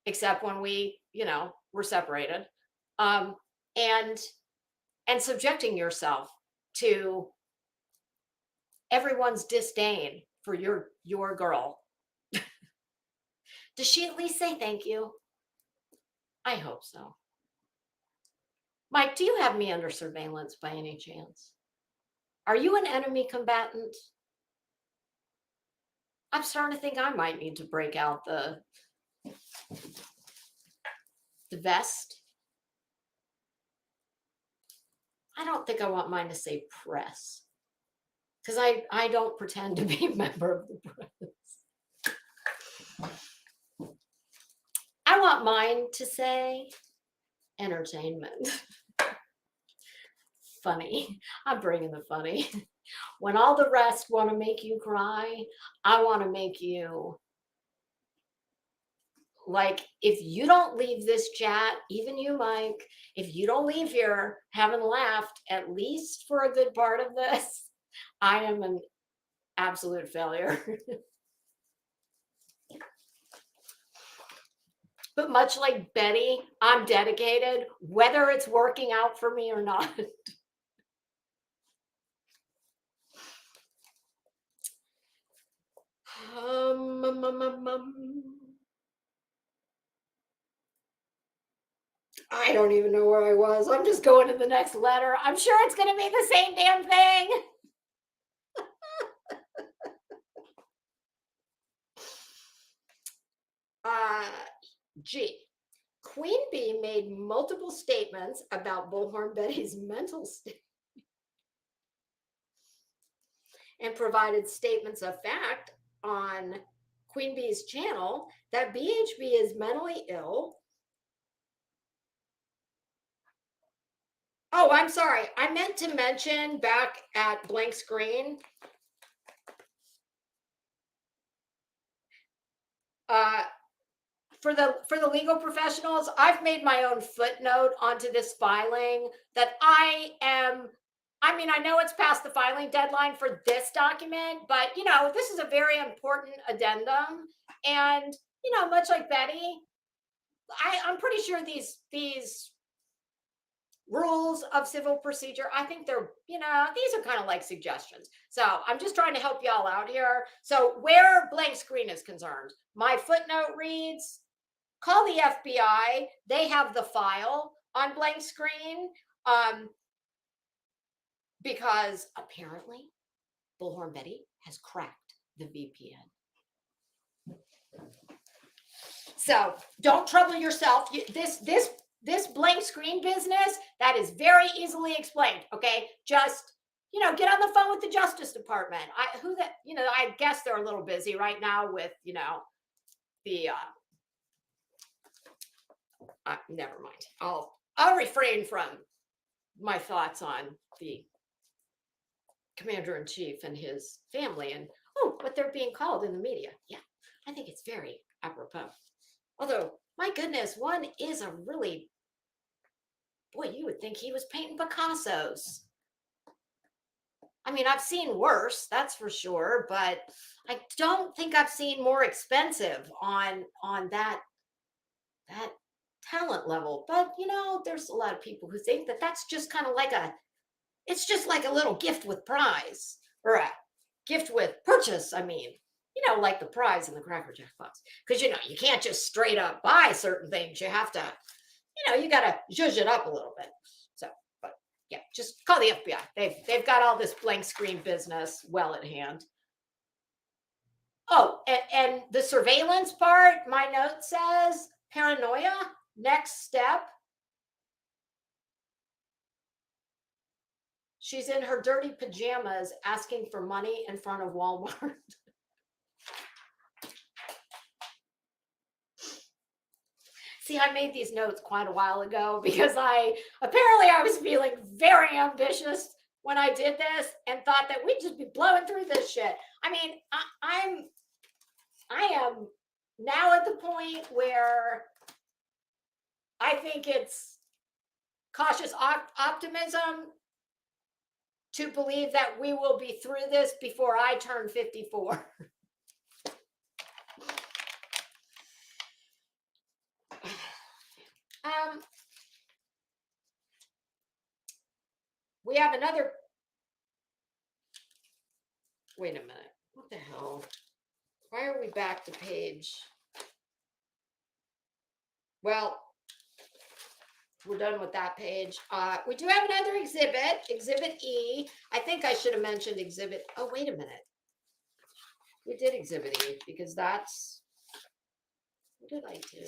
except when we, we're separated, and subjecting yourself to everyone's disdain for your girl. Does she at least say thank you? I hope so. Mike, do you have me under surveillance by any chance? Are you an enemy combatant? I'm starting to think I might need to break out the vest. I don't think I want mine to say press, because I don't pretend to be a member of the press. I want mine to say entertainment. Funny. I'm bringing the funny. When all the rest want to make you cry, I want to make you, like, if you don't leave this chat, even you, Mike, if you don't leave here having laughed at least for a good part of this, I am an absolute failure. But much like Betty, I'm dedicated, whether it's working out for me or not. I don't even know where I was. I'm just going to the next letter. I'm sure it's going to be the same damn thing. G. Queen Bee made multiple statements about Bullhorn Betty's mental state and provided statements of fact on Queen Bee's channel that BHB is mentally ill. Oh, I'm sorry. I meant to mention back at Blank Screen, for the legal professionals, I've made my own footnote onto this filing that I know it's past the filing deadline for this document, but this is a very important addendum. And, much like Betty, I'm pretty sure these rules of civil procedure, I think they're, these are kind of like suggestions. So I'm just trying to help y'all out here. So where Blank Screen is concerned, my footnote reads, call the FBI. They have the file on Blank Screen, because apparently Bullhorn Betty has cracked the VPN. So don't trouble yourself. This Blank Screen business, that is very easily explained. Okay, just get on the phone with the Justice Department. I guess they're a little busy right now with the never mind. I'll refrain from my thoughts on the commander-in-chief and his family and what they're being called in the media. Yeah, I think it's very apropos. Although, my goodness, one is a really, boy, you would think he was painting Picassos. I mean, I've seen worse, that's for sure, but I don't think I've seen more expensive on that talent level. But there's a lot of people who think that that's just kind of like it's just like a little gift with prize, or a gift with purchase. I mean, like the prize in the Cracker Jack box, because you can't just straight up buy certain things. You have to, you got to zhuzh it up a little bit. So, but yeah, just call the FBI. They've got all this blank screen business well at hand. Oh, and the surveillance part, my note says paranoia, next step. She's in her dirty pajamas asking for money in front of Walmart. See, I made these notes quite a while ago because I was feeling very ambitious when I did this and thought that we'd just be blowing through this shit. I mean, I am now at the point where I think it's cautious optimism to believe that we will be through this before I turn 54. We have another. Wait a minute. What the hell? Why are we back to page? Well, we're done with that page. We do have another exhibit, Exhibit E. I think I should have mentioned exhibit. Oh, wait a minute. We did Exhibit E because that's. What did I do?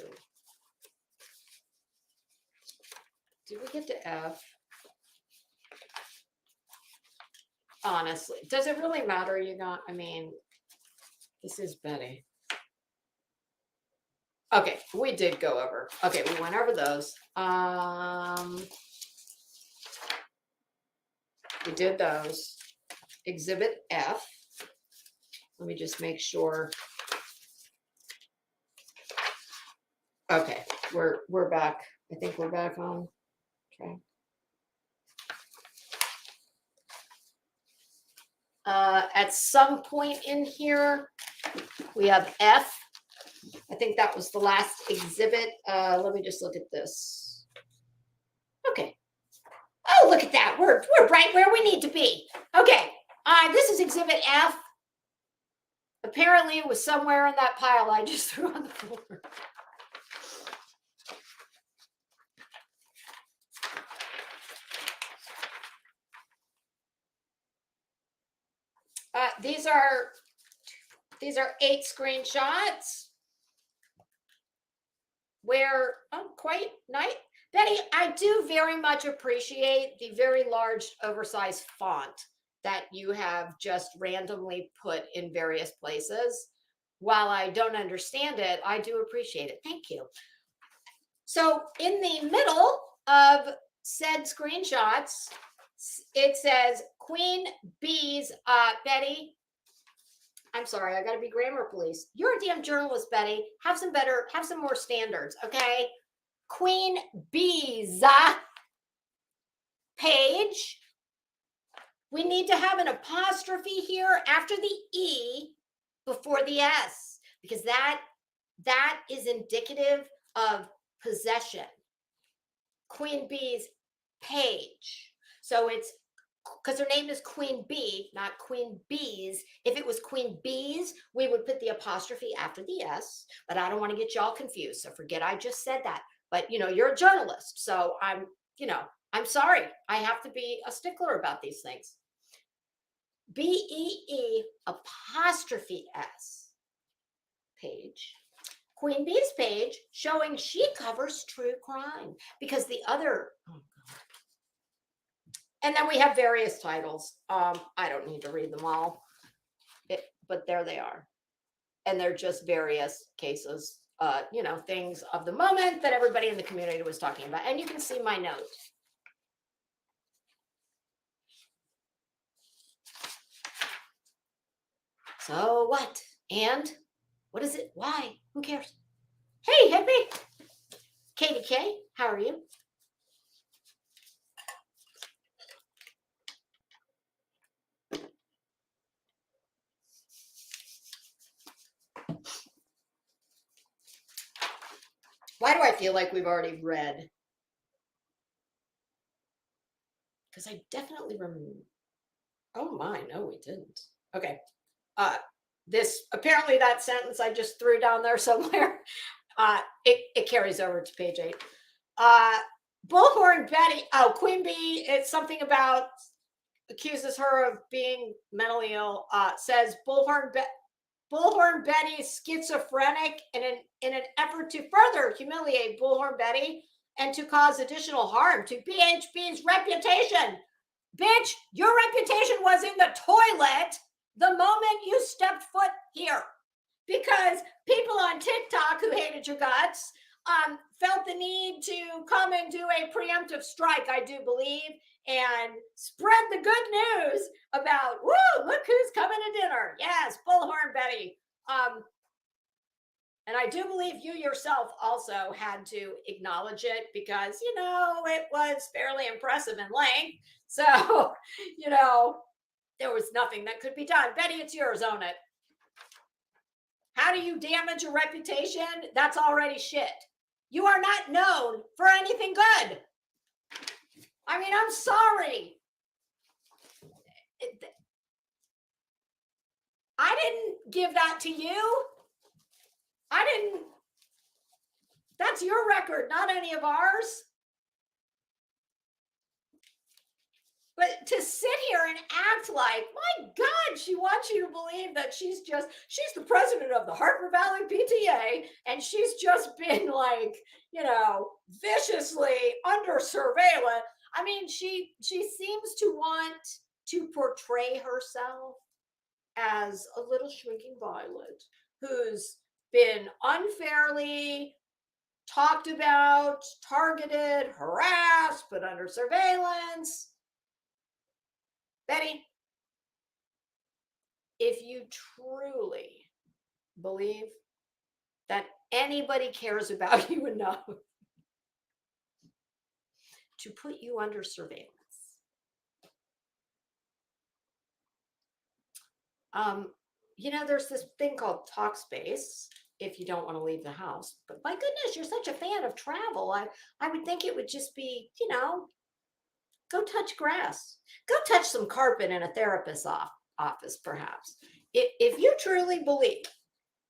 Did we get to F? Honestly, does it really matter? I mean, this is Betty. Okay, we did go over. Okay, we went over those. We did those. Exhibit F. Let me just make sure. Okay, we're back. I think we're back on track. At some point in here, we have F. I think that was the last exhibit. Let me just look at this. Okay. Oh, look at that. We're right where we need to be. Okay. This is Exhibit F. Apparently, it was somewhere in that pile I just threw on the floor. These are 8 screenshots where quite nice. Betty, I do very much appreciate the very large oversized font that you have just randomly put in various places. While I don't understand it, I do appreciate it. Thank you. So in the middle of said screenshots, it says Queen Bee's, Betty. I'm sorry, I gotta be grammar police. You're a damn journalist, Betty. Have some more standards, okay? Queen Bee's page. We need to have an apostrophe here after the E before the S, because that is indicative of possession. Queen Bee's page. So it's because her name is Queen Bee, not Queen Bees. If it was Queen Bees, we would put the apostrophe after the S, but I don't want to get y'all confused. So forget I just said that. But you're a journalist, so I'm sorry. I have to be a stickler about these things. BEE apostrophe S page. Queen Bee's page showing she covers true crime because the other, and then we have various titles. I don't need to read them all, but there they are. And they're just various cases things of the moment that everybody in the community was talking about. And you can see my note. So what? And what is it? Why? Who cares? Hey, Headpiece. Katie K, how are you? Why do I feel like we've already read? Because I definitely remember. Oh my, no, we didn't. Okay. This apparently that sentence I just threw down there somewhere. It carries over to page 8. Bullhorn Betty. Oh, Queen Bee. It's something about accuses her of being mentally ill. Says Bullhorn Betty schizophrenic in an effort to further humiliate Bullhorn Betty and to cause additional harm to BHB's reputation. Bitch, your reputation was in the toilet the moment you stepped foot here, because people on TikTok who hated your guts felt the need to come and do a preemptive strike, I do believe, and spread the good news about, woo, look who's coming to dinner. Yes, Bullhorn Betty. And I do believe you yourself also had to acknowledge it because, it was fairly impressive in length. So, there was nothing that could be done. Betty, it's yours, own it. How do you damage a reputation? That's already shit. You are not known for anything good. I mean, I'm sorry. I didn't give that to you. That's your record, not any of ours. But to sit here and act like, my God, she wants you to believe that she's the president of the Harper Valley PTA, and she's just been viciously under surveillance. I mean, she seems to want to portray herself as a little shrinking violet who's been unfairly talked about, targeted, harassed, put under surveillance. Betty, if you truly believe that anybody cares about you enough to put you under surveillance, there's this thing called Talkspace if you don't want to leave the house. But my goodness, you're such a fan of travel. I would think it would just be, go touch grass. Go touch some carpet in a therapist's office, perhaps. If you truly believe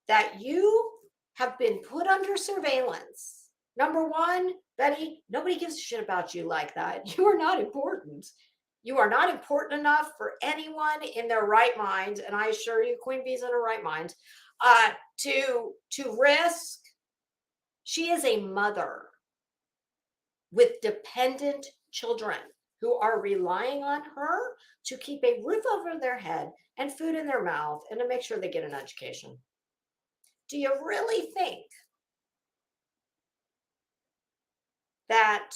that you have been put under surveillance, number one, Betty, nobody gives a shit about you like that. You are not important. You are not important enough for anyone in their right mind, and I assure you, Queen Bee's in her right mind, to risk. She is a mother with dependent children who are relying on her to keep a roof over their head and food in their mouth and to make sure they get an education. Do you really think that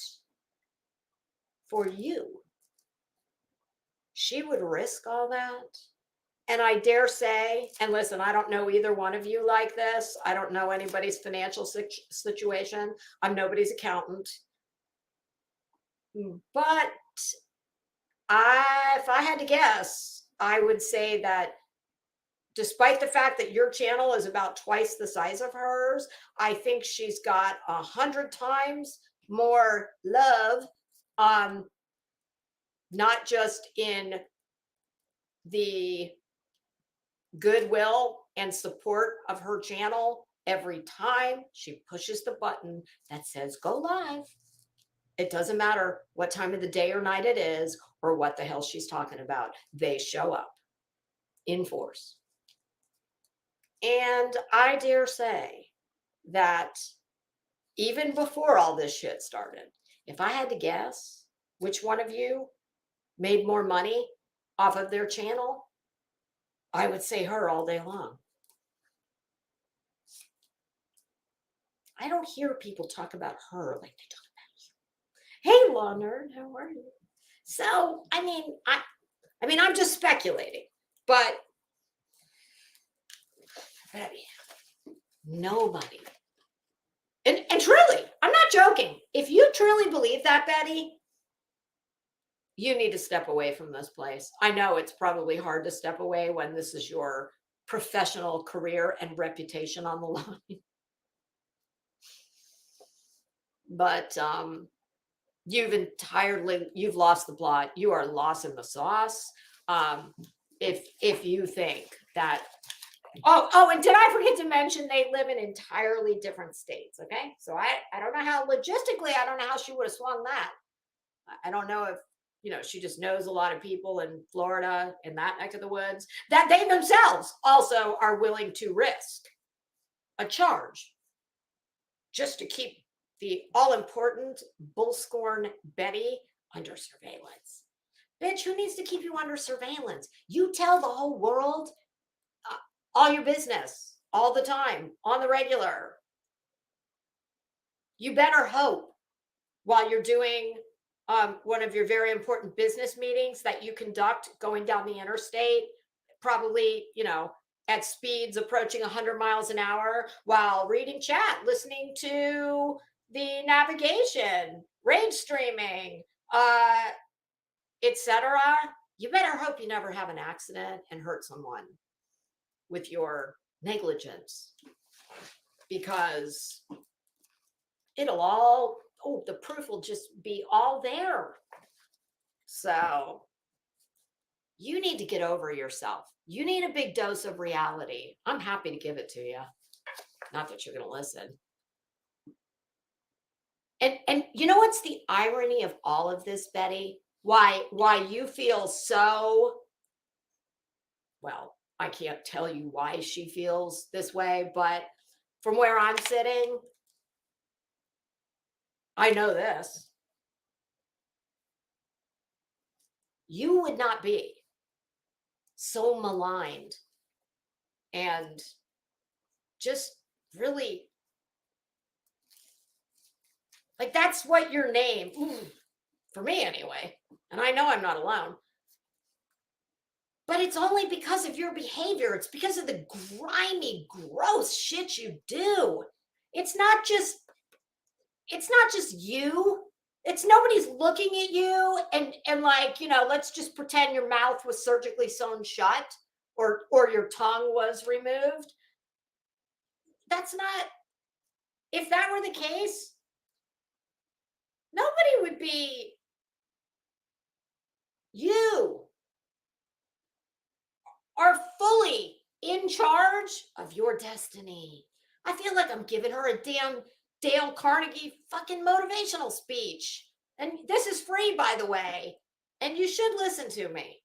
for you, she would risk all that? And I dare say, and listen, I don't know either one of you like this. I don't know anybody's financial situation. I'm nobody's accountant. But if I had to guess, I would say that despite the fact that your channel is about twice the size of hers, I think she's got 100 times more love, not just in the goodwill and support of her channel every time she pushes the button that says go live. It doesn't matter what time of the day or night it is or what the hell she's talking about. They show up in force. And I dare say that even before all this shit started, if I had to guess which one of you made more money off of their channel, I would say her all day long. I don't hear people talk about her like they talk about you. Hey, Law Nerd, how are you? So, I mean, I'm just speculating, but Betty, nobody. And truly, I'm not joking. If you truly believe that, Betty, you need to step away from this place. I know it's probably hard to step away when this is your professional career and reputation on the line. But you've lost the plot. You are lost in the sauce. If you think that and did I forget to mention they live in entirely different states? Okay, so I don't know how logistically, I don't know how she would have swung that. I don't know if she just knows a lot of people in Florida, in that neck of the woods, that they themselves also are willing to risk a charge just to keep the all-important bull-scorn Betty under surveillance. Bitch, who needs to keep you under surveillance? You tell the whole world all your business all the time, on the regular. You better hope while you're doing one of your very important business meetings that you conduct going down the interstate, probably, at speeds approaching 100 miles an hour while reading chat, listening to the navigation, rage streaming, etc. You better hope you never have an accident and hurt someone with your negligence, because the proof will just be all there. So you need to get over yourself. You need a big dose of reality. I'm happy to give it to you. Not that you're going to listen. And you know what's the irony of all of this, Betty? Why you feel so, well, I can't tell you why she feels this way, but from where I'm sitting, I know this. You would not be so maligned and just really, like, that's what your name, for me anyway, and I know I'm not alone, but it's only because of your behavior. It's because of the grimy, gross shit you do. It's not just you. It's nobody's looking at you and like, let's just pretend your mouth was surgically sewn shut or your tongue was removed. That's not, if that were the case, nobody would be. You are fully in charge of your destiny. I feel like I'm giving her a damn Dale Carnegie fucking motivational speech. And this is free, by the way. And you should listen to me.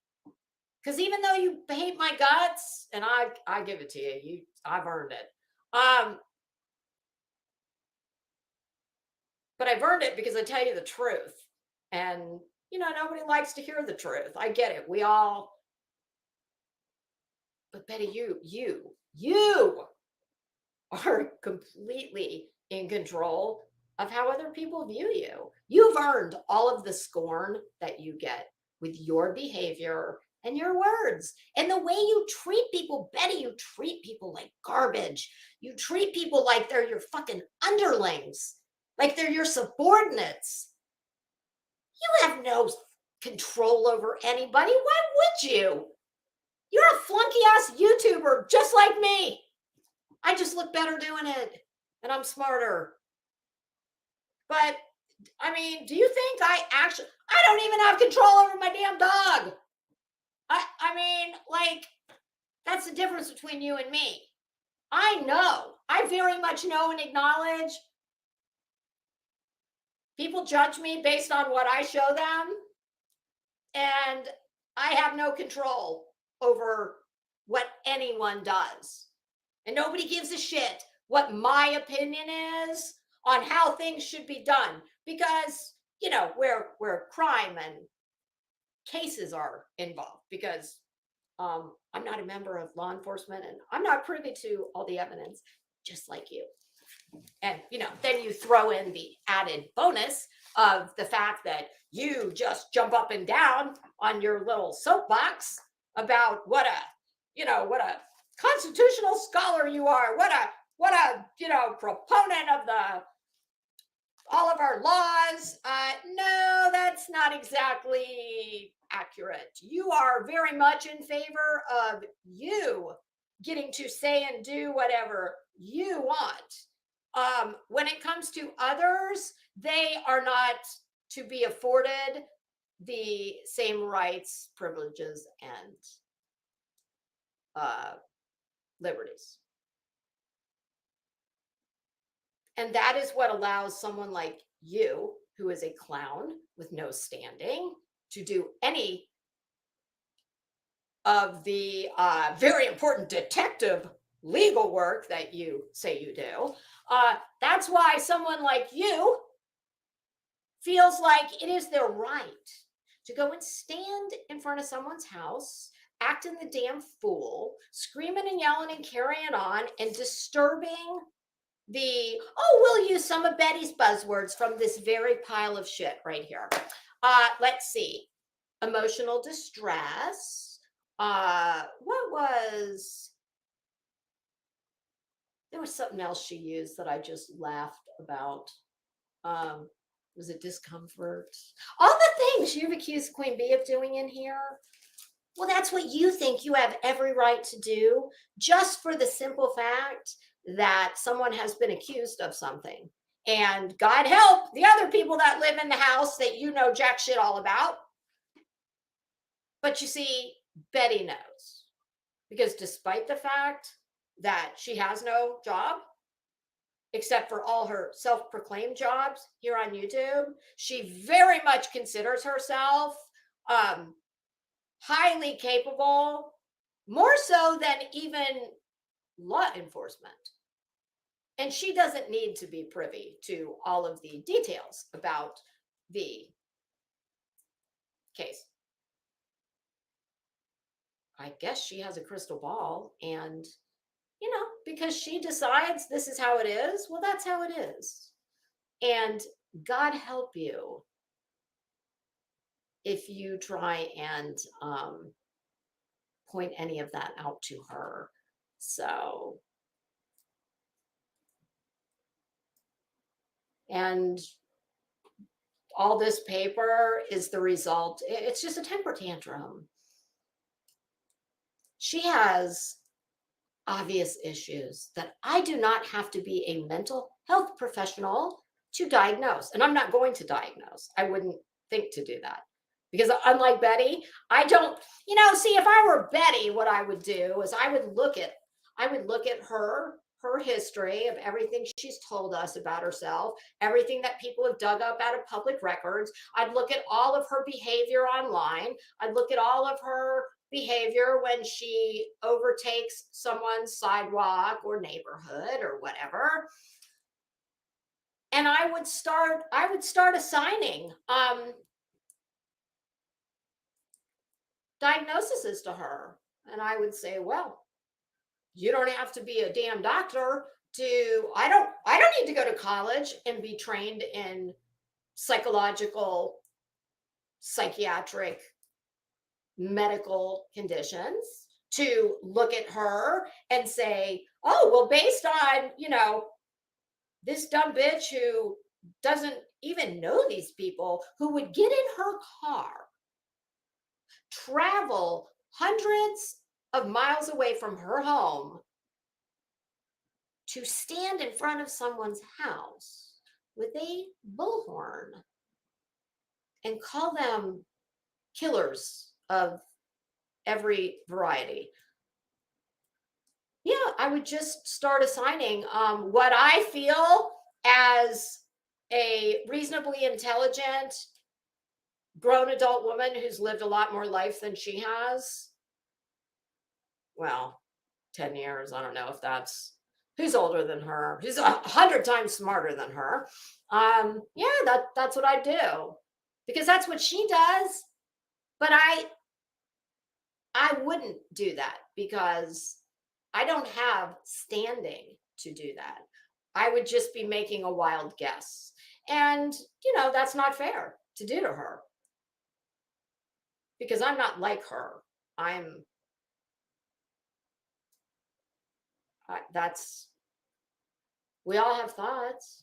Because even though you hate my guts, and I give it to you, I've earned it. But I've earned it because I tell you the truth. And, nobody likes to hear the truth. I get it. We all. But Betty, you are completely in control of how other people view you. You've earned all of the scorn that you get with your behavior and your words and the way you treat people. Betty, you treat people like garbage. You treat people like they're your fucking underlings, like they're your subordinates. You have no control over anybody. Why would you? You're a flunky ass YouTuber just like me. I just look better doing it, and I'm smarter. But, I mean, do you think I don't even have control over my damn dog. I mean, like, that's the difference between you and me. I very much know and acknowledge people judge me based on what I show them, and I have no control over what anyone does. And nobody gives a shit what my opinion is on how things should be done, because, where crime and cases are involved, because I'm not a member of law enforcement and I'm not privy to all the evidence, just like you. And, then you throw in the added bonus of the fact that you just jump up and down on your little soapbox about what a constitutional scholar you are, what a proponent of all of our laws. No, that's not exactly accurate. You are very much in favor of you getting to say and do whatever you want. When it comes to others, they are not to be afforded the same rights, privileges, and liberties. And that is what allows someone like you, who is a clown with no standing, to do any of the very important detective legal work that you say you do. That's why someone like you feels like it is their right to go and stand in front of someone's house, acting the damn fool, screaming and yelling and carrying on, and disturbing we'll use some of Betty's buzzwords from this very pile of shit right here. Let's see. Emotional distress. There was something else she used that I just laughed about. Was it discomfort? All the things you've accused Queen Bee of doing in here. Well, that's what you think you have every right to do, just for the simple fact that someone has been accused of something. And God help the other people that live in the house that you know jack shit all about. But you see, Betty knows. Because despite the fact that she has no job, except for all her self-proclaimed jobs here on YouTube, she very much considers herself highly capable, more so than even law enforcement. And she doesn't need to be privy to all of the details about the case. I guess she has a crystal ball, and because she decides this is how it is, well, that's how it is. And God help you if you try and point any of that out to her. So, and all this paper is the result. It's just a temper tantrum. She has obvious issues that I do not have to be a mental health professional to diagnose. And I'm not going to diagnose. I wouldn't think to do that. Because unlike Betty, I don't, see, if I were Betty, what I would do is I would look at her history of everything she's told us about herself, everything that people have dug up out of public records. I'd look at all of her behavior online. I'd look at all of her behavior when she overtakes someone's sidewalk or neighborhood or whatever. And I would start assigning diagnoses to her. And I would say, well, you don't have to be a damn doctor I don't need to go to college and be trained in psychological, psychiatric, medical conditions to look at her and say, oh, well, based on, this dumb bitch who doesn't even know these people, who would get in her car, travel hundreds of miles away from her home to stand in front of someone's house with a bullhorn and call them killers of every variety. Yeah, I would just start assigning what I feel as a reasonably intelligent grown adult woman who's lived a lot more life than she has. Well, 10 years. I don't know if that's who's older than her, who's 100 times smarter than her. Yeah, that's what I do, because that's what she does. But I wouldn't do that because I don't have standing to do that. I would just be making a wild guess. And, you know, that's not fair to do to her because I'm not like her. I'm, that's, we all have thoughts.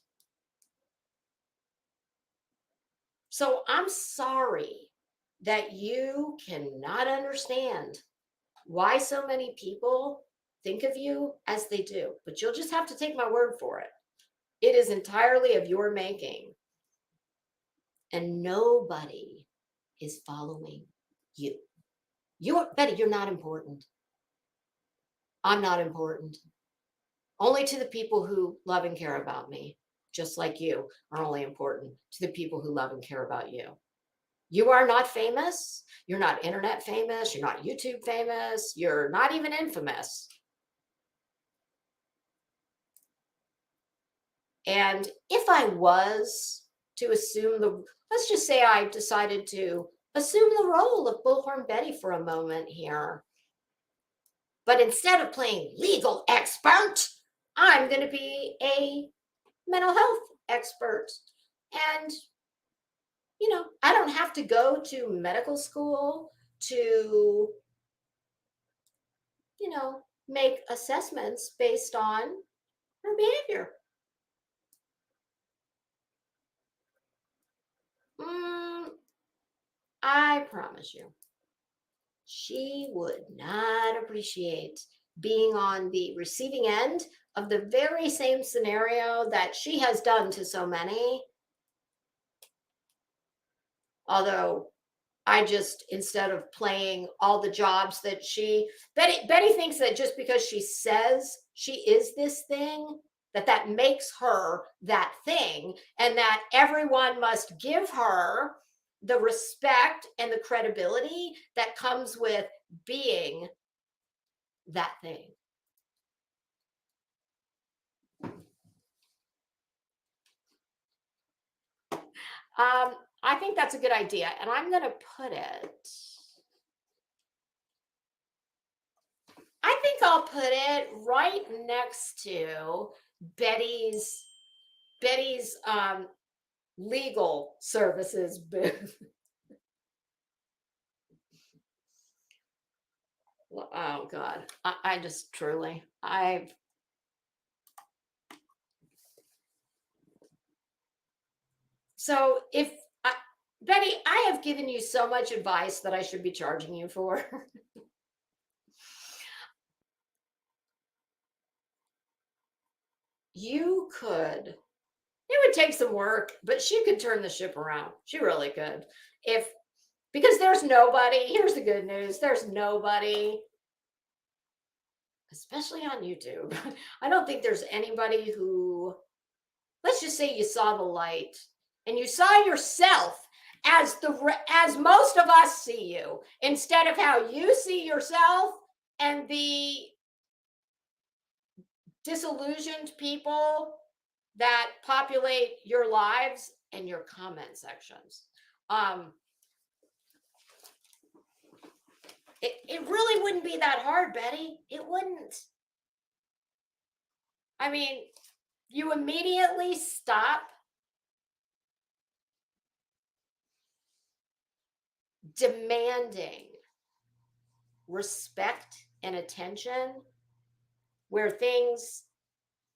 So I'm sorry that you cannot understand why so many people think of you as they do, but you'll just have to take my word for it. It is entirely of your making, and nobody is following you. Betty, you're not important. I'm not important. Only to the people who love and care about me, just like you are only important to the people who love and care about you. You are not famous. You're not internet famous. You're not YouTube famous. You're not even infamous. And if I was to assume let's just say I decided to assume the role of Bullhorn Betty for a moment here. But instead of playing legal expert, I'm going to be a mental health expert. And, you know, I don't have to go to medical school to, you know, make assessments based on her behavior. I promise you, she would not appreciate being on the receiving end of the very same scenario that she has done to so many. Although I just, instead of playing all the jobs that Betty thinks that just because she says she is this thing, that makes her that thing, and that everyone must give her the respect and the credibility that comes with being that thing. I think that's a good idea, and I'm going to put it. I think I'll put it right next to Betty's legal services booth. Oh God, I just truly, so if Betty, I have given you so much advice that I should be charging you for. You could, it would take some work, but she could turn the ship around. She really could. Because there's nobody, here's the good news, there's nobody, especially on YouTube. I don't think there's anybody who, let's just say you saw the light and you saw yourself as most of us see you, instead of how you see yourself and the disillusioned people that populate your lives and your comment sections. It really wouldn't be that hard, Betty. It wouldn't. I mean, you immediately stop demanding respect and attention where things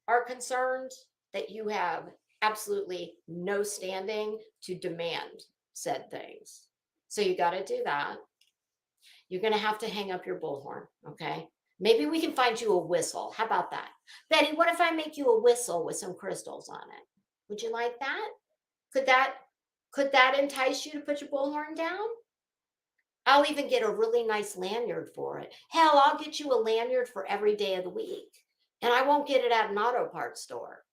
are concerned that you have absolutely no standing to demand said things. So you got to do that. You're going to have to hang up your bullhorn, okay? Maybe we can find you a whistle. How about that? Betty, what if I make you a whistle with some crystals on it? Would you like that? Could that entice you to put your bullhorn down? I'll even get a really nice lanyard for it. Hell, I'll get you a lanyard for every day of the week. And I won't get it at an auto parts store.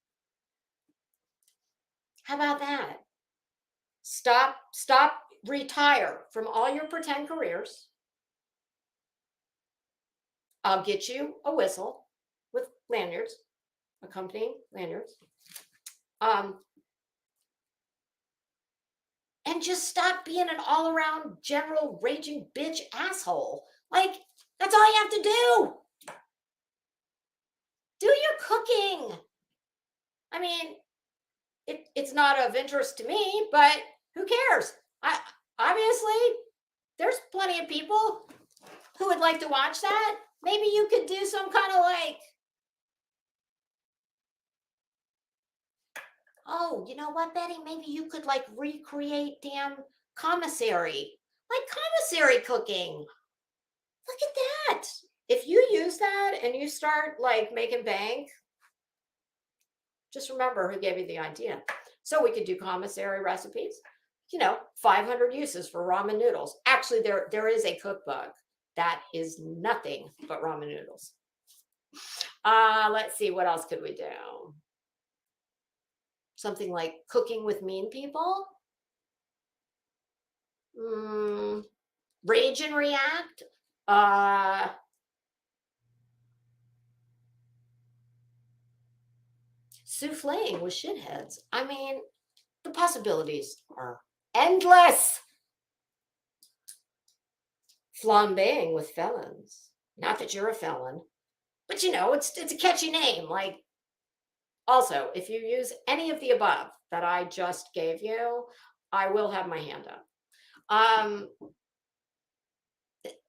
How about that? Stop, retire from all your pretend careers. I'll get you a whistle with lanyards, accompanying lanyards. And just stop being an all-around general raging bitch asshole. Like, that's all you have to do. Do your cooking. I mean, it's not of interest to me, but who cares? Obviously, there's plenty of people who would like to watch that. Maybe you could do some kind of like, oh, you know what, Betty? Maybe you could like recreate damn commissary, like commissary cooking. Look at that. If you use that and you start like making bank, just remember who gave you the idea. So we could do commissary recipes, 500 uses for ramen noodles. Actually, there is a cookbook that is nothing but ramen noodles. Let's see, what else could we do? Something like cooking with mean people. Rage and react. Souffling with shitheads. I mean, the possibilities are endless. Flambeing with felons. Not that you're a felon, but it's a catchy name. Like, also, if you use any of the above that I just gave you, I will have my hand up.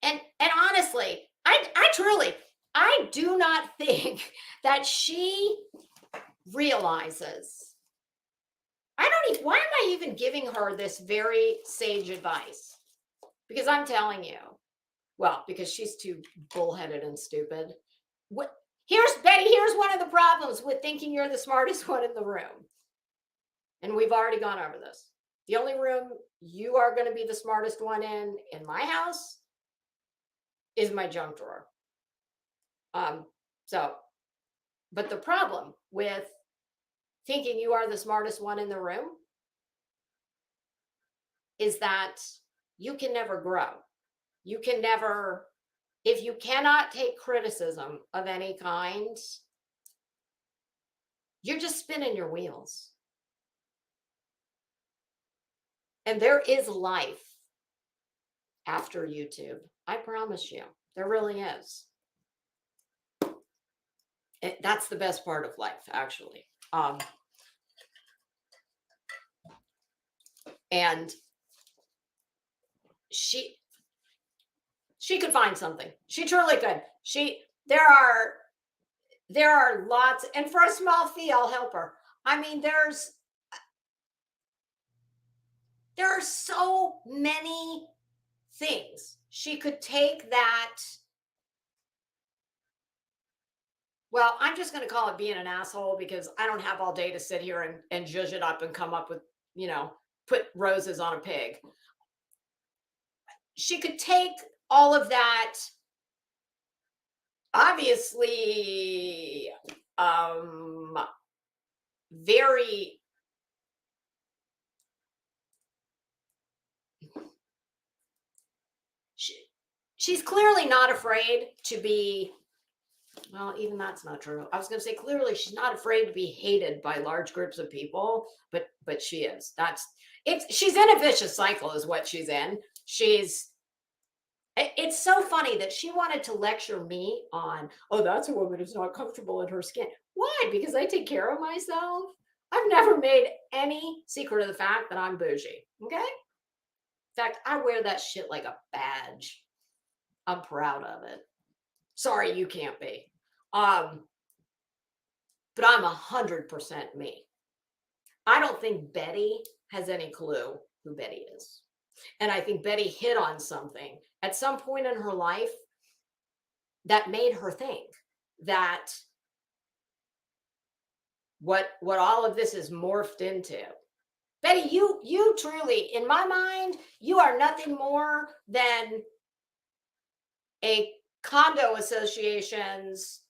And honestly, I do not think that she realizes. Why am I even giving her this very sage advice? Because I'm telling you, well, because she's too bullheaded and stupid. Here's one of the problems with thinking you're the smartest one in the room. And we've already gone over this. The only room you are going to be the smartest one in my house is my junk drawer. But the problem with thinking you are the smartest one in the room is that you can never grow. You can never, if you cannot take criticism of any kind, you're just spinning your wheels. And there is life after YouTube. I promise you, there really is. That's the best part of life, actually. And she could find something. She truly could. There are lots, and for a small fee, I'll help her. I mean, there are so many things. She could take that. Well, I'm just going to call it being an asshole because I don't have all day to sit here and zhuzh it up and come up with, put roses on a pig. She could take all of that, obviously, very she's clearly not afraid to be, well, even that's not true. I was going to say clearly she's not afraid to be hated by large groups of people, but she is. She's in a vicious cycle is what she's in. It's so funny that she wanted to lecture me on, oh, that's a woman who's not comfortable in her skin. Why? Because I take care of myself. I've never made any secret of the fact that I'm bougie. Okay? In fact, I wear that shit like a badge. I'm proud of it. Sorry, you can't be. But I'm 100% me. I don't think Betty has any clue who Betty is. And I think Betty hit on something at some point in her life that made her think that what all of this is morphed into. Betty, you truly, in my mind, you are nothing more than a condo association's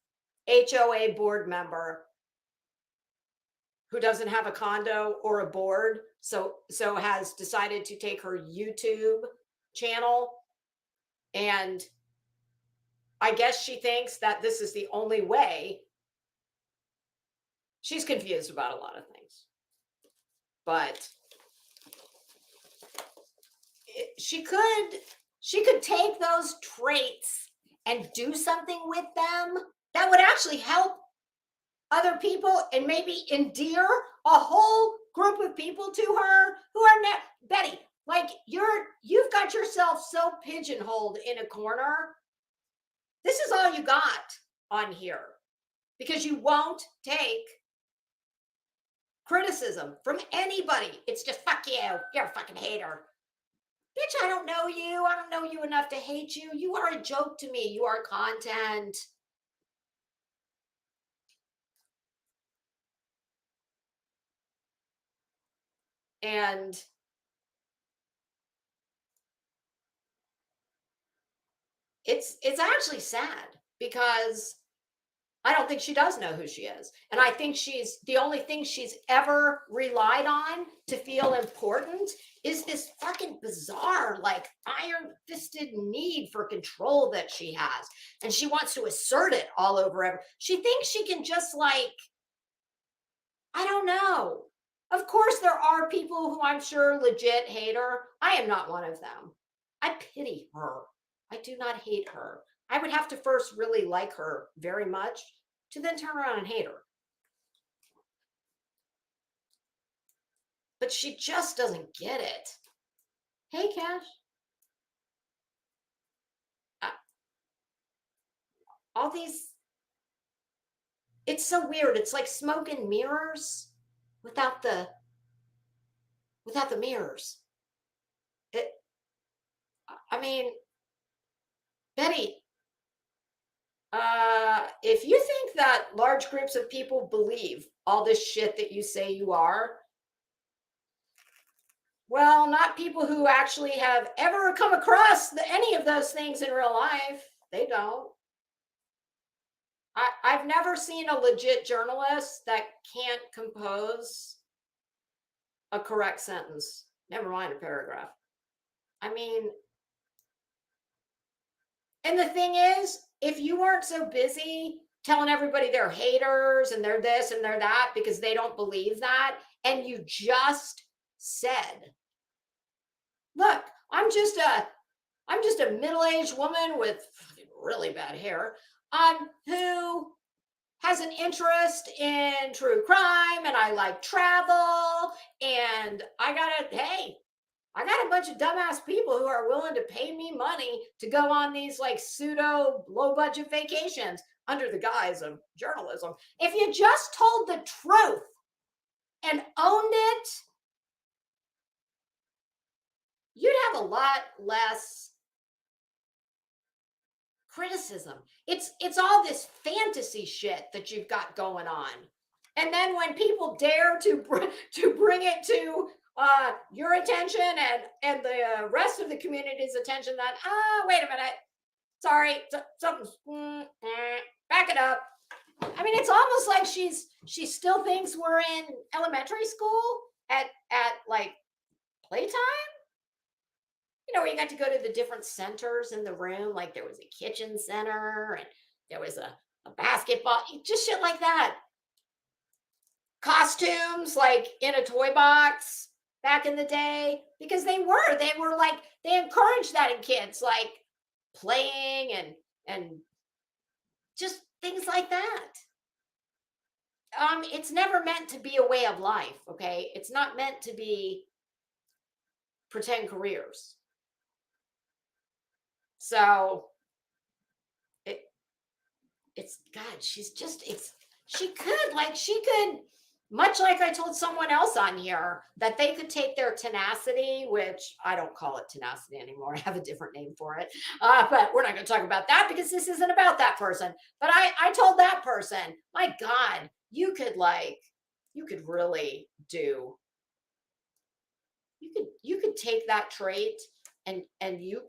HOA board member who doesn't have a condo or a board, so has decided to take her YouTube channel, and I guess she thinks that this is the only way. She's confused about a lot of things, but she could take those traits and do something with them that would actually help other people and maybe endear a whole group of people to her who are not Betty, like you've got yourself so pigeonholed in a corner. This is all you got on here because you won't take criticism from anybody. It's just fuck you. You're a fucking hater. Bitch, I don't know you. I don't know you enough to hate you. You are a joke to me. You are content. And it's actually sad because I don't think she does know who she is. And I think she's the only thing she's ever relied on to feel important is this fucking bizarre, like iron fisted need for control that she has. And she wants to assert it all over everyone. She thinks she can just like, I don't know. Of course, there are people who I'm sure legit hate her. I am not one of them. I pity her. I do not hate her. I would have to first really like her very much to then turn around and hate her. But she just doesn't get it. Hey, Cash. All these, it's so weird. It's like smoke and mirrors without the mirrors. I mean, Betty, if you think that large groups of people believe all this shit that you say you are, well, not people who actually have ever come across any of those things in real life. They don't. I've never seen a legit journalist that can't compose a correct sentence, never mind a paragraph. I mean, and the thing is, if you weren't so busy telling everybody they're haters and they're this and they're that because they don't believe that, and you just said, look, I'm just a middle-aged woman with really bad hair who has an interest in true crime and I like travel and I got a bunch of dumbass people who are willing to pay me money to go on these like pseudo low budget vacations under the guise of journalism. If you just told the truth and owned it, you'd have a lot less criticism. It's all this fantasy shit that you've got going on. And then when people dare to bring it to your attention and the rest of the community's attention, that wait a minute, sorry, something's back it up. I mean, it's almost like she still thinks we're in elementary school at like playtime. You know, where you got to go to the different centers in the room, like there was a kitchen center and there was a basketball, just shit like that. Costumes like in a toy box back in the day, because they were like, they encouraged that in kids, like playing and just things like that. It's never meant to be a way of life, okay? It's not meant to be pretend careers. So it's God, she could, much like I told someone else on here, that they could take their tenacity, which I don't call it tenacity anymore. I have a different name for it. But we're not going to talk about that because this isn't about that person. But I told that person, my God, you could really do, you could take that trait and you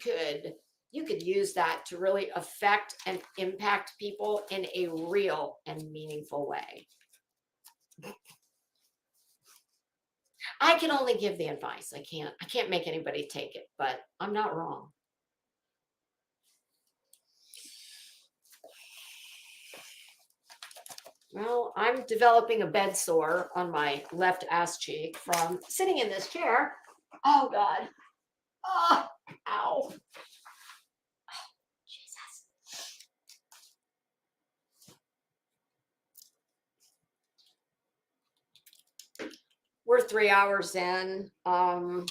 could use that to really affect and impact people in a real and meaningful way. I can only give the advice. I can't make anybody take it, but I'm not wrong. Well, I'm developing a bed sore on my left ass cheek from sitting in this chair. Oh God. Oh, ow. we're 3 hours in. I'm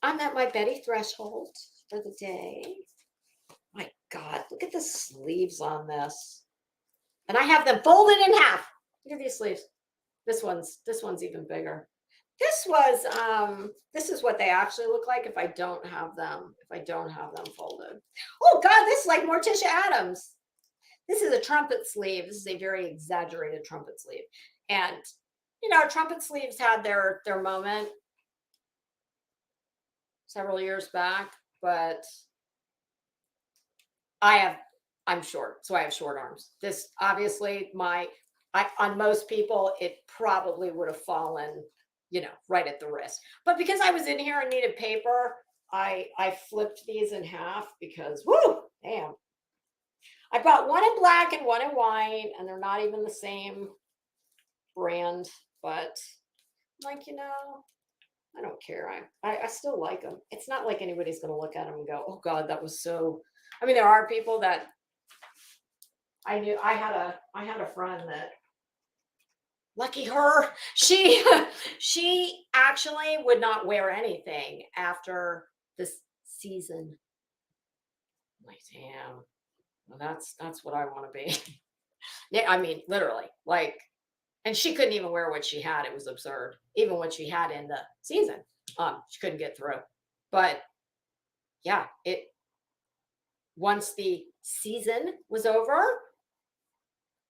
at my Betty threshold for the day. My God, look at the sleeves on this. And I have them folded in half. Look at these sleeves. This one's even bigger. This is what they actually look like if I don't have them folded. Oh God, this is like Morticia Adams. This is a trumpet sleeve. This is a very exaggerated trumpet sleeve. And trumpet sleeves had their moment several years back, but I'm short, so I have short arms. This obviously on most people, it probably would have fallen, right at the wrist. But because I was in here and needed paper, I flipped these in half because, whoo, damn. I bought one in black and one in white, and they're not even the same brand, but like, I don't care. I still like them. It's not like anybody's going to look at them and go, oh God, that was so, I mean, there are people that I knew. I had a friend that, lucky her, she actually would not wear anything after this season. I'm like, damn, well, that's what I want to be. Yeah, I mean, literally, like, and she couldn't even wear what she had. It was absurd. Even what she had in the season, she couldn't get through. But yeah, once the season was over,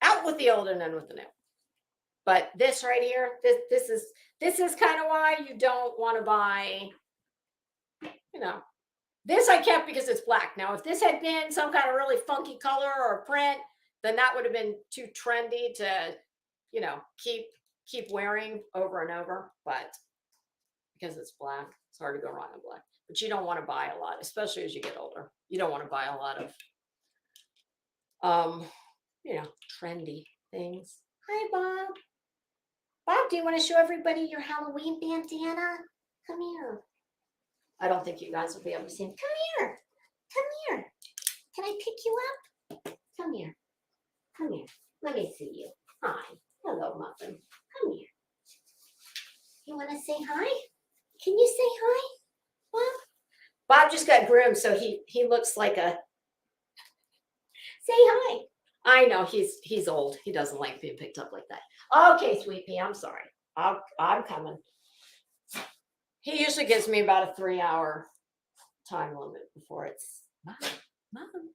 out with the old and in with the new. But this right here, this is kind of why you don't want to buy, this I kept because it's black. Now, if this had been some kind of really funky color or print, then that would have been too trendy to, keep wearing over and over. But because it's black, it's hard to go wrong in black. But you don't want to buy a lot, especially as you get older. You don't want to buy a lot of, trendy things. Hi, Bob. Bob, do you want to show everybody your Halloween bandana? Come here. I don't think you guys will be able to see him. Come here. Come here. Can I pick you up? Come here. Come here. Let me see you. Hi. Hello, Muffin. Come here. You want to say hi? Can you say hi, Bob? Bob just got groomed, so he looks like a... Say hi. I know he's old. He doesn't like being picked up like that. Okay, sweet pea, I'm sorry. I'm coming. He usually gives me about a 3-hour time limit before it's Mom.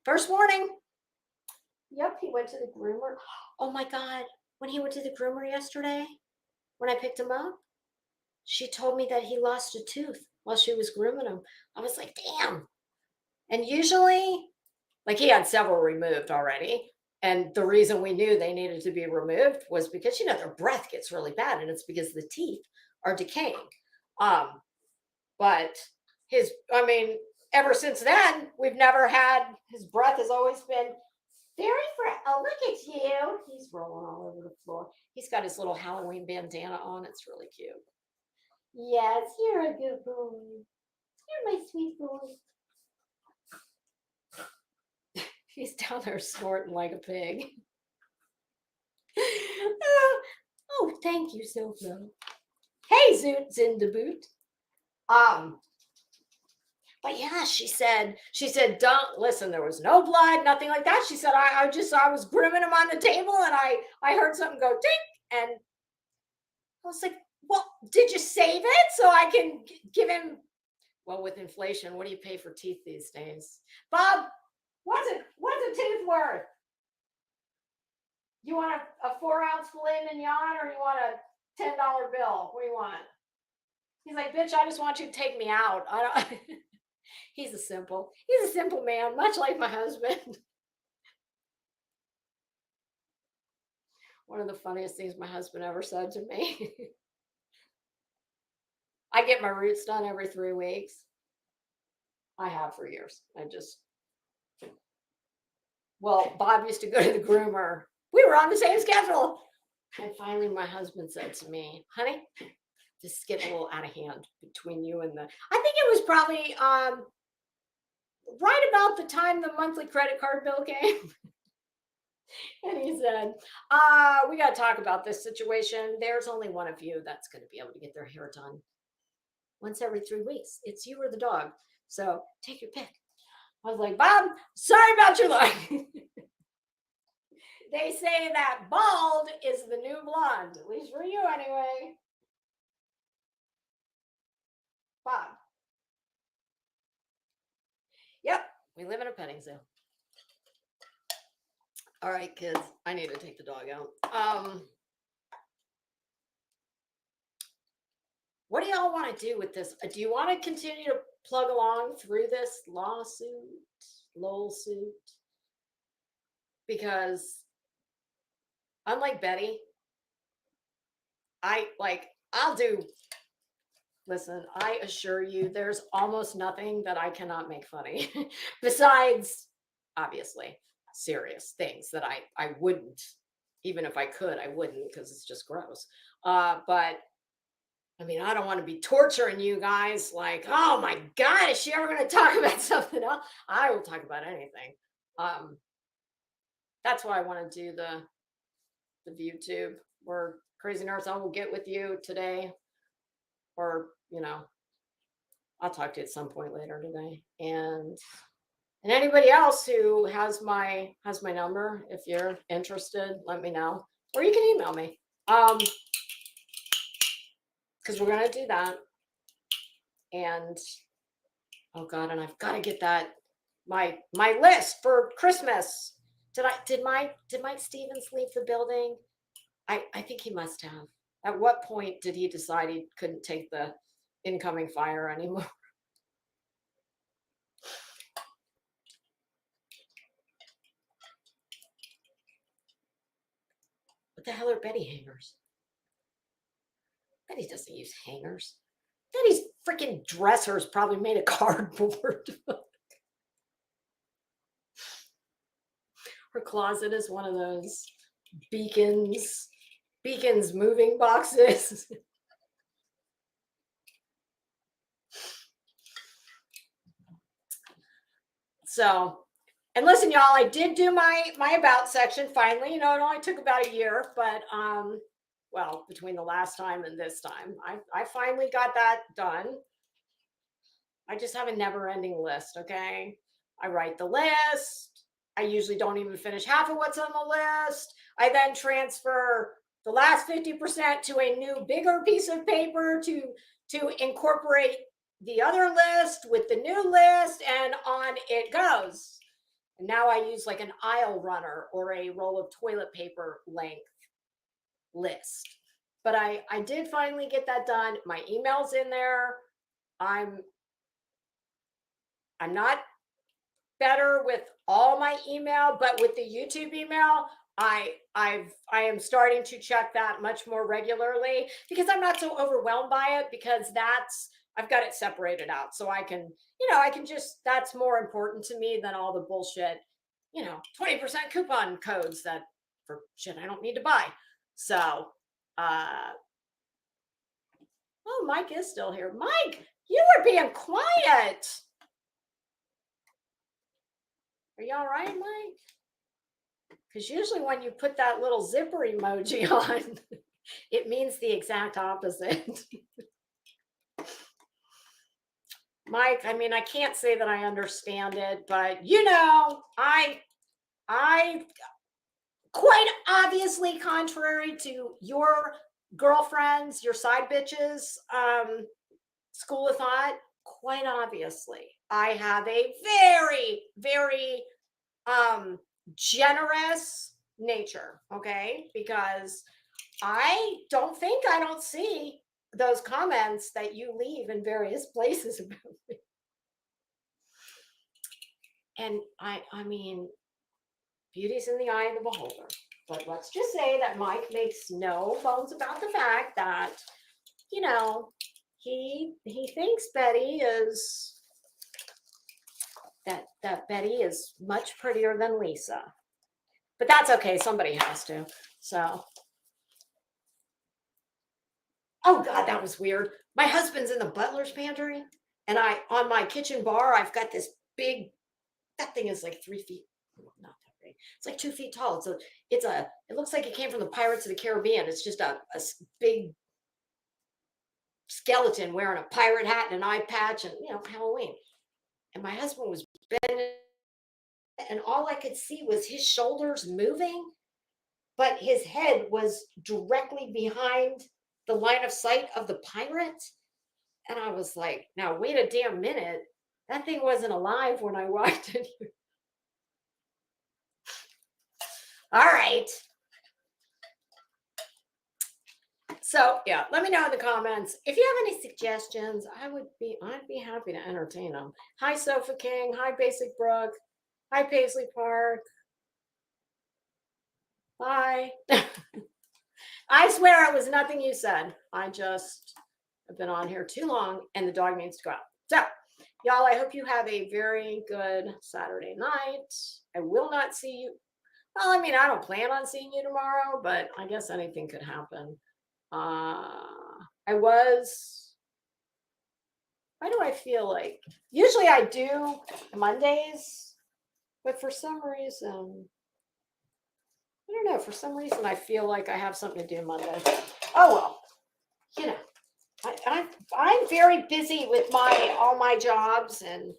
First warning. Yep, he went to the groomer. Oh my God. When he went to the groomer yesterday, when I picked him up, she told me that he lost a tooth while she was grooming him. I was like, damn. And usually, like, he had several removed already. And the reason we knew they needed to be removed was because, their breath gets really bad, and it's because the teeth are decaying. But ever since then, we've never had, his breath has always been very fresh. Oh, look at you. He's rolling all over the floor. He's got his little Halloween bandana on. It's really cute. Yes, you're a good boy. You're my sweet boy. He's down there snorting like a pig. Oh, thank you, Silvio. Hey, Zoot Zindaboot. But yeah, she said, don't listen, there was no blood, nothing like that. She said, I was grooming him on the table, and I heard something go ding, and I was like, well, did you save it so I can give him, well, with inflation, what do you pay for teeth these days? Bob, what's a tooth worth? You want a 4-ounce filet mignon, or you want a $10 bill? What do you want? He's like, bitch, I just want you to take me out. I don't. He's a simple man, much like my husband. One of the funniest things my husband ever said to me. I get my roots done every 3 weeks. I have for years. Well, Bob used to go to the groomer. We were on the same schedule. And finally, my husband said to me, honey, this is getting a little out of hand between you and I think it was probably right about the time the monthly credit card bill came. And he said, we got to talk about this situation. There's only one of you that's going to be able to get their hair done once every 3 weeks. It's you or the dog. So take your pick. I was like, Bob, sorry about your luck. They say that bald is the new blonde, at least for you anyway. Bob. Yep, we live in a petting zoo. All right, kids, I need to take the dog out. What do y'all want to do with this? Do you want to continue to plug along through this lawsuit? Because unlike Betty, listen, I assure you, there's almost nothing that I cannot make funny besides, obviously, serious things that I wouldn't, even if I could, I wouldn't, because it's just gross. But I mean, I don't want to be torturing you guys like, oh my God, is she ever going to talk about something else? I will talk about anything. That's why I want to do the YouTube where Crazy Nurse, I will get with you today, or, I'll talk to you at some point later today. And anybody else who has my number, if you're interested, let me know, or you can email me. Because we're going to do that. And oh God, and I've got to get that my list for Christmas. Did Mike Stevens leave the building? I think he must have. At what point did he decide he couldn't take the incoming fire anymore? What the hell are Betty hangers? Betty doesn't use hangers. Betty's freaking dresser is probably made of cardboard. Her closet is one of those Beacon's moving boxes. So, and listen, y'all, I did do my about section finally. It only took about a year, but well, between the last time and this time, I finally got that done. I just have a never-ending list, okay? I write the list. I usually don't even finish half of what's on the list. I then transfer the last 50% to a new, bigger piece of paper to incorporate the other list with the new list, and on it goes. And now I use like an aisle runner or a roll of toilet paper length list. But I did finally get that done. My email's in there. I'm not better with all my email, but with the YouTube email, I am starting to check that much more regularly because I'm not so overwhelmed by it, because I've got it separated out. So I can just, that's more important to me than all the bullshit, 20% coupon codes that for shit I don't need to buy. So, oh, Mike is still here. Mike, you were being quiet. Are you all right, Mike? Because usually when you put that little zipper emoji on, it means the exact opposite. Mike, I mean, I can't say that I understand it, but I quite obviously, contrary to your girlfriends, your side bitches, school of thought, quite obviously, I have a very, very generous nature, okay? Because I don't see those comments that you leave in various places about me. And I mean, beauty's in the eye of the beholder. But let's just say that Mike makes no bones about the fact that, he thinks Betty is that Betty is much prettier than Lisa. But that's okay. Somebody has to. So, oh God, that was weird. My husband's in the butler's pantry, and on my kitchen bar, I've got this big, that thing is like 3 feet, not that Saturday. It's like 2 feet tall. It looks like it came from the Pirates of the Caribbean. It's just a big skeleton wearing a pirate hat and an eye patch and, Halloween. And my husband was bending, and all I could see was his shoulders moving, but his head was directly behind the line of sight of the pirate. And I was like, now wait a damn minute. That thing wasn't alive when I walked in here. All right. So yeah, let me know in the comments if you have any suggestions. I'd be happy to entertain them. Hi, Sofa King. Hi, Basic Brook. Hi, Paisley Park. Bye. I swear it was nothing you said. I just have been on here too long and the dog needs to go out. So, y'all, I hope you have a very good Saturday night. I will not see you. Well, I mean, I don't plan on seeing you tomorrow, but I guess anything could happen. Why do I feel like, usually I do Mondays, but for some reason, I don't know, for some reason I feel like I have something to do Monday. Oh, well, I'm very busy with all my jobs and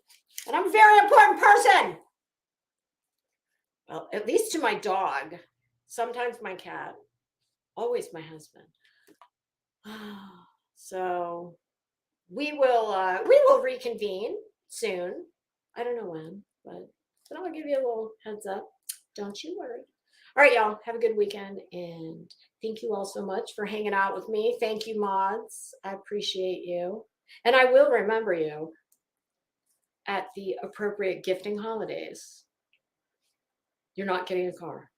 I'm a very important person. Well, at least to my dog, sometimes my cat, always my husband. So we will reconvene soon. I don't know when, but I'll give you a little heads up. Don't you worry. All right, y'all, have a good weekend, and thank you all so much for hanging out with me. Thank you, mods. I appreciate you, and I will remember you at the appropriate gifting holidays. You're not getting a car.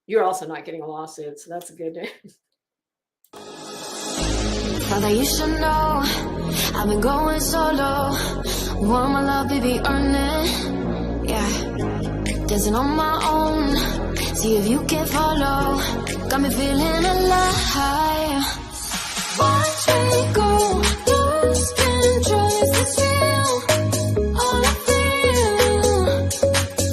You're also not getting a lawsuit, so that's a good news. Father, you should know I've been going solo. Want my love, baby, earn it. Yeah, dancing on my own. See if you can follow. Got me feeling alive. Watch me go, lose control. Is this real? All I feel.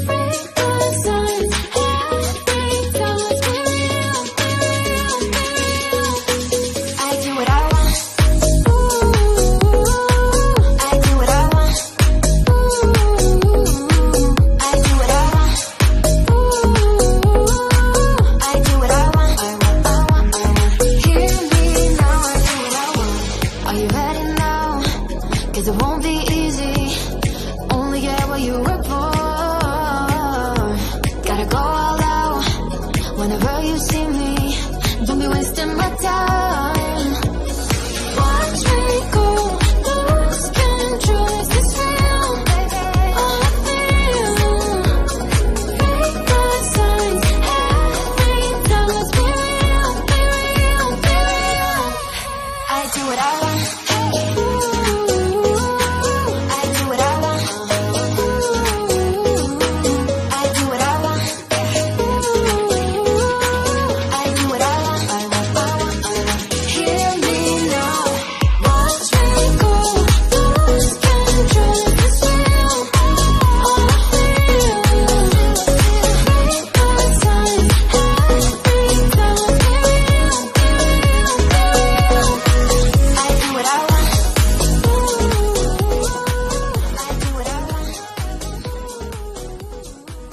Break the signs. Every time it's real, real, real. I do what I want.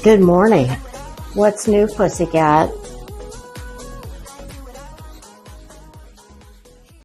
Good morning. What's new, pussycat?